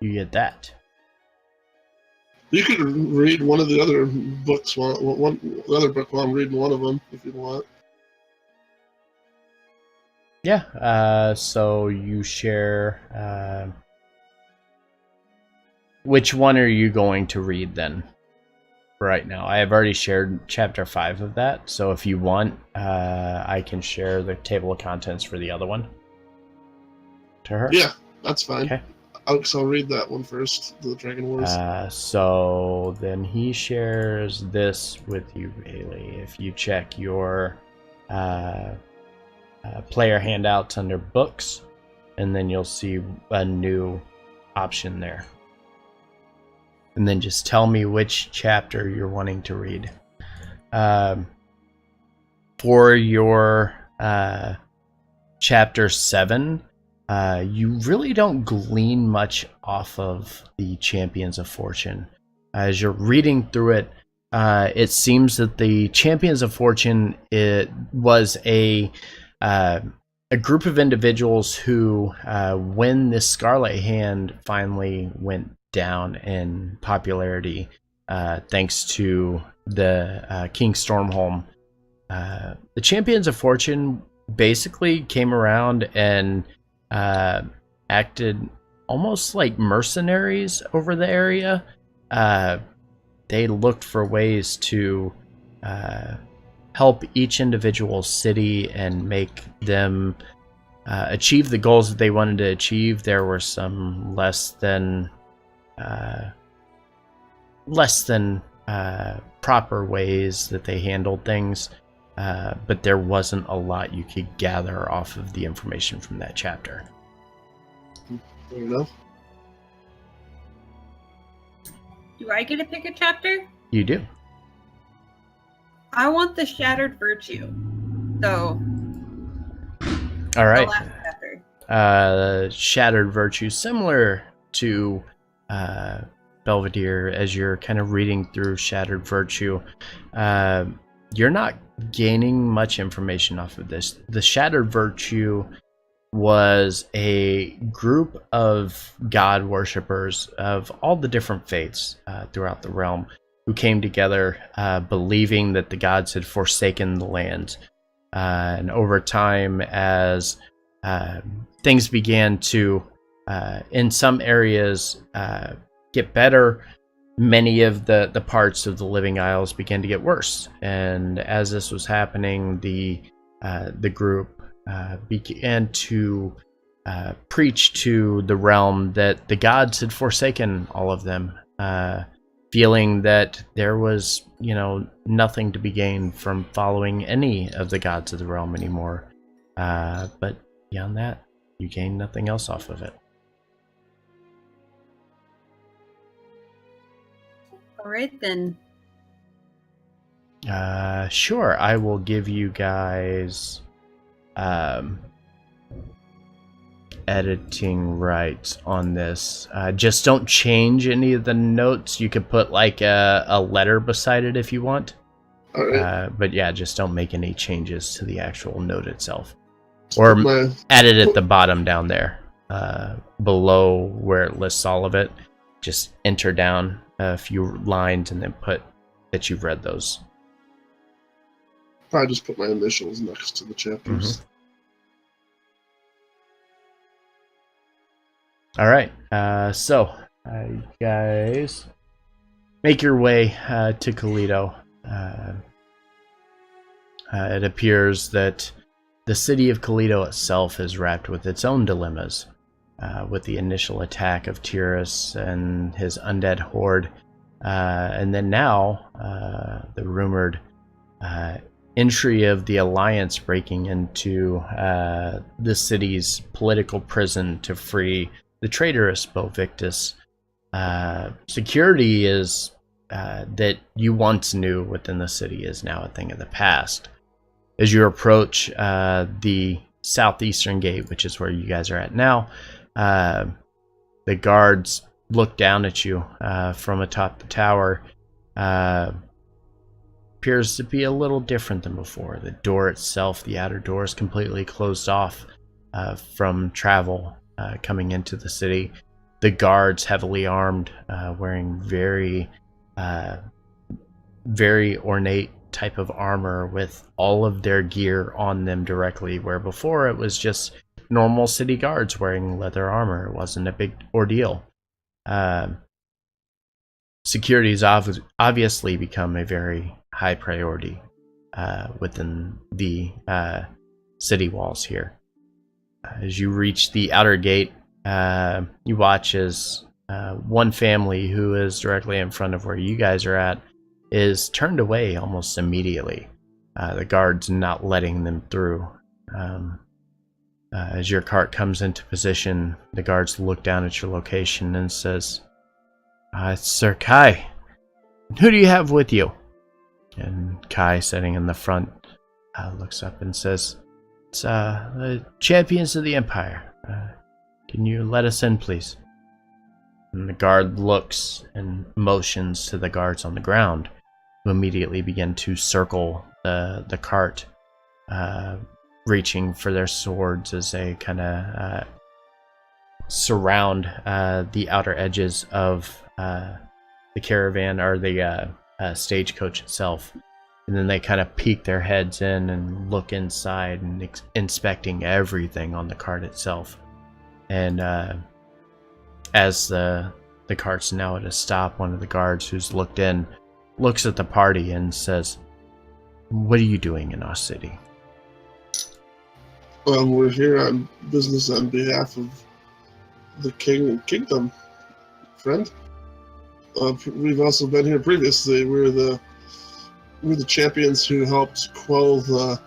You get that.
You could read one of the other books, the other book while I'm reading one of them, if you want.
Yeah. So you share. Which one are you going to read then? Right now, I have already shared chapter 5 of that. So if you want, I can share the table of contents for the other one to her.
Yeah, that's fine.
Okay.
I'll read that one first, the Dragon Wars.
So then he shares this with you, Bailey. If you check your player handouts under books, and then you'll see a new option there. And then just tell me which chapter you're wanting to read. For your chapter 7, you really don't glean much off of the Champions of Fortune. As you're reading through it, it seems that the Champions of Fortune, it was a group of individuals who, when this Scarlet Hand finally went down in popularity, thanks to the King Stormholm, the Champions of Fortune basically came around and acted almost like mercenaries over the area. They looked for ways to help each individual city and make them achieve the goals that they wanted to achieve. There were some less than proper ways that they handled things, but there wasn't a lot you could gather off of the information from that chapter.
There you go.
Do I get to pick a chapter?
You do.
I want the Shattered Virtue. So,
All right.
the last chapter.
Shattered Virtue, similar to Belvedere. As you're kind of reading through Shattered Virtue, you're not gaining much information off of this. The Shattered Virtue was a group of god worshippers of all the different faiths throughout the realm who came together believing that the gods had forsaken the land. And over time, as things began to, in some areas, get better, many of the parts of the Living Isles began to get worse. And as this was happening, the group began to preach to the realm that the gods had forsaken all of them, feeling that there was, nothing to be gained from following any of the gods of the realm anymore. But beyond that, you gain nothing else off of it.
All right, then.
Sure, I will give you guys editing rights on this. Just don't change any of the notes. You could put like a letter beside it if you want.
All right.
But yeah, just don't make any changes to the actual note itself. Or add it at the bottom down there, below where it lists all of it. Just enter down a few lines and then put that you've read those.
Probably just put my initials next to the chapters.
All right. So, you guys make your way to Colito. It appears that the city of Colito itself is wrapped with its own dilemmas, with the initial attack of Tyrus and his undead horde, and then now the rumored entry of the Alliance breaking into the city's political prison to free the traitorous Bovictus. Security is that you once knew within the city is now a thing of the past. As you approach the southeastern gate, which is where you guys are at now, the guards look down at you from atop the tower. Appears to be a little different than before. The door itself, the outer door, is completely closed off from travel coming into the city. The guards, heavily armed, wearing very ornate type of armor with all of their gear on them directly, where before it was just normal city guards wearing leather armor. It wasn't a big ordeal. Security has obviously become a very high priority within the city walls here. As you reach the outer gate, you watch as one family who is directly in front of where you guys are at is turned away almost immediately. The guards not letting them through. As your cart comes into position, the guards look down at your location and says, Sir Kai, who do you have with you? And Kai, sitting in the front, looks up and says, it's the champions of the Empire. Can you let us in, please? And the guard looks and motions to the guards on the ground, who immediately begin to circle the cart, reaching for their swords as they kind of surround the outer edges of the caravan, or the stagecoach itself. And then they kind of peek their heads in and look inside and inspecting everything on the cart itself. And as the cart's now at a stop, one of the guards who's looked in looks at the party and says, "What are you doing in our city?"
We're here on business on behalf of the king and kingdom, friend. We've also been here previously. We're the champions who helped quell the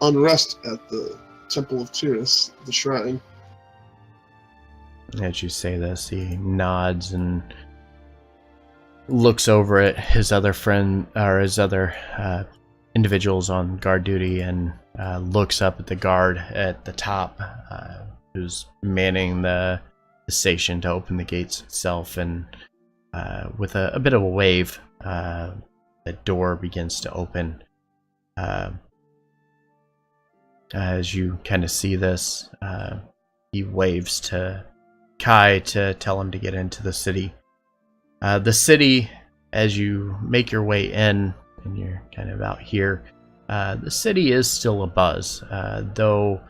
unrest at the Temple of Tiras, the shrine.
As you say this, he nods and looks over at his other friend, or his other individuals on guard duty, and looks up at the guard at the top, who's manning the station to open the gates itself. And with a bit of a wave, the door begins to open. As you kind of see this, he waves to Kai to tell him to get into the city. The city, as you make your way in, and you're kind of out here, the city is still abuzz, though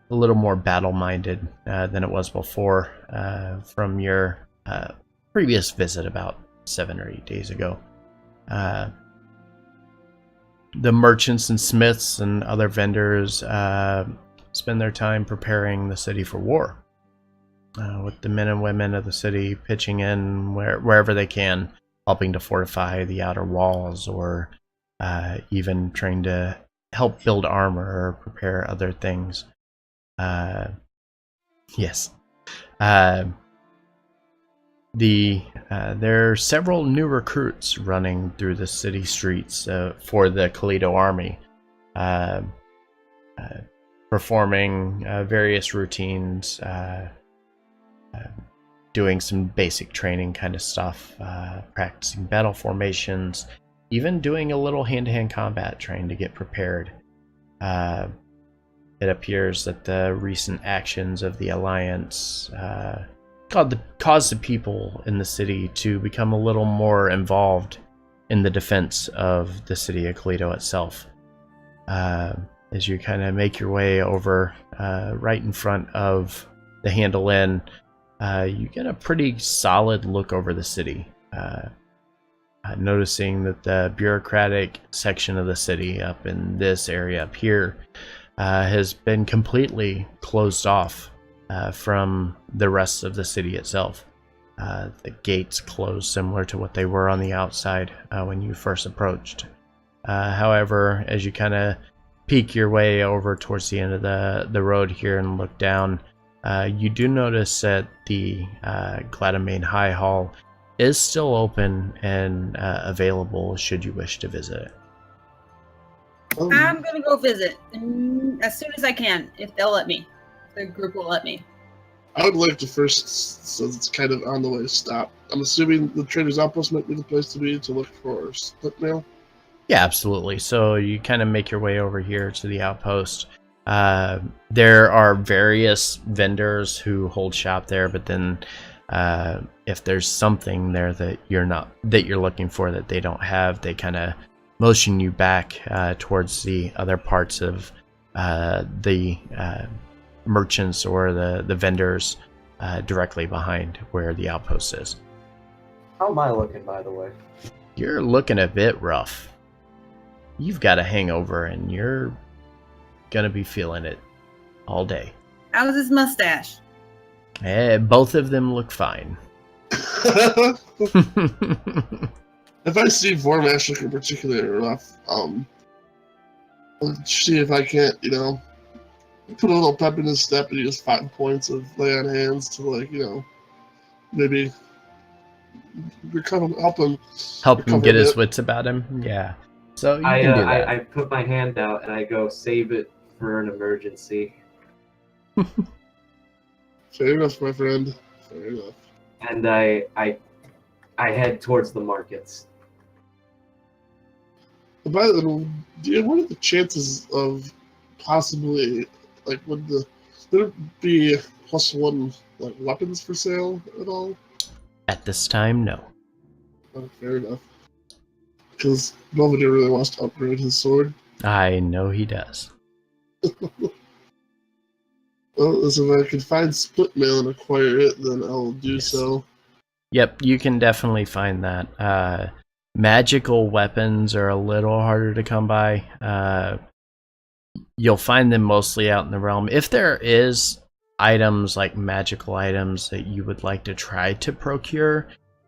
a little more battle-minded than it was before from your previous visit about 7 or 8 days ago. The merchants and smiths and other vendors spend their time preparing the city for war, with the men and women of the city pitching in wherever they can, helping to fortify the outer walls, or even trying to help build armor or prepare other things. Yes. There are several new recruits running through the city streets for the Kaledo army, performing various routines, doing some basic training kind of stuff, practicing battle formations, even doing a little hand-to-hand combat, trying to get prepared. It appears that the recent actions of the Alliance caused the people in the city to become a little more involved in the defense of the city of Kaledo itself. As you kind of make your way over right in front of the Handle Inn, you get a pretty solid look over the city, noticing that the bureaucratic section of the city up in this area up here has been completely closed off from the rest of the city itself. The gates closed similar to what they were on the outside when you first approached. However, as you kind of peek your way over towards the end of the road here and look down, you do notice that the Gladamain High Hall is still open and available should you wish to visit it.
I'm gonna go visit as soon as I can, if they'll let me. The group will let me.
I would like to first, since it's kind of on the way, stop. I'm assuming the Trader's Outpost might be the place to be to look for split mail.
Yeah, absolutely. So you kind of make your way over here to the outpost. There are various vendors who hold shop there, but then if there's something there that you're looking for that they don't have, they kind of motion you back towards the other parts of the merchants or the vendors directly behind where the outpost is.
How am I looking, by the way?
You're looking a bit rough. You've got a hangover and you're gonna be feeling it all day.
How's his mustache?
Both of them look fine.
If I see Vormash looking particularly rough, I'll see if I can't, put a little pep in his step and use 5 points of lay on hands to, maybe help him
get
a
his
bit.
wits about him. Yeah. So you can do that.
I put my hand out and I go save it for an emergency.
Fair enough, my friend. Fair enough.
And I head towards the markets.
By the way, what are the chances of possibly, would there be +1 weapons for sale at all?
At this time, no.
Oh, fair enough. Because Belvedere really wants to upgrade his sword.
I know he does.
Well, so if I can find split mail and acquire it, then I'll do so.
Yep, you can definitely find that. Magical weapons are a little harder to come by. You'll find them mostly out in the realm. If there is items like magical items that you would like to try to procure,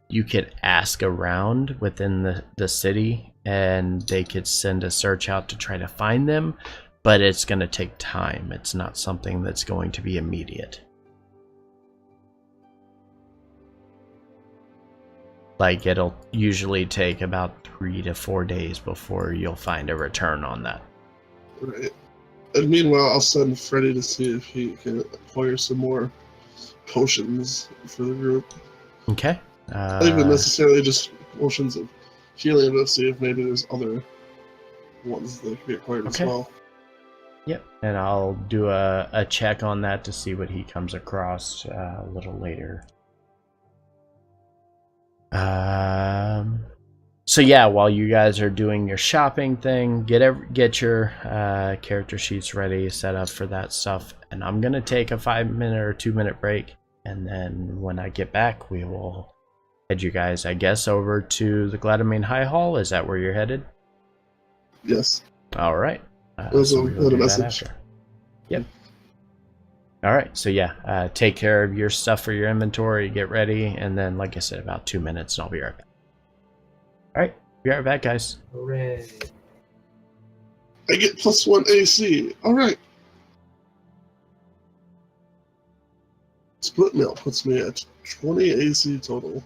you could ask around within the city and they could send a search out to try to find them, but it's going to take time. It's not something that's going to be immediate. Like, it'll usually take about 3 to 4 days before you'll find a return on that.
Right. And meanwhile, I'll send Freddy to see if he can acquire some more potions for the group.
Okay.
Not even necessarily just potions of healing, but see if maybe there's other ones that can be acquired as well.
Yep, and I'll do a check on that to see what he comes across a little later. So yeah, while you guys are doing your shopping thing, get your character sheets ready, set up for that stuff, and I'm gonna take a 5-minute or 2-minute break, and then when I get back, we will head you guys, I guess, over to the Gladamine High Hall. Is that where you're headed?
Yes.
All right.
Also,
we will do that
message.
after. Yep. All right. So yeah, take care of your stuff for your inventory, get ready, and then, like I said, about 2 minutes, and I'll be right back. All right. Be right back, guys.
Hooray.
I get +1 AC. All right. Split mail puts me at 20 AC total.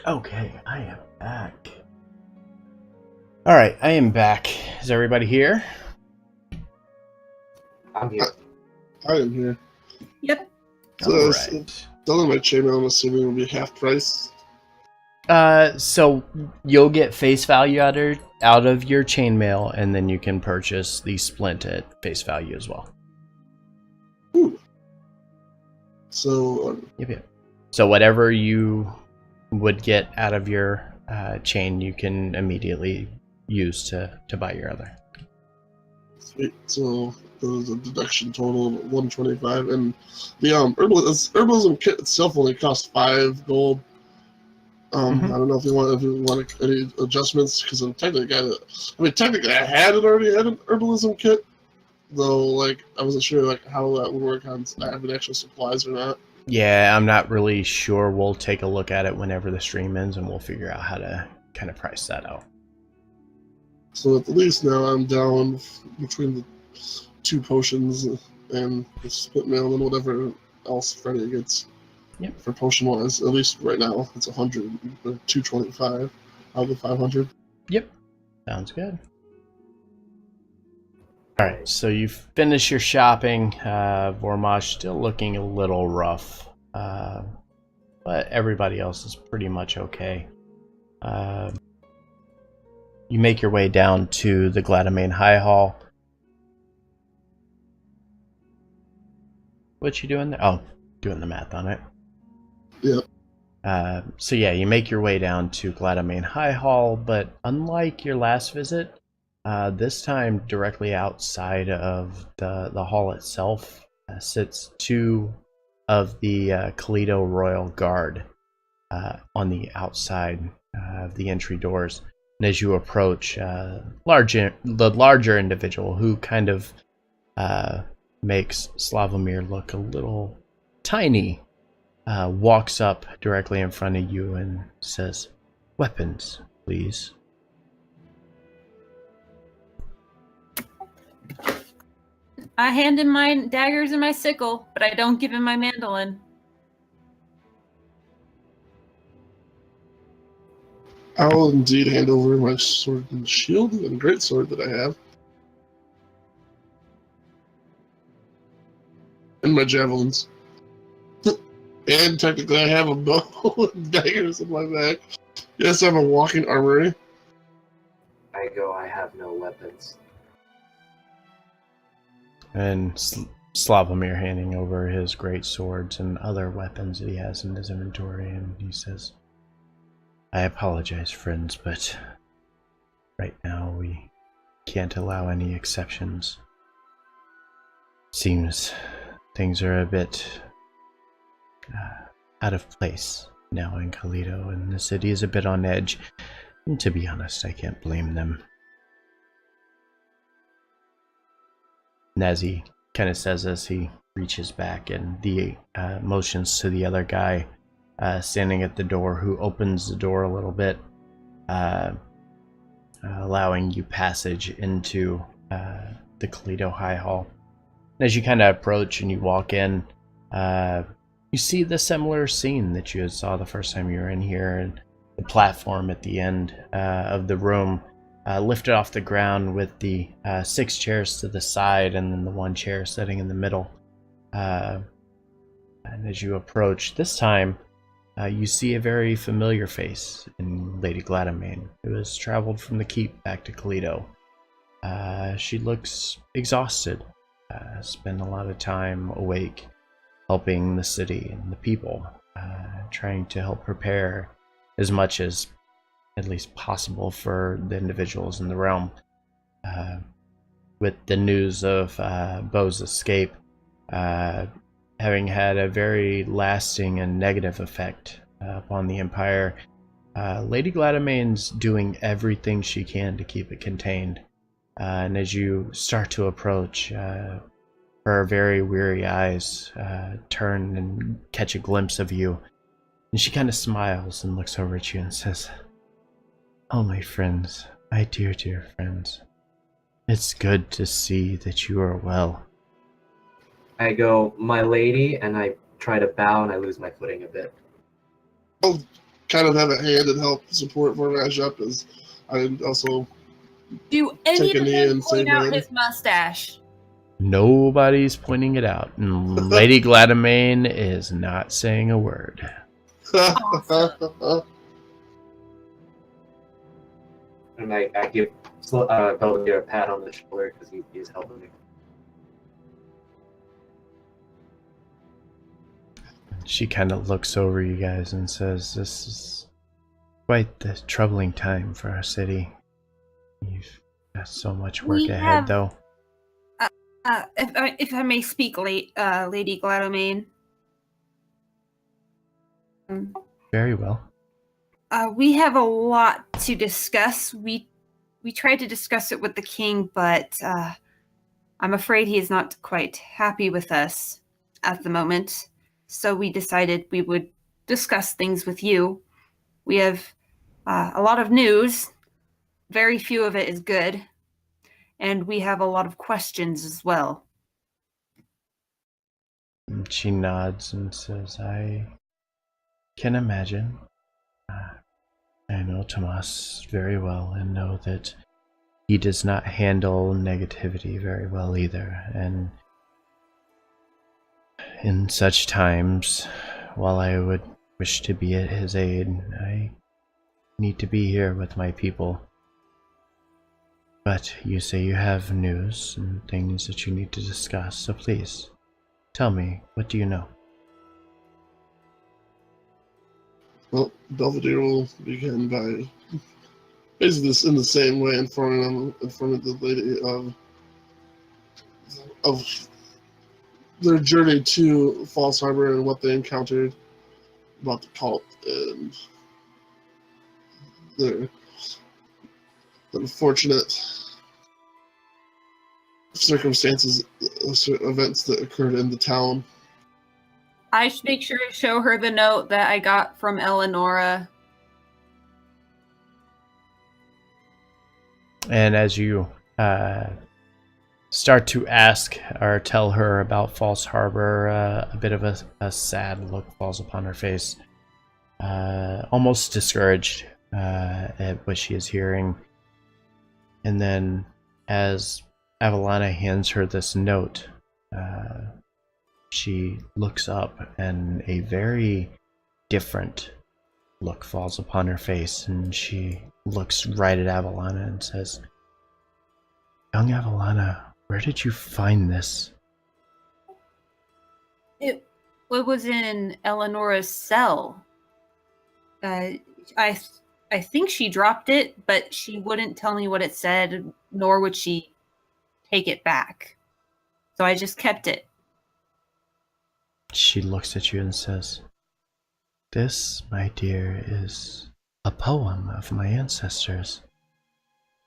Okay, I am back. Alright, I am back. Is everybody here?
I'm here.
I am here.
Yep.
So,
Alright.
selling my chainmail, I'm assuming, will be half price.
So you'll get face value out of your chainmail, and then you can purchase the splint at face value as well.
Ooh. So,
Yep. So whatever you would get out of your chain, you can immediately use to buy your other.
sweet. So there's a deduction total of 125, and the herbalism kit itself only costs 5 gold.
Mhm.
I don't know if you want any adjustments, because technically I had an herbalism kit, though. Like, I wasn't sure like how that would work on having actual supplies or not.
Yeah, I'm not really sure. We'll take a look at it whenever the stream ends, and we'll figure out how to kind of price that out.
So at least now I'm down between the 2 potions and the split mail and whatever else Freddy gets.
Yep.
For potion wise, at least right now it's 100 or 225 out of the 500.
Yep. Sounds good. Alright, so you finish your shopping. Vormash still looking a little rough. But everybody else is pretty much okay. You make your way down to the Gladamain High Hall. What you doing there? Oh, doing the math on it.
Yep.
So yeah, you make your way down to Gladamain High Hall, but unlike your last visit, this time directly outside of the hall itself sits 2 of the Kalido Royal Guard on the outside of the entry doors. And as you approach, the larger individual who kind of makes Slavomir look a little tiny walks up directly in front of you and says, "Weapons, please."
I hand him my daggers and my sickle, but I don't give him my mandolin.
I will indeed hand over my sword and shield and greatsword that I have, and my javelins. And technically, I have a bow and daggers in my bag. Yes, I have a walking armory.
I have no weapons.
And Slavomir handing over his great swords and other weapons that he has in his inventory, and he says, "I apologize, friends, but right now we can't allow any exceptions. Seems things are a bit out of place now in Kalido, and the city is a bit on edge. And to be honest, I can't blame them." And as he kind of says as he reaches back and the motions to the other guy standing at the door, who opens the door a little bit, allowing you passage into the Kalido High Hall. And as you kind of approach and you walk in, you see the similar scene that you saw the first time you were in here, and the platform at the end of the room lifted off the ground with the 6 chairs to the side and then the 1 chair sitting in the middle. And as you approach this time, you see a very familiar face in Lady Gladamain, who has traveled from the keep back to Kalido. She looks exhausted, spent a lot of time awake helping the city and the people, trying to help prepare as much as at least possible for the individuals in the realm. With the news of Bo's escape having had a very lasting and negative effect upon the Empire, Lady Gladamain's doing everything she can to keep it contained. And as you start to approach, her very weary eyes turn and catch a glimpse of you, and she kind of smiles and looks over at you and says, "Oh, my friends, my dear, dear friends, it's good to see that you are well."
I go, "My lady," and I try to bow and I lose my footing a bit.
I'll kind of have a hand and help support Vormaj up as I also
Do any
take a
of
knee
them
and
point
save
out
him.
his mustache?
Nobody's pointing it out. And Lady Gladamain is not saying a word.
And I give Belvedere a pat on the shoulder because he's helping me.
She kind of looks over you guys and says, "This is quite the troubling time for our city. You've got so much work
We
ahead,
have-
though."
If I may speak, Lady Gladamain.
Very well.
We have a lot to discuss. We tried to discuss it with the king, but I'm afraid he is not quite happy with us at the moment. So we decided we would discuss things with you. We have a lot of news. Very few of it is good. And we have a lot of questions as well.
And she nods and says, "I can imagine. I know Tomas very well and know that he does not handle negativity very well either. And in such times, while I would wish to be at his aid, I need to be here with my people. But you say you have news and things that you need to discuss, so please, tell me, what do you know?"
Well, Belvedere will begin by basically this in the same way informing the lady of their journey to False Harbor and what they encountered about the cult and the unfortunate circumstances, events that occurred in the town.
I should make sure to show her the note that I got from Eleonora.
And as you start to ask or tell her about False Harbor, a bit of a sad look falls upon her face, almost discouraged at what she is hearing. And then as Avalana hands her this note, she looks up and a very different look falls upon her face, and she looks right at Avalana and says, "Young Avalana, where did you find this?"
It was in Eleonora's cell. I think she dropped it, but she wouldn't tell me what it said, nor would she take it back. So I just kept it.
She looks at you and says, "This, my dear, is a poem of my ancestors.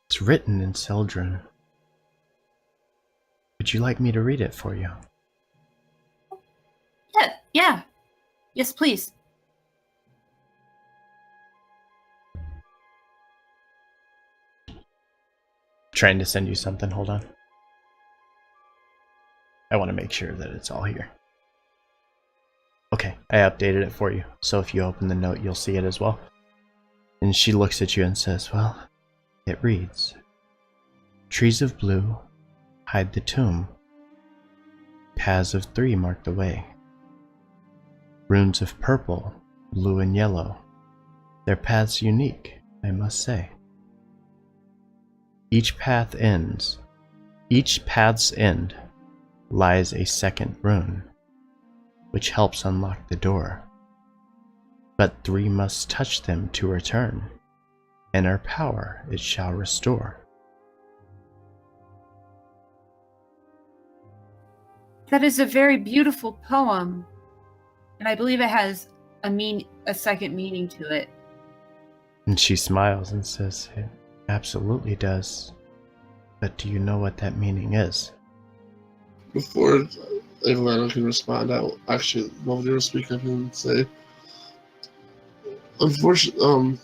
It's written in Seldrin. Would you like me to read it for you?"
Yeah. Yes, please.
Trying to send you something, hold on. I want to make sure that it's all here. Okay, I updated it for you, so if you open the note, you'll see it as well. And she looks at you and says, "Well, it reads, trees of blue hide the tomb. Paths of 3 mark the way. Runes of purple, blue, and yellow. Their paths unique, I must say. Each path's end lies a second rune, which helps unlock the door. But 3 must touch them to return, and our power it shall restore."
That is a very beautiful poem, and I believe it has a second meaning to it.
And she smiles and says, "It absolutely does. But do you know what that meaning is?"
Before Avalana can respond, I'll actually Belvedere will speak up and say, unfortunately,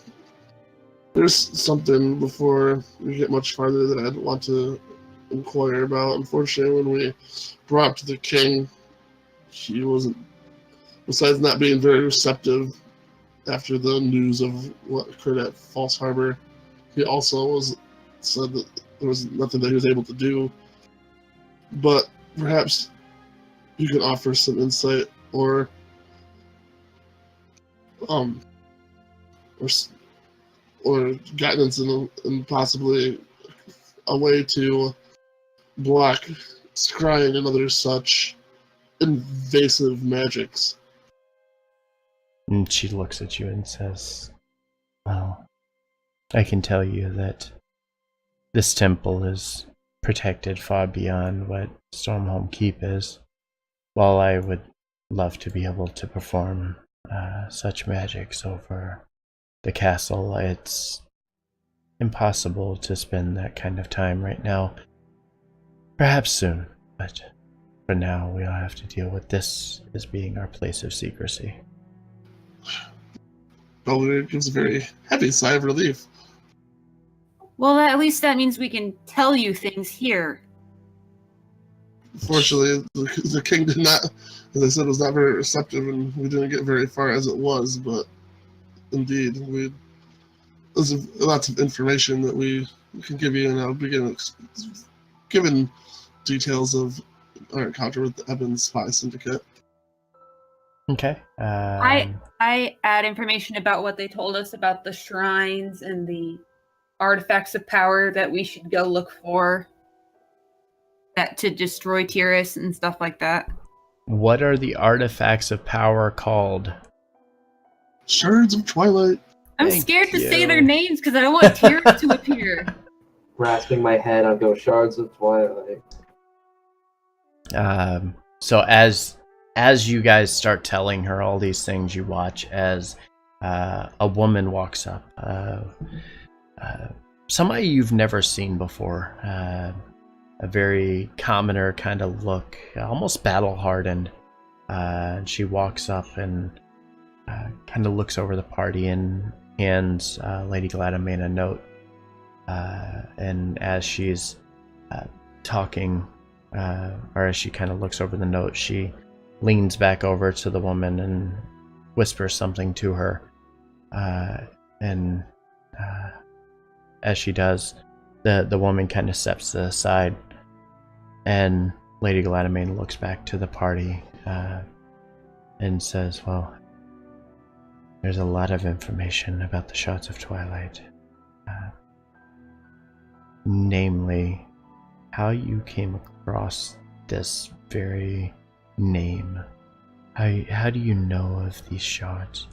there's something before we get much farther that I'd want to inquire about. Unfortunately, when we brought up to the king, he wasn't, besides not being very receptive, after the news of what occurred at False Harbor. He also said that there was nothing that he was able to do, but perhaps you could offer some insight or um or or guidance and possibly a way to block scrying and other such invasive magics.
And she looks at you and says, well, I can tell you that this temple is protected far beyond what Stormholm Keep is. While I would love to be able to perform such magics over the castle, it's impossible to spend that kind of time right now. Perhaps soon, but for now we'll have to deal with this as being our place of secrecy.
Belvedere gives a very heavy sigh of relief.
Well, at least that means we can tell you things here.
Fortunately, the king did not, as I said, was not very receptive, and we didn't get very far as it was, but indeed, there's lots of information that we can give you, and I'll begin giving details of our encounter with the Evans spy syndicate.
Okay.
I add information about what they told us about the shrines and the artifacts of power that we should go look for that to destroy Tyrus and stuff like that.
What are the artifacts of power called?
Shards of Twilight.
I'm
Thank
scared to say
you.
their names because I don't want Tyrus to appear.
Grasping my head, I'll go Shards of Twilight.
So as you guys start telling her all these things, you watch as a woman walks up. Somebody you've never seen before. A very commoner kind of look, almost battle-hardened. She walks up and kind of looks over the party and hands Lady Gladymane a note. And as she's talking, or as she kind of looks over the note, she leans back over to the woman and whispers something to her. And as she does, the woman kind of steps to the side, and Lady Gladymane looks back to the party and says, well, there's a lot of information about the Shards of Twilight. Namely, how you came across this very name. How do you know of these shards?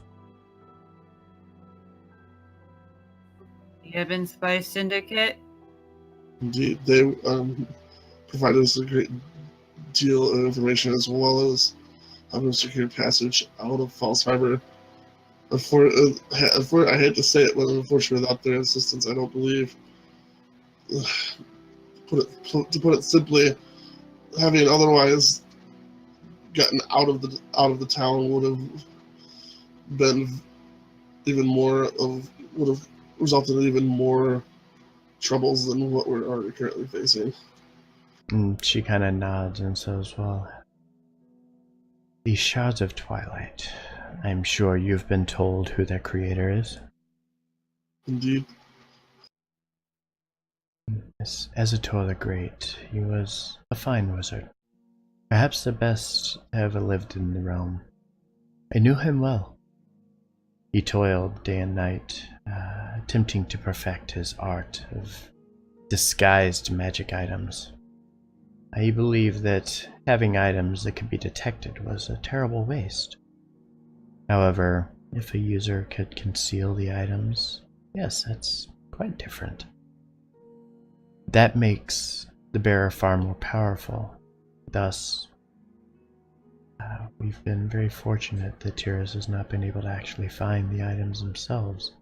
The Evans Spy Syndicate.
Indeed, they provided us a great deal of information as well as having secured passage out of False Harbor. I hate to say it, but unfortunately, without their assistance, I don't believe. To put it simply, having otherwise gotten out of the town would have been would have resulted in even more troubles than what we're already currently facing.
And she kind of nods and says, well, the Shards of Twilight. I'm sure you've been told who their creator is.
Indeed.
Yes, Ezator the Great. He was a fine wizard. Perhaps the best ever lived in the realm. I knew him well. He toiled day and night, attempting to perfect his art of disguised magic items. I believe that having items that could be detected was a terrible waste. However, if a user could conceal the items, yes, that's quite different. That makes the bearer far more powerful. Thus, we've been very fortunate that Tyrus has not been able to actually find the items themselves.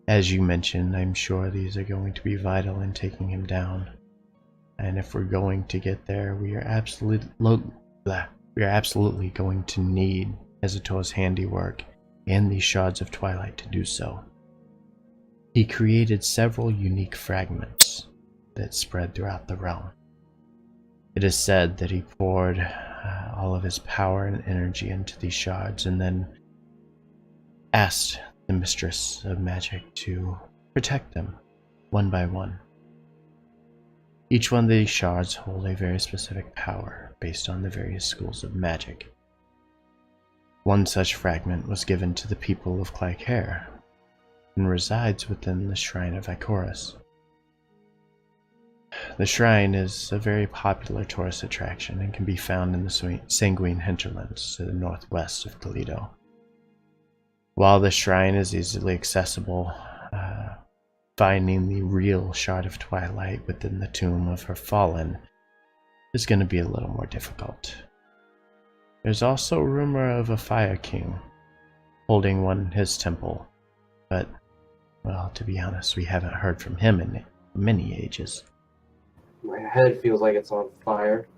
As you mentioned, I'm sure these are going to be vital in taking him down. And if we're going to get there, we are absolutely going to need Ezator's handiwork and these Shards of Twilight to do so. He created several unique fragments that spread throughout the realm. It is said that he poured all of his power and energy into these shards, and then asked the Mistress of Magic to protect them one by one. Each one of these shards hold a very specific power based on the various schools of magic. One such fragment was given to the people of Clycair and resides within the Shrine of Icorus. The shrine is a very popular tourist attraction and can be found in the Sanguine hinterlands to the northwest of Toledo. While the shrine is easily accessible, finding the real Shard of Twilight within the tomb of her fallen is going to be a little more difficult. There's also a rumor of a Fire King holding one in his temple, but, well, to be honest, we haven't heard from him in many ages.
My head feels like it's on fire.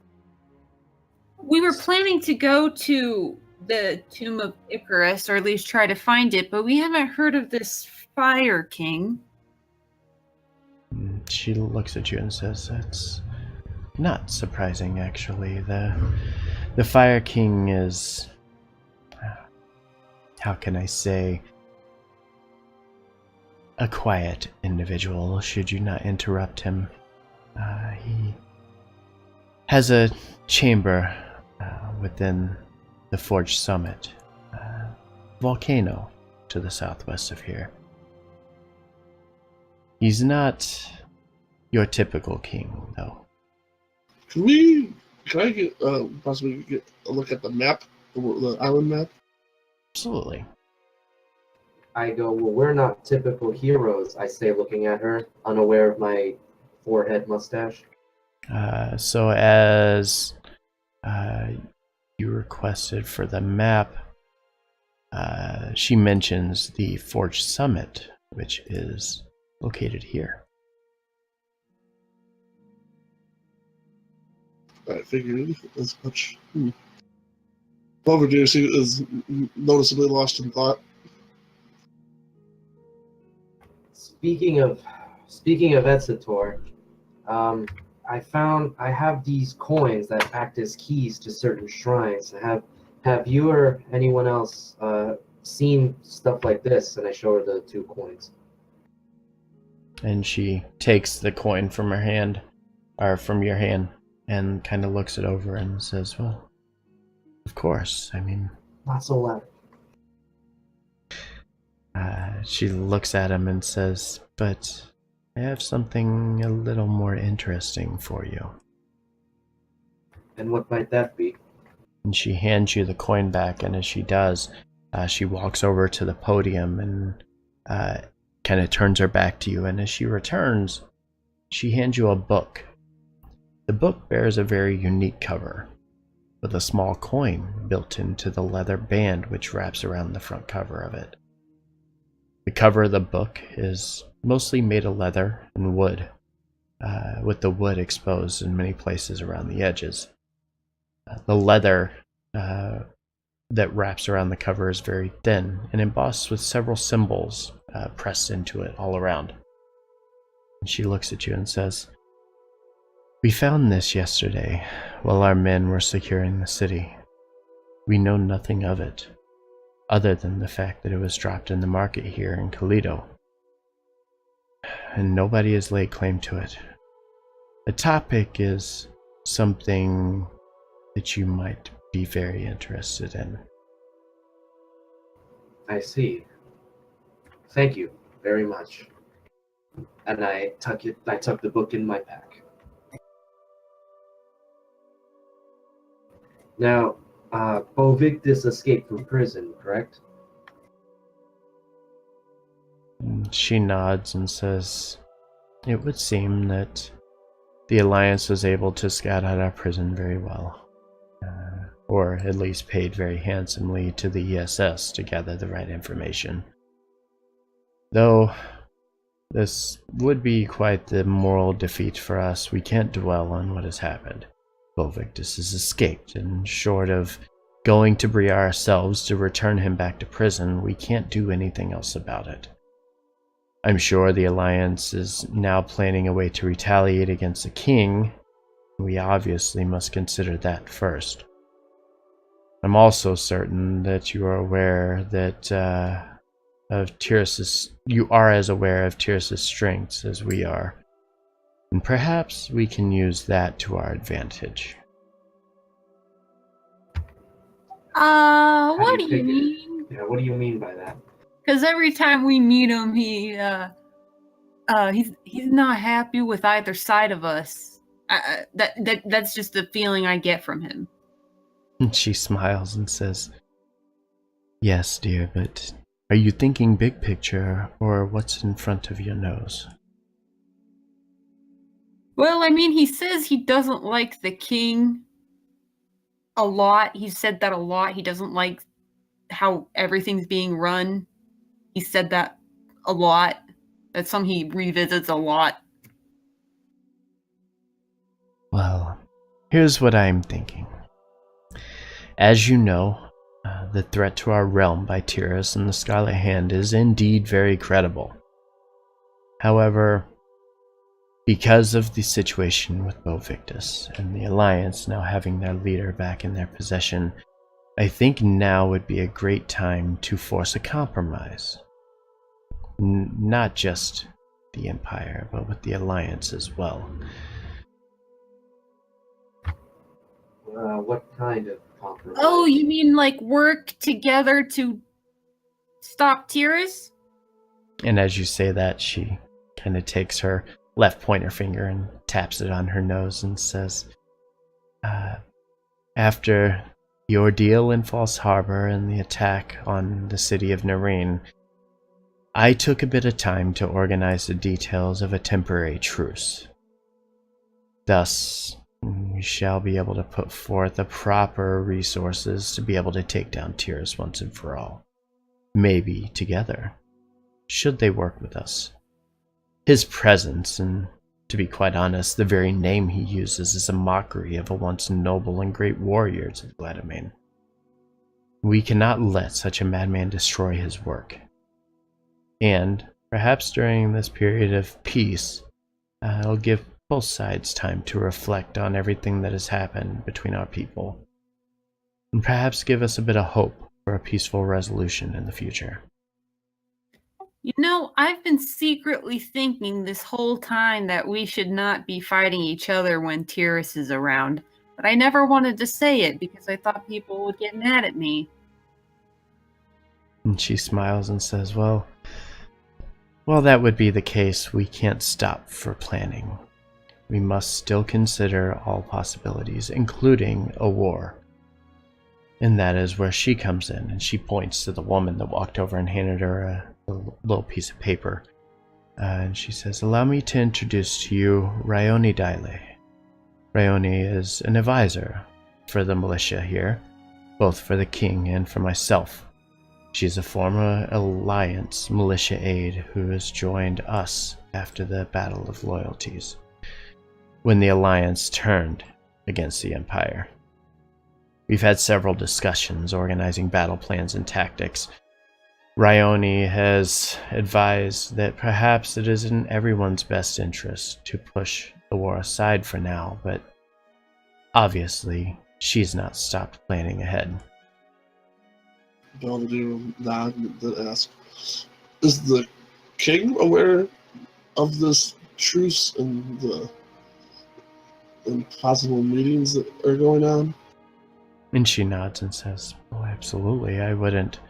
We were planning to go to the Tomb of Icarus, or at least try to find it, but we haven't heard of this Fire King.
She looks at you and says, "That's not surprising, actually. The Fire King is, how can I say, a quiet individual, should you not interrupt him. He has a chamber within the Forge Summit, volcano to the southwest of here. He's not your typical king, though."
Can I possibly get a look at the map, the island map?
Absolutely.
I go, well, we're not typical heroes, I say, looking at her, unaware of my forehead mustache.
So as you requested for the map, she mentions the Forge Summit, which is located here.
I figured as much. Overdue is noticeably lost in thought.
Speaking of Etzator, I have these coins that act as keys to certain shrines. Have you or anyone else seen stuff like this? And I show her the 2 coins.
And she takes the coin from her hand, or from your hand, and kind of looks it over and says, "Well, of course, I mean..."
Not so loud.
She looks at him and says, "But I have something a little more interesting for you."
And what might that be?
And she hands you the coin back, and as she does, she walks over to the podium and kind of turns her back to you, and as she returns, she hands you a book. The book bears a very unique cover, with a small coin built into the leather band which wraps around the front cover of it. The cover of the book is mostly made of leather and wood, with the wood exposed in many places around the edges. The leather that wraps around the cover is very thin and embossed with several symbols pressed into it all around. And she looks at you and says, "We found this yesterday while our men were securing the city. We know nothing of it, other than the fact that it was dropped in the market here in Toledo. And nobody has laid claim to it. The topic is something that you might be very interested in."
I see. Thank you very much. And I tuck the book in my pack. Now, Bovictus escaped from prison, correct?
And she nods and says, "It would seem that the Alliance was able to scout out our prison very well. Or at least paid very handsomely to the ESS to gather the right information. Though this would be quite the moral defeat for us, we can't dwell on what has happened. Bovictus has escaped, and short of going to Briar ourselves to return him back to prison, we can't do anything else about it. I'm sure the Alliance is now planning a way to retaliate against the king. We obviously must consider that first. I'm also certain that you are aware that of Tyrus's. You are as aware of Tyrus's strengths as we are, and perhaps we can use that to our advantage.
How
What do you
take it?
mean?
Yeah, what do you mean by that?
Because every time we meet him, he's not happy with either side of us. That's just the feeling I get from him.
And she smiles and says, "Yes, dear, but are you thinking big picture or what's in front of your nose?"
Well, I mean, he says he doesn't like the king a lot. He said that a lot. He doesn't like how everything's being run. He said that a lot. That's something he revisits a lot.
Well, here's what I'm thinking. As you know, the threat to our realm by Tyrus and the Scarlet Hand is indeed very credible. However, because of the situation with Bovictus and the Alliance now having their leader back in their possession, I think now would be a great time to force a compromise. Not just the Empire, but with the Alliance as well.
What kind of compromise?
Oh, you mean like work together to stop Tyrus?
And as you say that, she kind of takes her left pointer finger and taps it on her nose and says, after the ordeal in False Harbor and the attack on the city of Nareen, I took a bit of time to organize the details of a temporary truce. Thus, we shall be able to put forth the proper resources to be able to take down Tyrus once and for all. Maybe together, should they work with us. His presence, and to be quite honest, the very name he uses is a mockery of a once noble and great warrior to Vladimir. We cannot let such a madman destroy his work. And, perhaps during this period of peace, it'll give both sides time to reflect on everything that has happened between our people, and perhaps give us a bit of hope for a peaceful resolution in the future.
You know, I've been secretly thinking this whole time that we should not be fighting each other when Tyrus is around, but I never wanted to say it because I thought people would get mad at me.
And she smiles and says, well, that would be the case. We can't stop for planning. We must still consider all possibilities, including a war. And that is where she comes in, and she points to the woman that walked over and handed her a little piece of paper. And she says, allow me to introduce to you Ryoni Dyle. Ryoni is an advisor for the militia here, both for the king and for myself. She's a former Alliance militia aide who has joined us after the Battle of Loyalties, when the Alliance turned against the Empire. We've had several discussions organizing battle plans and tactics. Ryoni has advised that perhaps it is in everyone's best interest to push the war aside for now, but obviously she's not stopped planning ahead.
Belvedere nod and ask, is the king aware of this truce and the possible meetings that are going on?
And she nods and says, oh, absolutely. I wouldn't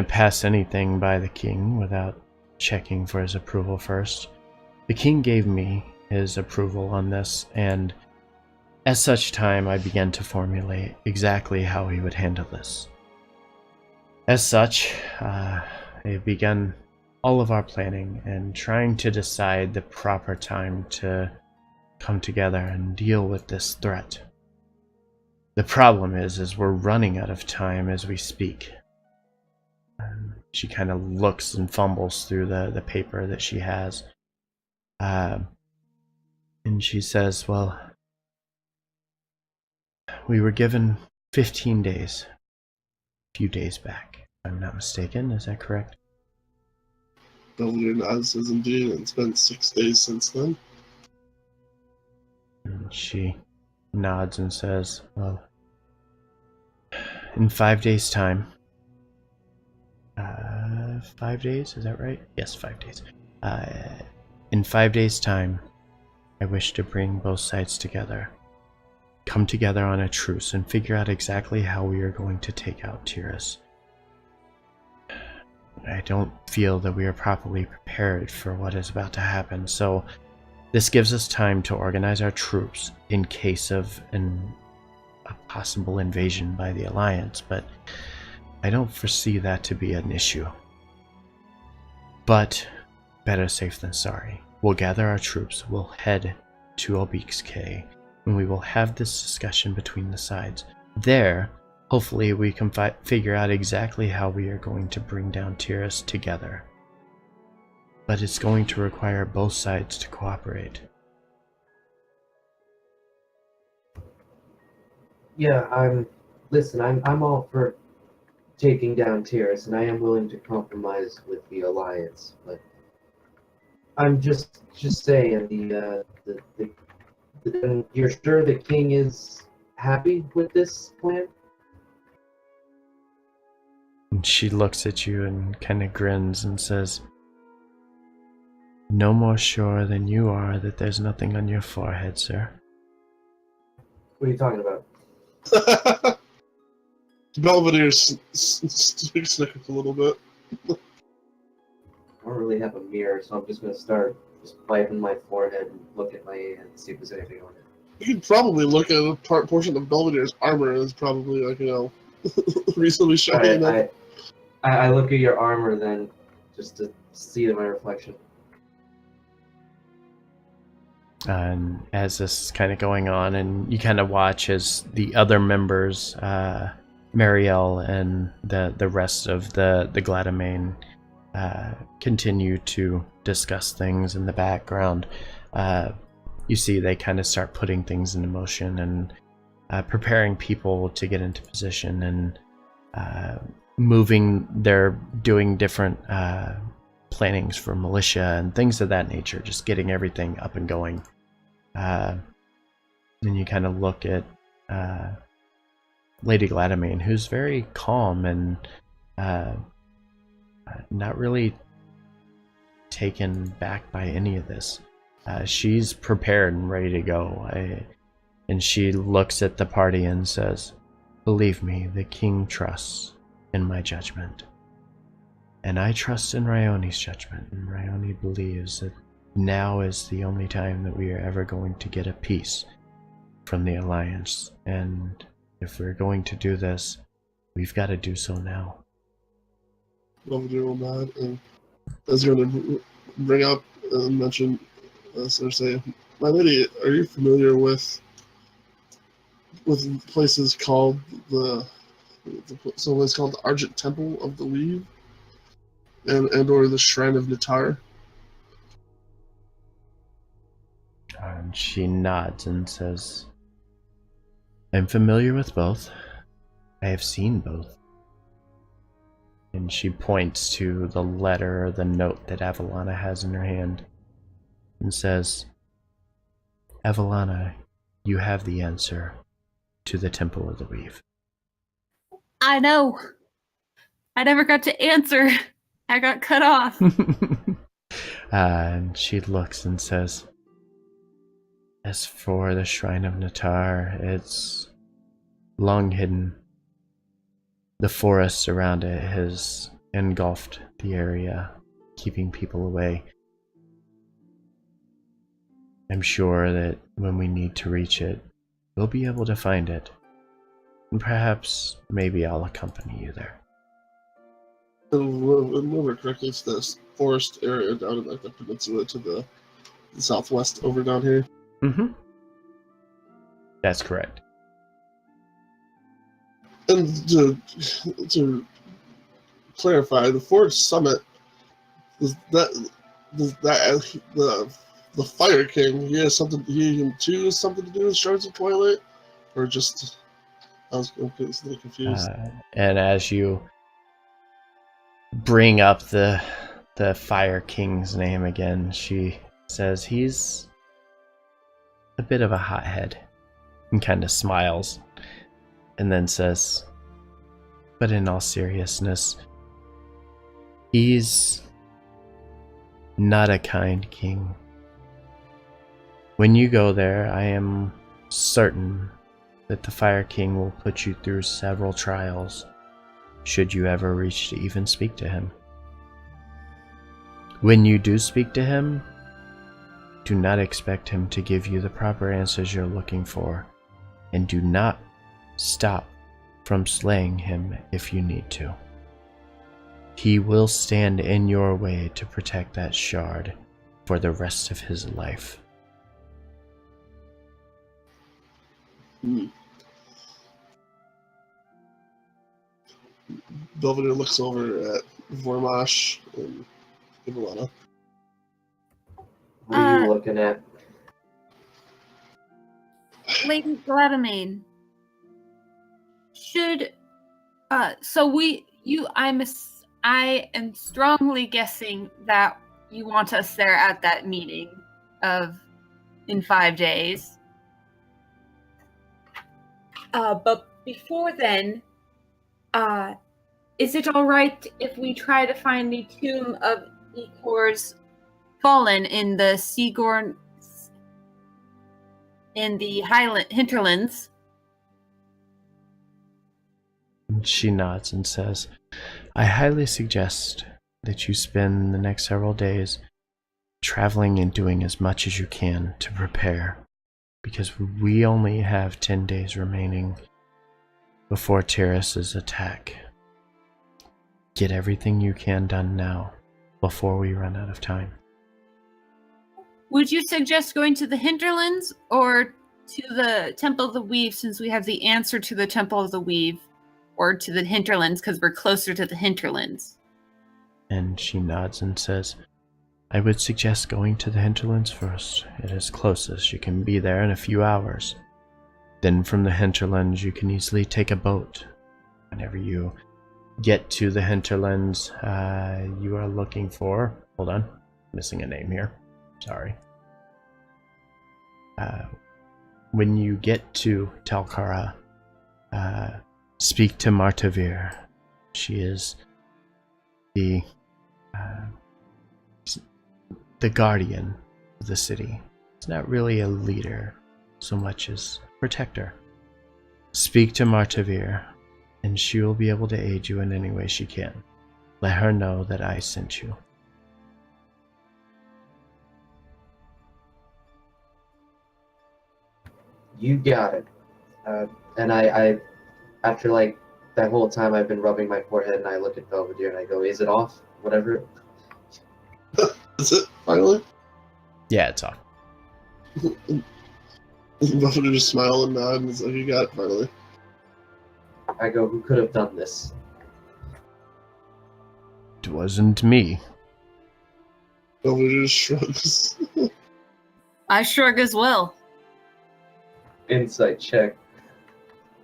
pass anything by the king without checking for his approval first. The king gave me his approval on this, and at such time I began to formulate exactly how he would handle this. As such, I began all of our planning and trying to decide the proper time to come together and deal with this threat. The problem is we're running out of time as we speak. She kind of looks and fumbles through the paper that she has. And she says, well, we were given 15 days. A few days back, if I'm not mistaken. Is that correct?
Belvedere nods, says indeed, and it's been 6 days since then.
And she nods and says, well, in 5 days' time, 5 days, is that right? Yes, 5 days. In 5 days' time, I wish to bring both sides together, come together on a truce, and figure out exactly how we are going to take out Tyrus. I don't feel that we are properly prepared for what is about to happen, so this gives us time to organize our troops in case of a possible invasion by the Alliance, but I don't foresee that to be an issue. But better safe than sorry. We'll gather our troops, we'll head to Obeek's Cay, and we will have this discussion between the sides. There, hopefully we can figure out exactly how we are going to bring down Tyrus together. But it's going to require both sides to cooperate.
Yeah, I'm all for taking down Tyrus, and I am willing to compromise with the Alliance, but I'm just saying you're sure the king is happy with this plan?
And she looks at you and kind of grins and says, "No more sure than you are that there's nothing on your forehead, sir."
What are you talking about?
Belvedere snickers a little bit.
I don't really have a mirror, so I'm just gonna start just wiping my forehead and look at my hand and see if there's anything on it.
You could probably look at a portion of Belvedere's armor is probably like, reasonably shiny enough.
I look at your armor then, just to see my reflection.
And as this is kind of going on, and you kind of watch as the other members, Marielle and the rest of the Gladamain, continue to discuss things in the background. You see they kind of start putting things into motion and preparing people to get into position and moving. They're doing different plannings for militia and things of that nature, just getting everything up and going. Then you kind of look at Lady Gladamain, who's very calm and not really taken back by any of this. She's prepared and ready to go. And she looks at the party and says, "Believe me, the king trusts in my judgment. And I trust in Ryone's judgment. And Ryone believes that now is the only time that we are ever going to get a peace from the Alliance. And if we're going to do this, we've got to do so now."
Belvedere will nod, and as you're going to bring up and mention, Cersei, "My lady, are you familiar with places called it's called the Argent Temple of the Weave and or the Shrine of Natar?"
And she nods and says, "I'm familiar with both. I have seen both." And she points to the letter or the note that Avalana has in her hand and says, "Avalana, you have the answer to the Temple of the Weave."
I know. I never got to answer. I got cut off.
And she looks and says, "As for the Shrine of Natar, it's long hidden. The forest around it has engulfed the area, keeping people away. I'm sure that when we need to reach it, we'll be able to find it. And perhaps, maybe I'll accompany you there."
If I remember correctly, it's this forest area down in the peninsula to the southwest over down here.
Mm-hmm. That's correct.
And to clarify, the forest summit is the Fire King. He can choose something to do with Shards of Twilight, or just I was a little confused.
And as you bring up the Fire King's name again, she says he's a bit of a hothead and kind of smiles and then says, But in all seriousness, he's not a kind king. When you go there, I am certain that the Fire King will put you through several trials, should you ever reach to even speak to him. When you do speak to him, do not expect him to give you the proper answers you're looking for, and do not stop from slaying him if you need to. He will stand in your way to protect that shard for the rest of his life.
Belvedere looks over at Vormash and Ivalana.
What are you looking at?
Lady Gladamain, should I am strongly guessing that you want us there at that meeting in 5 days. But before then, is it all right if we try to find the tomb of Ecor's fallen in the Seagorn in the hinterlands?
She nods and says, I highly suggest that you spend the next several days traveling and doing as much as you can to prepare, because we only have 10 days remaining before Terrace's attack. Get everything you can done now before we run out of time.
Would you suggest going to the hinterlands or to the Temple of the Weave, since we have the answer to the Temple of the Weave, or to the hinterlands because we're closer to the hinterlands?
And she nods and says, I would suggest going to the hinterlands first. It is closest. You can be there in a few hours. Then from the hinterlands, you can easily take a boat. Whenever you get to the hinterlands, you are looking for... Hold on. Missing a name here. Sorry. When you get to Talkara, speak to Martavir. She is the guardian of the city. It's not really a leader so much as protector. Speak to Martavir, and she will be able to aid you in any way she can. Let her know that I sent you.
You got it. And I, after like that whole time, I've been rubbing my forehead, and I look at Belvedere and I go, "Is it off? Whatever."
That's it, finally?
Yeah, it's off.
Belvedere just smile and nod and is like, you got it, finally.
I go, "Who could have done this?"
It wasn't me.
Belvedere just shrugs.
I shrug as well.
Insight check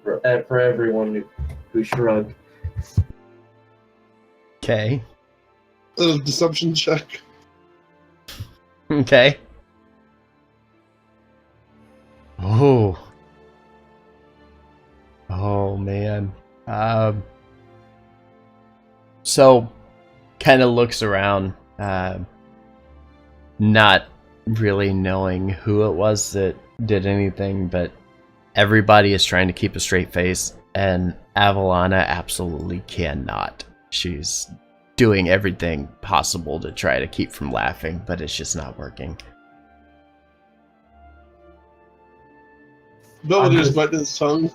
for everyone who shrugged.
Okay.
Deception check.
Okay. Oh. Oh, man. So, kind of looks around, not really knowing who it was that did anything, but everybody is trying to keep a straight face, and Avalana absolutely cannot. She's doing everything possible to try to keep from laughing, but it's just not working.
Belvedere's biting his tongue.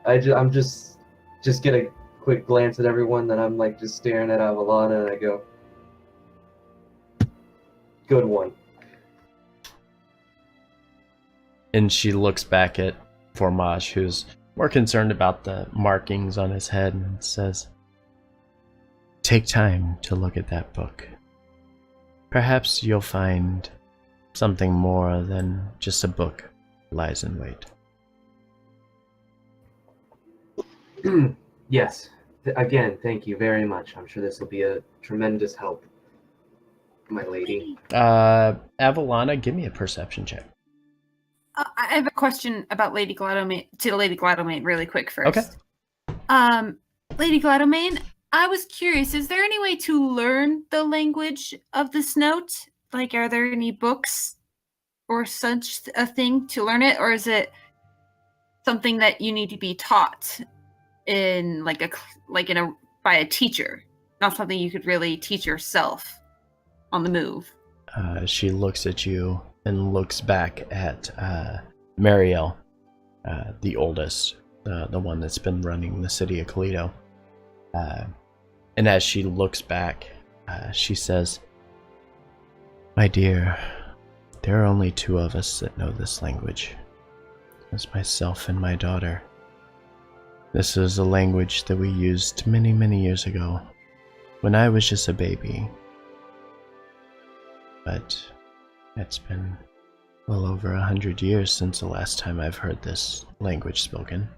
I'm just get a quick glance at everyone, then I'm like just staring at Avalana, and I go, "Good one."
And she looks back at Formash, who's more concerned about the markings on his head, and says, take time to look at that book. Perhaps you'll find something more than just a book lies in wait.
Yes. Again, thank you very much. I'm sure this will be a tremendous help, my lady.
Avalana, give me a perception check.
I have a question about Lady Gladomane to Lady Gladomane really quick first.
Okay.
Lady Gladomane, I was curious, is there any way to learn the language of the snout? Like, are there any books or such a thing to learn it, or is it something that you need to be taught in by a teacher, not something you could really teach yourself on the move?
She looks at you and looks back at Mariel, the oldest, the one that's been running the city of Toledo. And as she looks back, she says, "My dear, there are only two of us that know this language. It's myself and my daughter. This is a language that we used many, many years ago, when I was just a baby. But it's been well over 100 years since the last time I've heard this language spoken."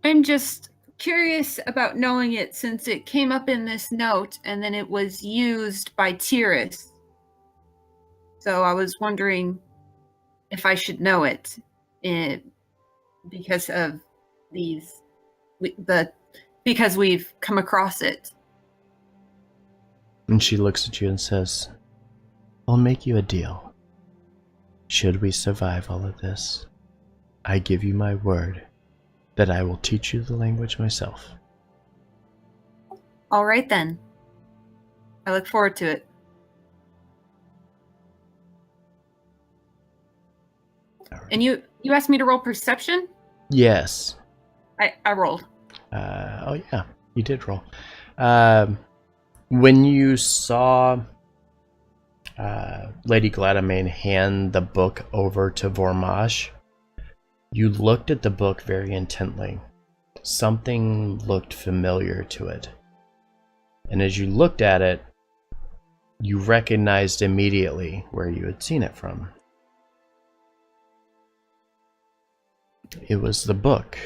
I'm just curious about knowing it since it came up in this note and then it was used by Tyrus. So I was wondering if I should know it because of because we've come across it.
And she looks at you and says, "I'll make you a deal. Should we survive all of this, I give you my word that I will teach you the language myself."
All right then. I look forward to it.
All right.
And you asked me to roll perception?
Yes.
I rolled.
Oh yeah, you did roll. When you saw Lady Gladomane hand the book over to Vormage, you looked at the book very intently. Something looked familiar to it. And as you looked at it, you recognized immediately where you had seen it from. It was the book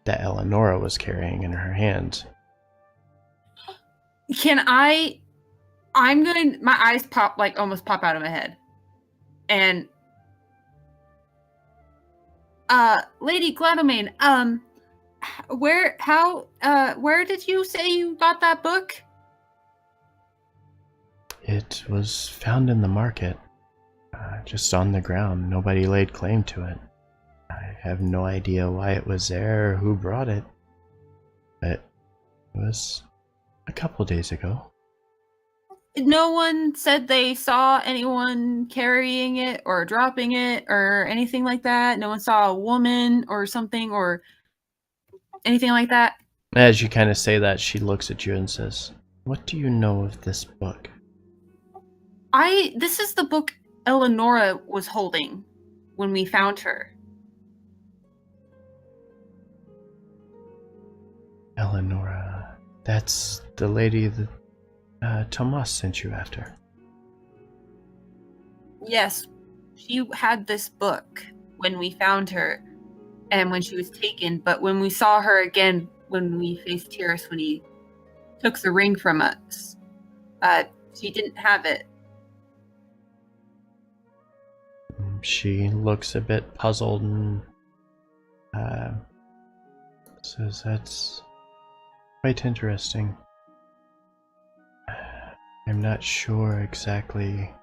that Eleonora was carrying in her hand.
My eyes almost pop out of my head. And Lady Gladomane, where did you say you got that book?
It was found in the market, just on the ground. Nobody laid claim to it. I have no idea why it was there or who brought it, but it was a couple days ago.
No one said they saw anyone carrying it or dropping it or anything like that? No one saw a woman or something or anything like that?
As you kind of say that, she looks at you and says, "What do you know of this book?"
This is the book Eleonora was holding when we found her.
Eleonora, that's the lady that Tomas sent you after.
Yes, she had this book when we found her and when she was taken, but when we saw her again, when we faced Tyrus, when he took the ring from us, she didn't have it.
She looks a bit puzzled and says, "That's quite interesting. I'm not sure exactly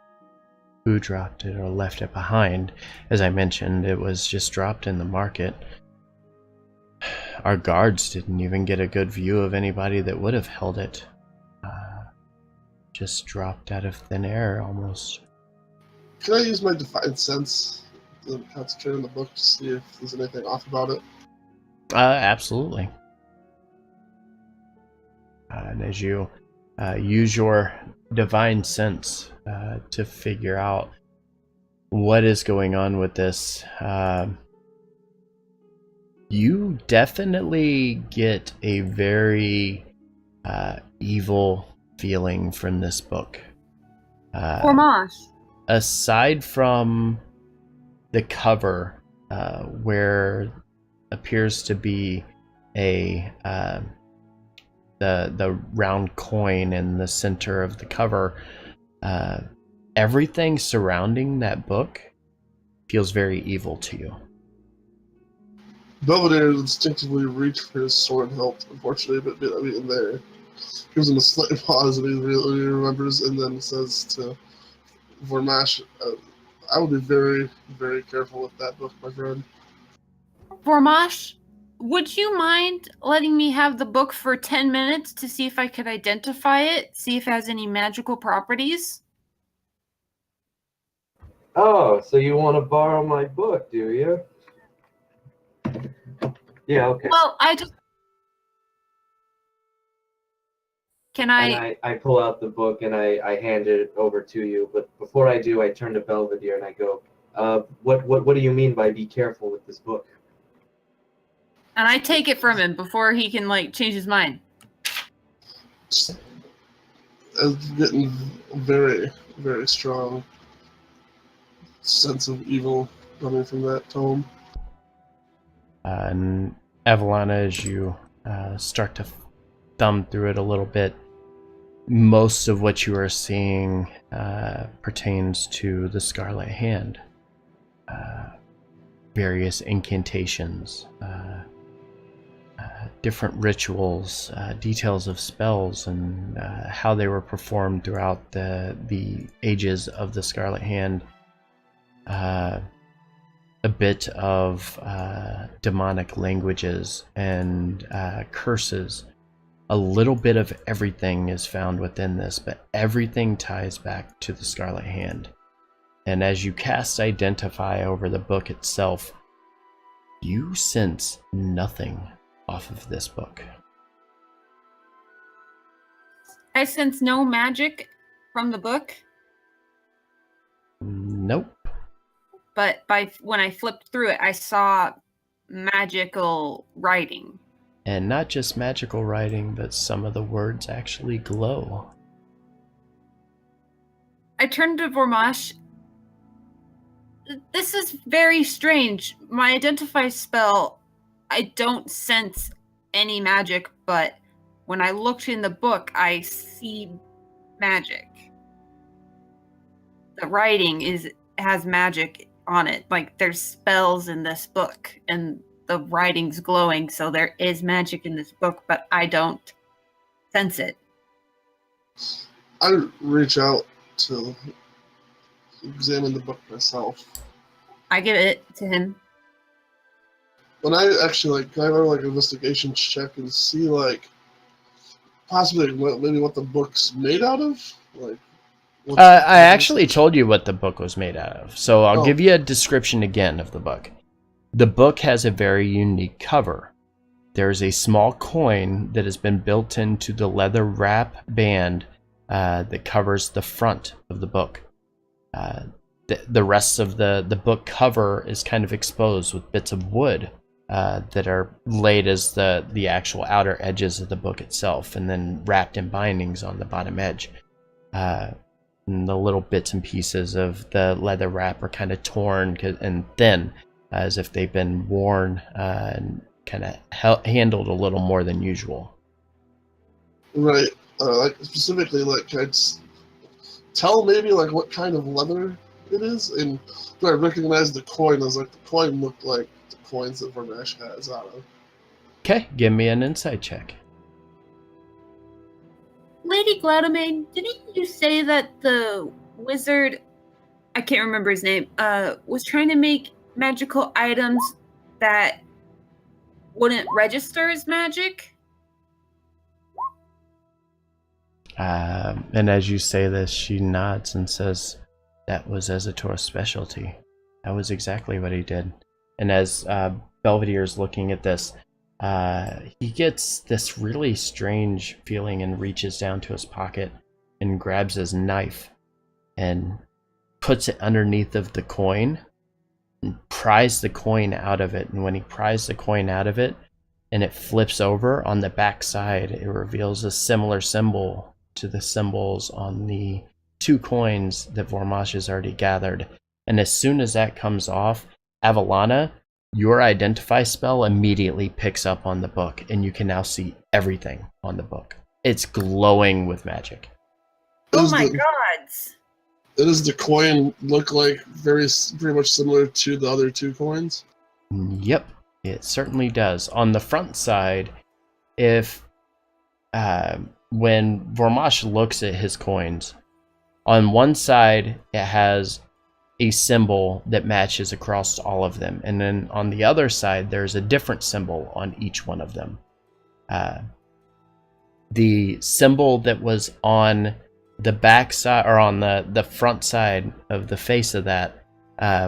who dropped it or left it behind. As I mentioned, it was just dropped in the market. Our guards didn't even get a good view of anybody that would have held it. Just dropped out of thin air almost."
Can I use my Divine Sense to concentrate on the book to see if there's anything off about it?
Absolutely. And as you use your Divine Sense to figure out what is going on with this, you definitely get a very evil feeling from this book.
Formash.
Aside from the cover, where appears to be a the round coin in the center of the cover, everything surrounding that book feels very evil to you.
Belvedere instinctively reached for his sword hilt, unfortunately, but I mean, there. Gives him a slight pause and he really remembers, and then says to Vormash, I would be very, very careful with that book, my friend.
Vormash, would you mind letting me have the book for 10 minutes to see if I could identify it, see if it has any magical properties?
Oh, so you want to borrow my book, do you? Yeah, okay.
Well, I just... Can
And I pull out the book and I hand it over to you. But before I do, I turn to Belvedere and I go, what do you mean by be careful with this book?
And I take it from him before he can, like, change his mind.
It's getting very, very strong sense of evil coming from that tome.
And Evelana, as you start to thumb through it a little bit, most of what you are seeing pertains to the Scarlet Hand. Various incantations, different rituals, details of spells, and how they were performed throughout the ages of the Scarlet Hand. A bit of demonic languages and curses. A little bit of everything is found within this, but everything ties back to the Scarlet Hand. And as you cast Identify over the book itself, you sense nothing off of this book.
I sense no magic from the book,
Nope.
but when I flipped through it, I saw magical writing.
And not just magical writing, but some of the words actually glow.
I turned to Vormash. This is very strange. My Identify spell, I don't sense any magic, but when I looked in the book, I see magic. The writing has magic on it. Like, there's spells in this book, and the writing's glowing, so there is magic in this book, but I don't sense it.
I reach out to examine the book myself.
I give it to him.
When I actually, can I have an investigation check and see, possibly maybe what the book's made out of?
I actually told you what the book was made out of, so I'll
Oh.
give you a description again of the book. The book has a very unique cover. There's a small coin that has been built into the leather wrap band that covers the front of the book. The rest of the book cover is kind of exposed with bits of wood that are laid as the actual outer edges of the book itself, and then wrapped in bindings on the bottom edge. And the little bits and pieces of the leather wrap are kind of torn and thin, as if they've been worn and kind of handled a little more than usual.
Right. Specifically, can I tell maybe what kind of leather it is? And do I recognize the coin as the coin looked like the coins that Vernash has out of?
Okay, give me an insight check.
Lady Gladamain, didn't you say that the wizard, I can't remember his name, was trying to make magical items that wouldn't register as magic?
And as you say this, she nods and says, that was Ezator's specialty. That was exactly what he did. And as Belvedere's looking at this, he gets this really strange feeling and reaches down to his pocket and grabs his knife and puts it underneath of the coin and pries the coin out of it. And when he pries the coin out of it and it flips over, on the back side, it reveals a similar symbol to the symbols on the 2 coins that Vormash has already gathered. And as soon as that comes off, Avalana, your Identify spell immediately picks up on the book, and you can now see everything on the book. It's glowing with magic.
Oh my gods!
Does the coin look like very much similar to the other two coins?
Yep, it certainly does. On the front side, if when Vormash looks at his coins, on one side it has a symbol that matches across all of them, and then on the other side there's a different symbol on each one of them. The symbol that was on the back side, or on the front side of the face of that,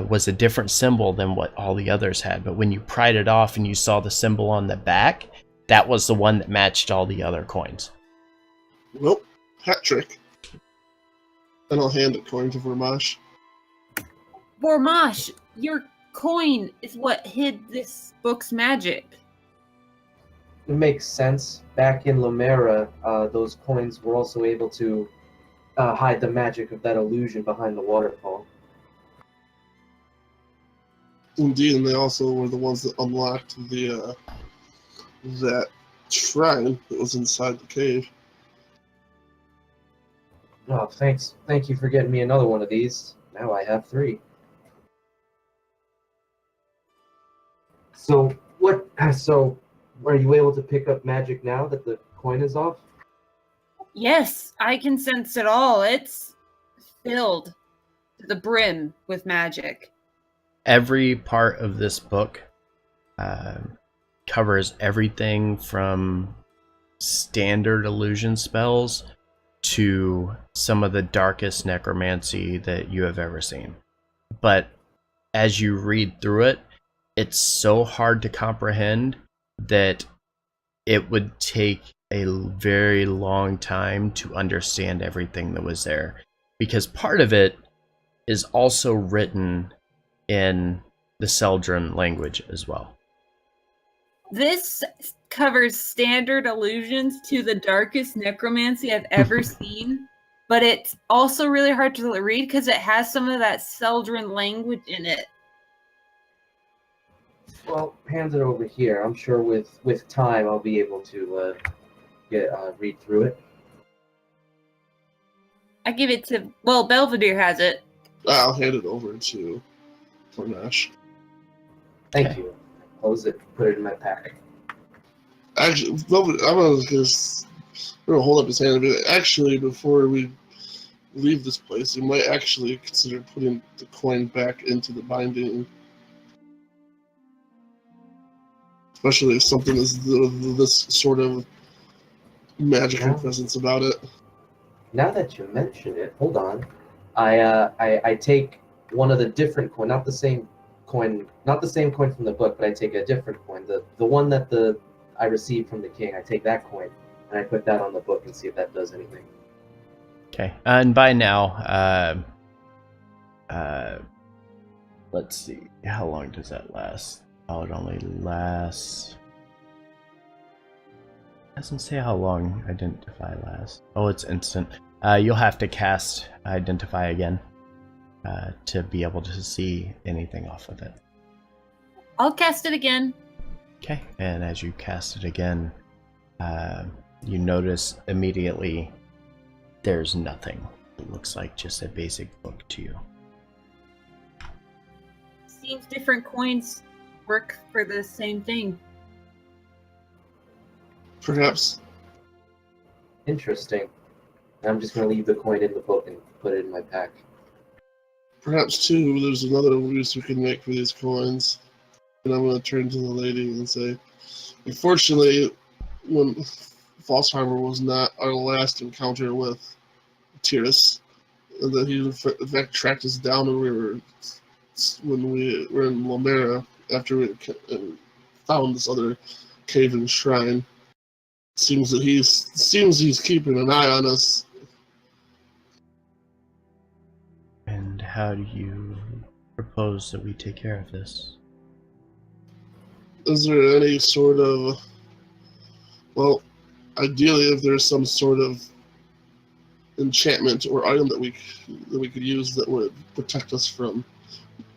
was a different symbol than what all the others had. But when you pried it off and you saw the symbol on the back, that was the one that matched all the other coins.
Well, hat trick. And I'll hand the coin to Vormash.
Vormash, your coin is what hid this book's magic.
It makes sense. Back in Lomera, those coins were also able to hide the magic of that illusion behind the waterfall.
Indeed, and they also were the ones that unlocked the that shrine that was inside the cave.
Oh, thanks. Thank you for getting me another one of these. Now I have 3. So what? So are you able to pick up magic now that the coin is off?
Yes, I can sense it all. It's filled to the brim with magic.
Every part of this book covers everything from standard illusion spells to some of the darkest necromancy that you have ever seen. But as you read through it, it's so hard to comprehend that it would take a very long time to understand everything that was there, because part of it is also written in the Seldran language as well.
This covers standard allusions to the darkest necromancy I've ever seen, but it's also really hard to read because it has some of that Seldran language in it.
Well, hand it over here. I'm sure with time I'll be able to read through it.
I give it to, well, Belvedere has it.
I'll hand it over to Vormash.
Thank you. Close it. Put it in my pack.
Actually, I'm gonna hold up his hand a bit. Actually, before we leave this place, you might actually consider putting the coin back into the binding. Especially if something is this sort of magical presence about it.
Now that you mention it, hold on. I take one of the different coin, not the same coin from the book, but I take a different coin. The one that I received from the king. I take that coin and I put that on the book and see if that does anything.
Okay, and by now, let's see, how long does that last? Oh, it only lasts. Doesn't say how long Identify lasts. Oh, it's instant. You'll have to cast Identify again to be able to see anything off of it.
I'll cast it again.
Okay, and as you cast it again, you notice immediately there's nothing. It looks like just a basic book to you.
Seems different coins work for the same thing.
Perhaps.
Interesting. I'm just going to leave the coin in the book and put it in my pack.
Perhaps, too, there's another use we can make for these coins. And I'm going to turn to the lady and say, unfortunately, when False Harbor was not our last encounter with Tyrus, and that he in fact tracked us down when we were in Lomera after we found this other cave and shrine. Seems he's keeping an eye on us.
And how do you propose that we take care of this?
Is there any sort of, well, ideally if there's some sort of enchantment or item that we could use that would protect us from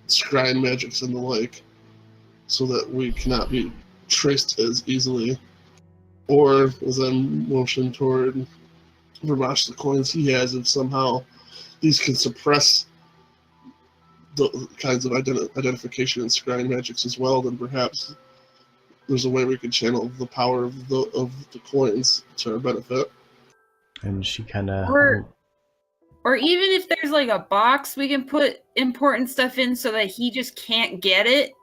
scrying magics and the like, so that we cannot be traced as easily. Or, as I motion toward Vormash, the coins he has, if somehow these can suppress the kinds of identification and scrying magics as well, then perhaps there's a way we could channel the power of the coins to our benefit.
And she kind of...
Or even if there's like a box we can put important stuff in so that he just can't get it,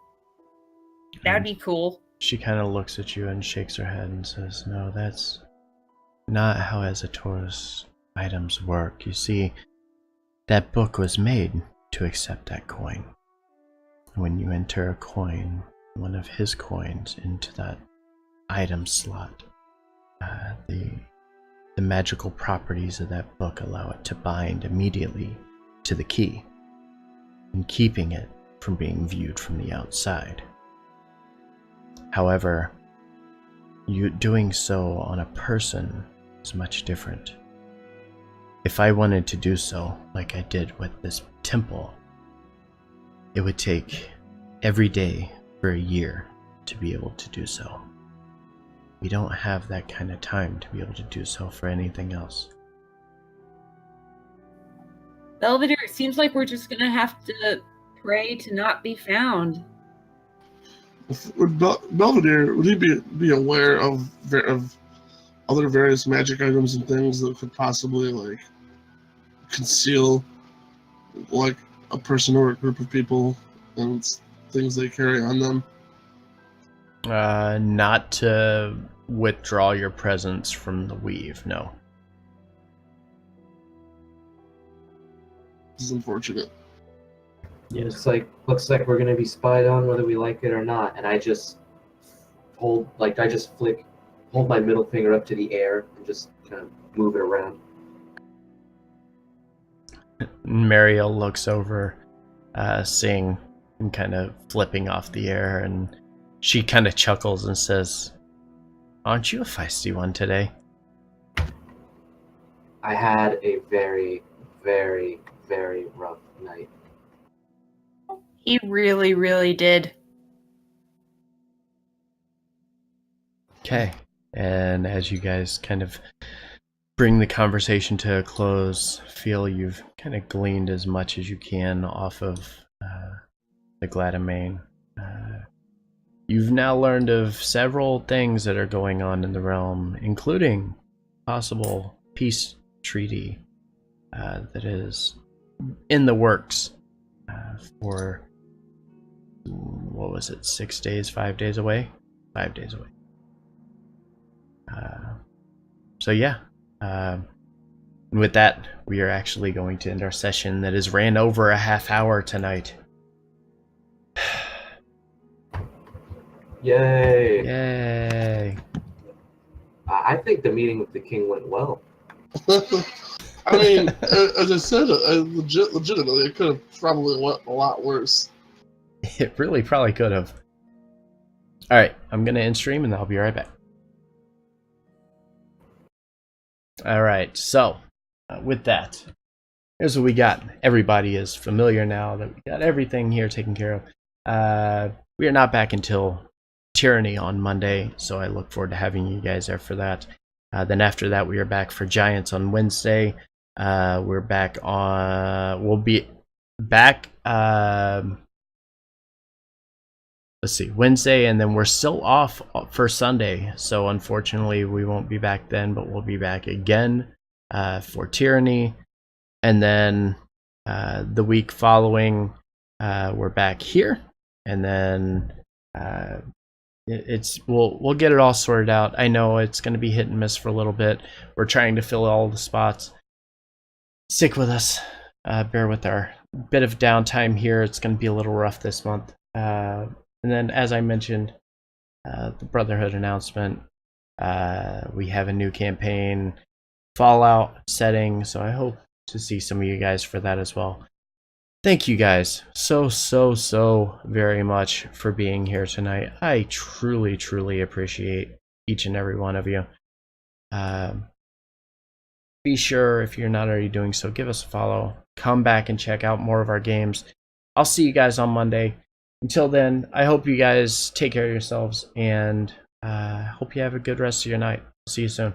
that'd be cool.
She kind of looks at you and shakes her head and says, no, that's not how Azatora's items work. You see, that book was made to accept that coin. When you enter a coin, one of his coins, into that item slot, the magical properties of that book allow it to bind immediately to the key, and keeping it from being viewed from the outside. However, you doing so on a person is much different. If I wanted to do so, like I did with this temple, it would take every day for a year to be able to do so. We don't have that kind of time to be able to do so for anything else.
Belvedere, it seems like we're just gonna have to pray to not be found.
Would Belvedere, would he be aware of other various magic items and things that could possibly like conceal like a person or a group of people and things they carry on them?
Not to withdraw your presence from the weave, no.
This is unfortunate.
Yeah, looks like we're gonna be spied on whether we like it or not. And I just hold my middle finger up to the air and just kind of move it around.
Mariel looks over, seeing him kind of flipping off the air, and she kind of chuckles and says, "Aren't you a feisty one today?"
I had a very, very, very rough night.
He really, really did.
Okay, and as you guys kind of bring the conversation to a close, feel you've kind of gleaned as much as you can off of the Gladamain. You've now learned of several things that are going on in the realm, including possible peace treaty that is in the works for, what was it, 6 days, 5 days away? 5 days away. So yeah, with that, we are actually going to end our session that has ran over a half hour tonight.
Yay!
Yay!
I think the meeting with the king went well.
I mean, as I said, legitimately, it could have probably went a lot worse.
It really probably could have. Alright, I'm going to end stream and I'll be right back. Alright, so with that, here's what we got. Everybody is familiar now that we got everything here taken care of. We are not back until Tyranny on Monday, so I look forward to having you guys there for that. Then after that, we are back for Giants on Wednesday. We're back on... We'll be back... let's see, Wednesday, and then we're still off for Sunday, so unfortunately we won't be back then, but we'll be back again for Tyranny, and then the week following we're back here, and then we'll get it all sorted out. I know it's going to be hit and miss for a little bit. We're trying to fill all the spots. Stick with us. Bear with our bit of downtime here. It's going to be a little rough this month. And then, as I mentioned, the Brotherhood announcement, we have a new campaign, Fallout setting, so I hope to see some of you guys for that as well. Thank you guys so very much for being here tonight. I truly, truly appreciate each and every one of you. Be sure, if you're not already doing so, give us a follow. Come back and check out more of our games. I'll see you guys on Monday. Until then, I hope you guys take care of yourselves, and hope you have a good rest of your night. See you soon.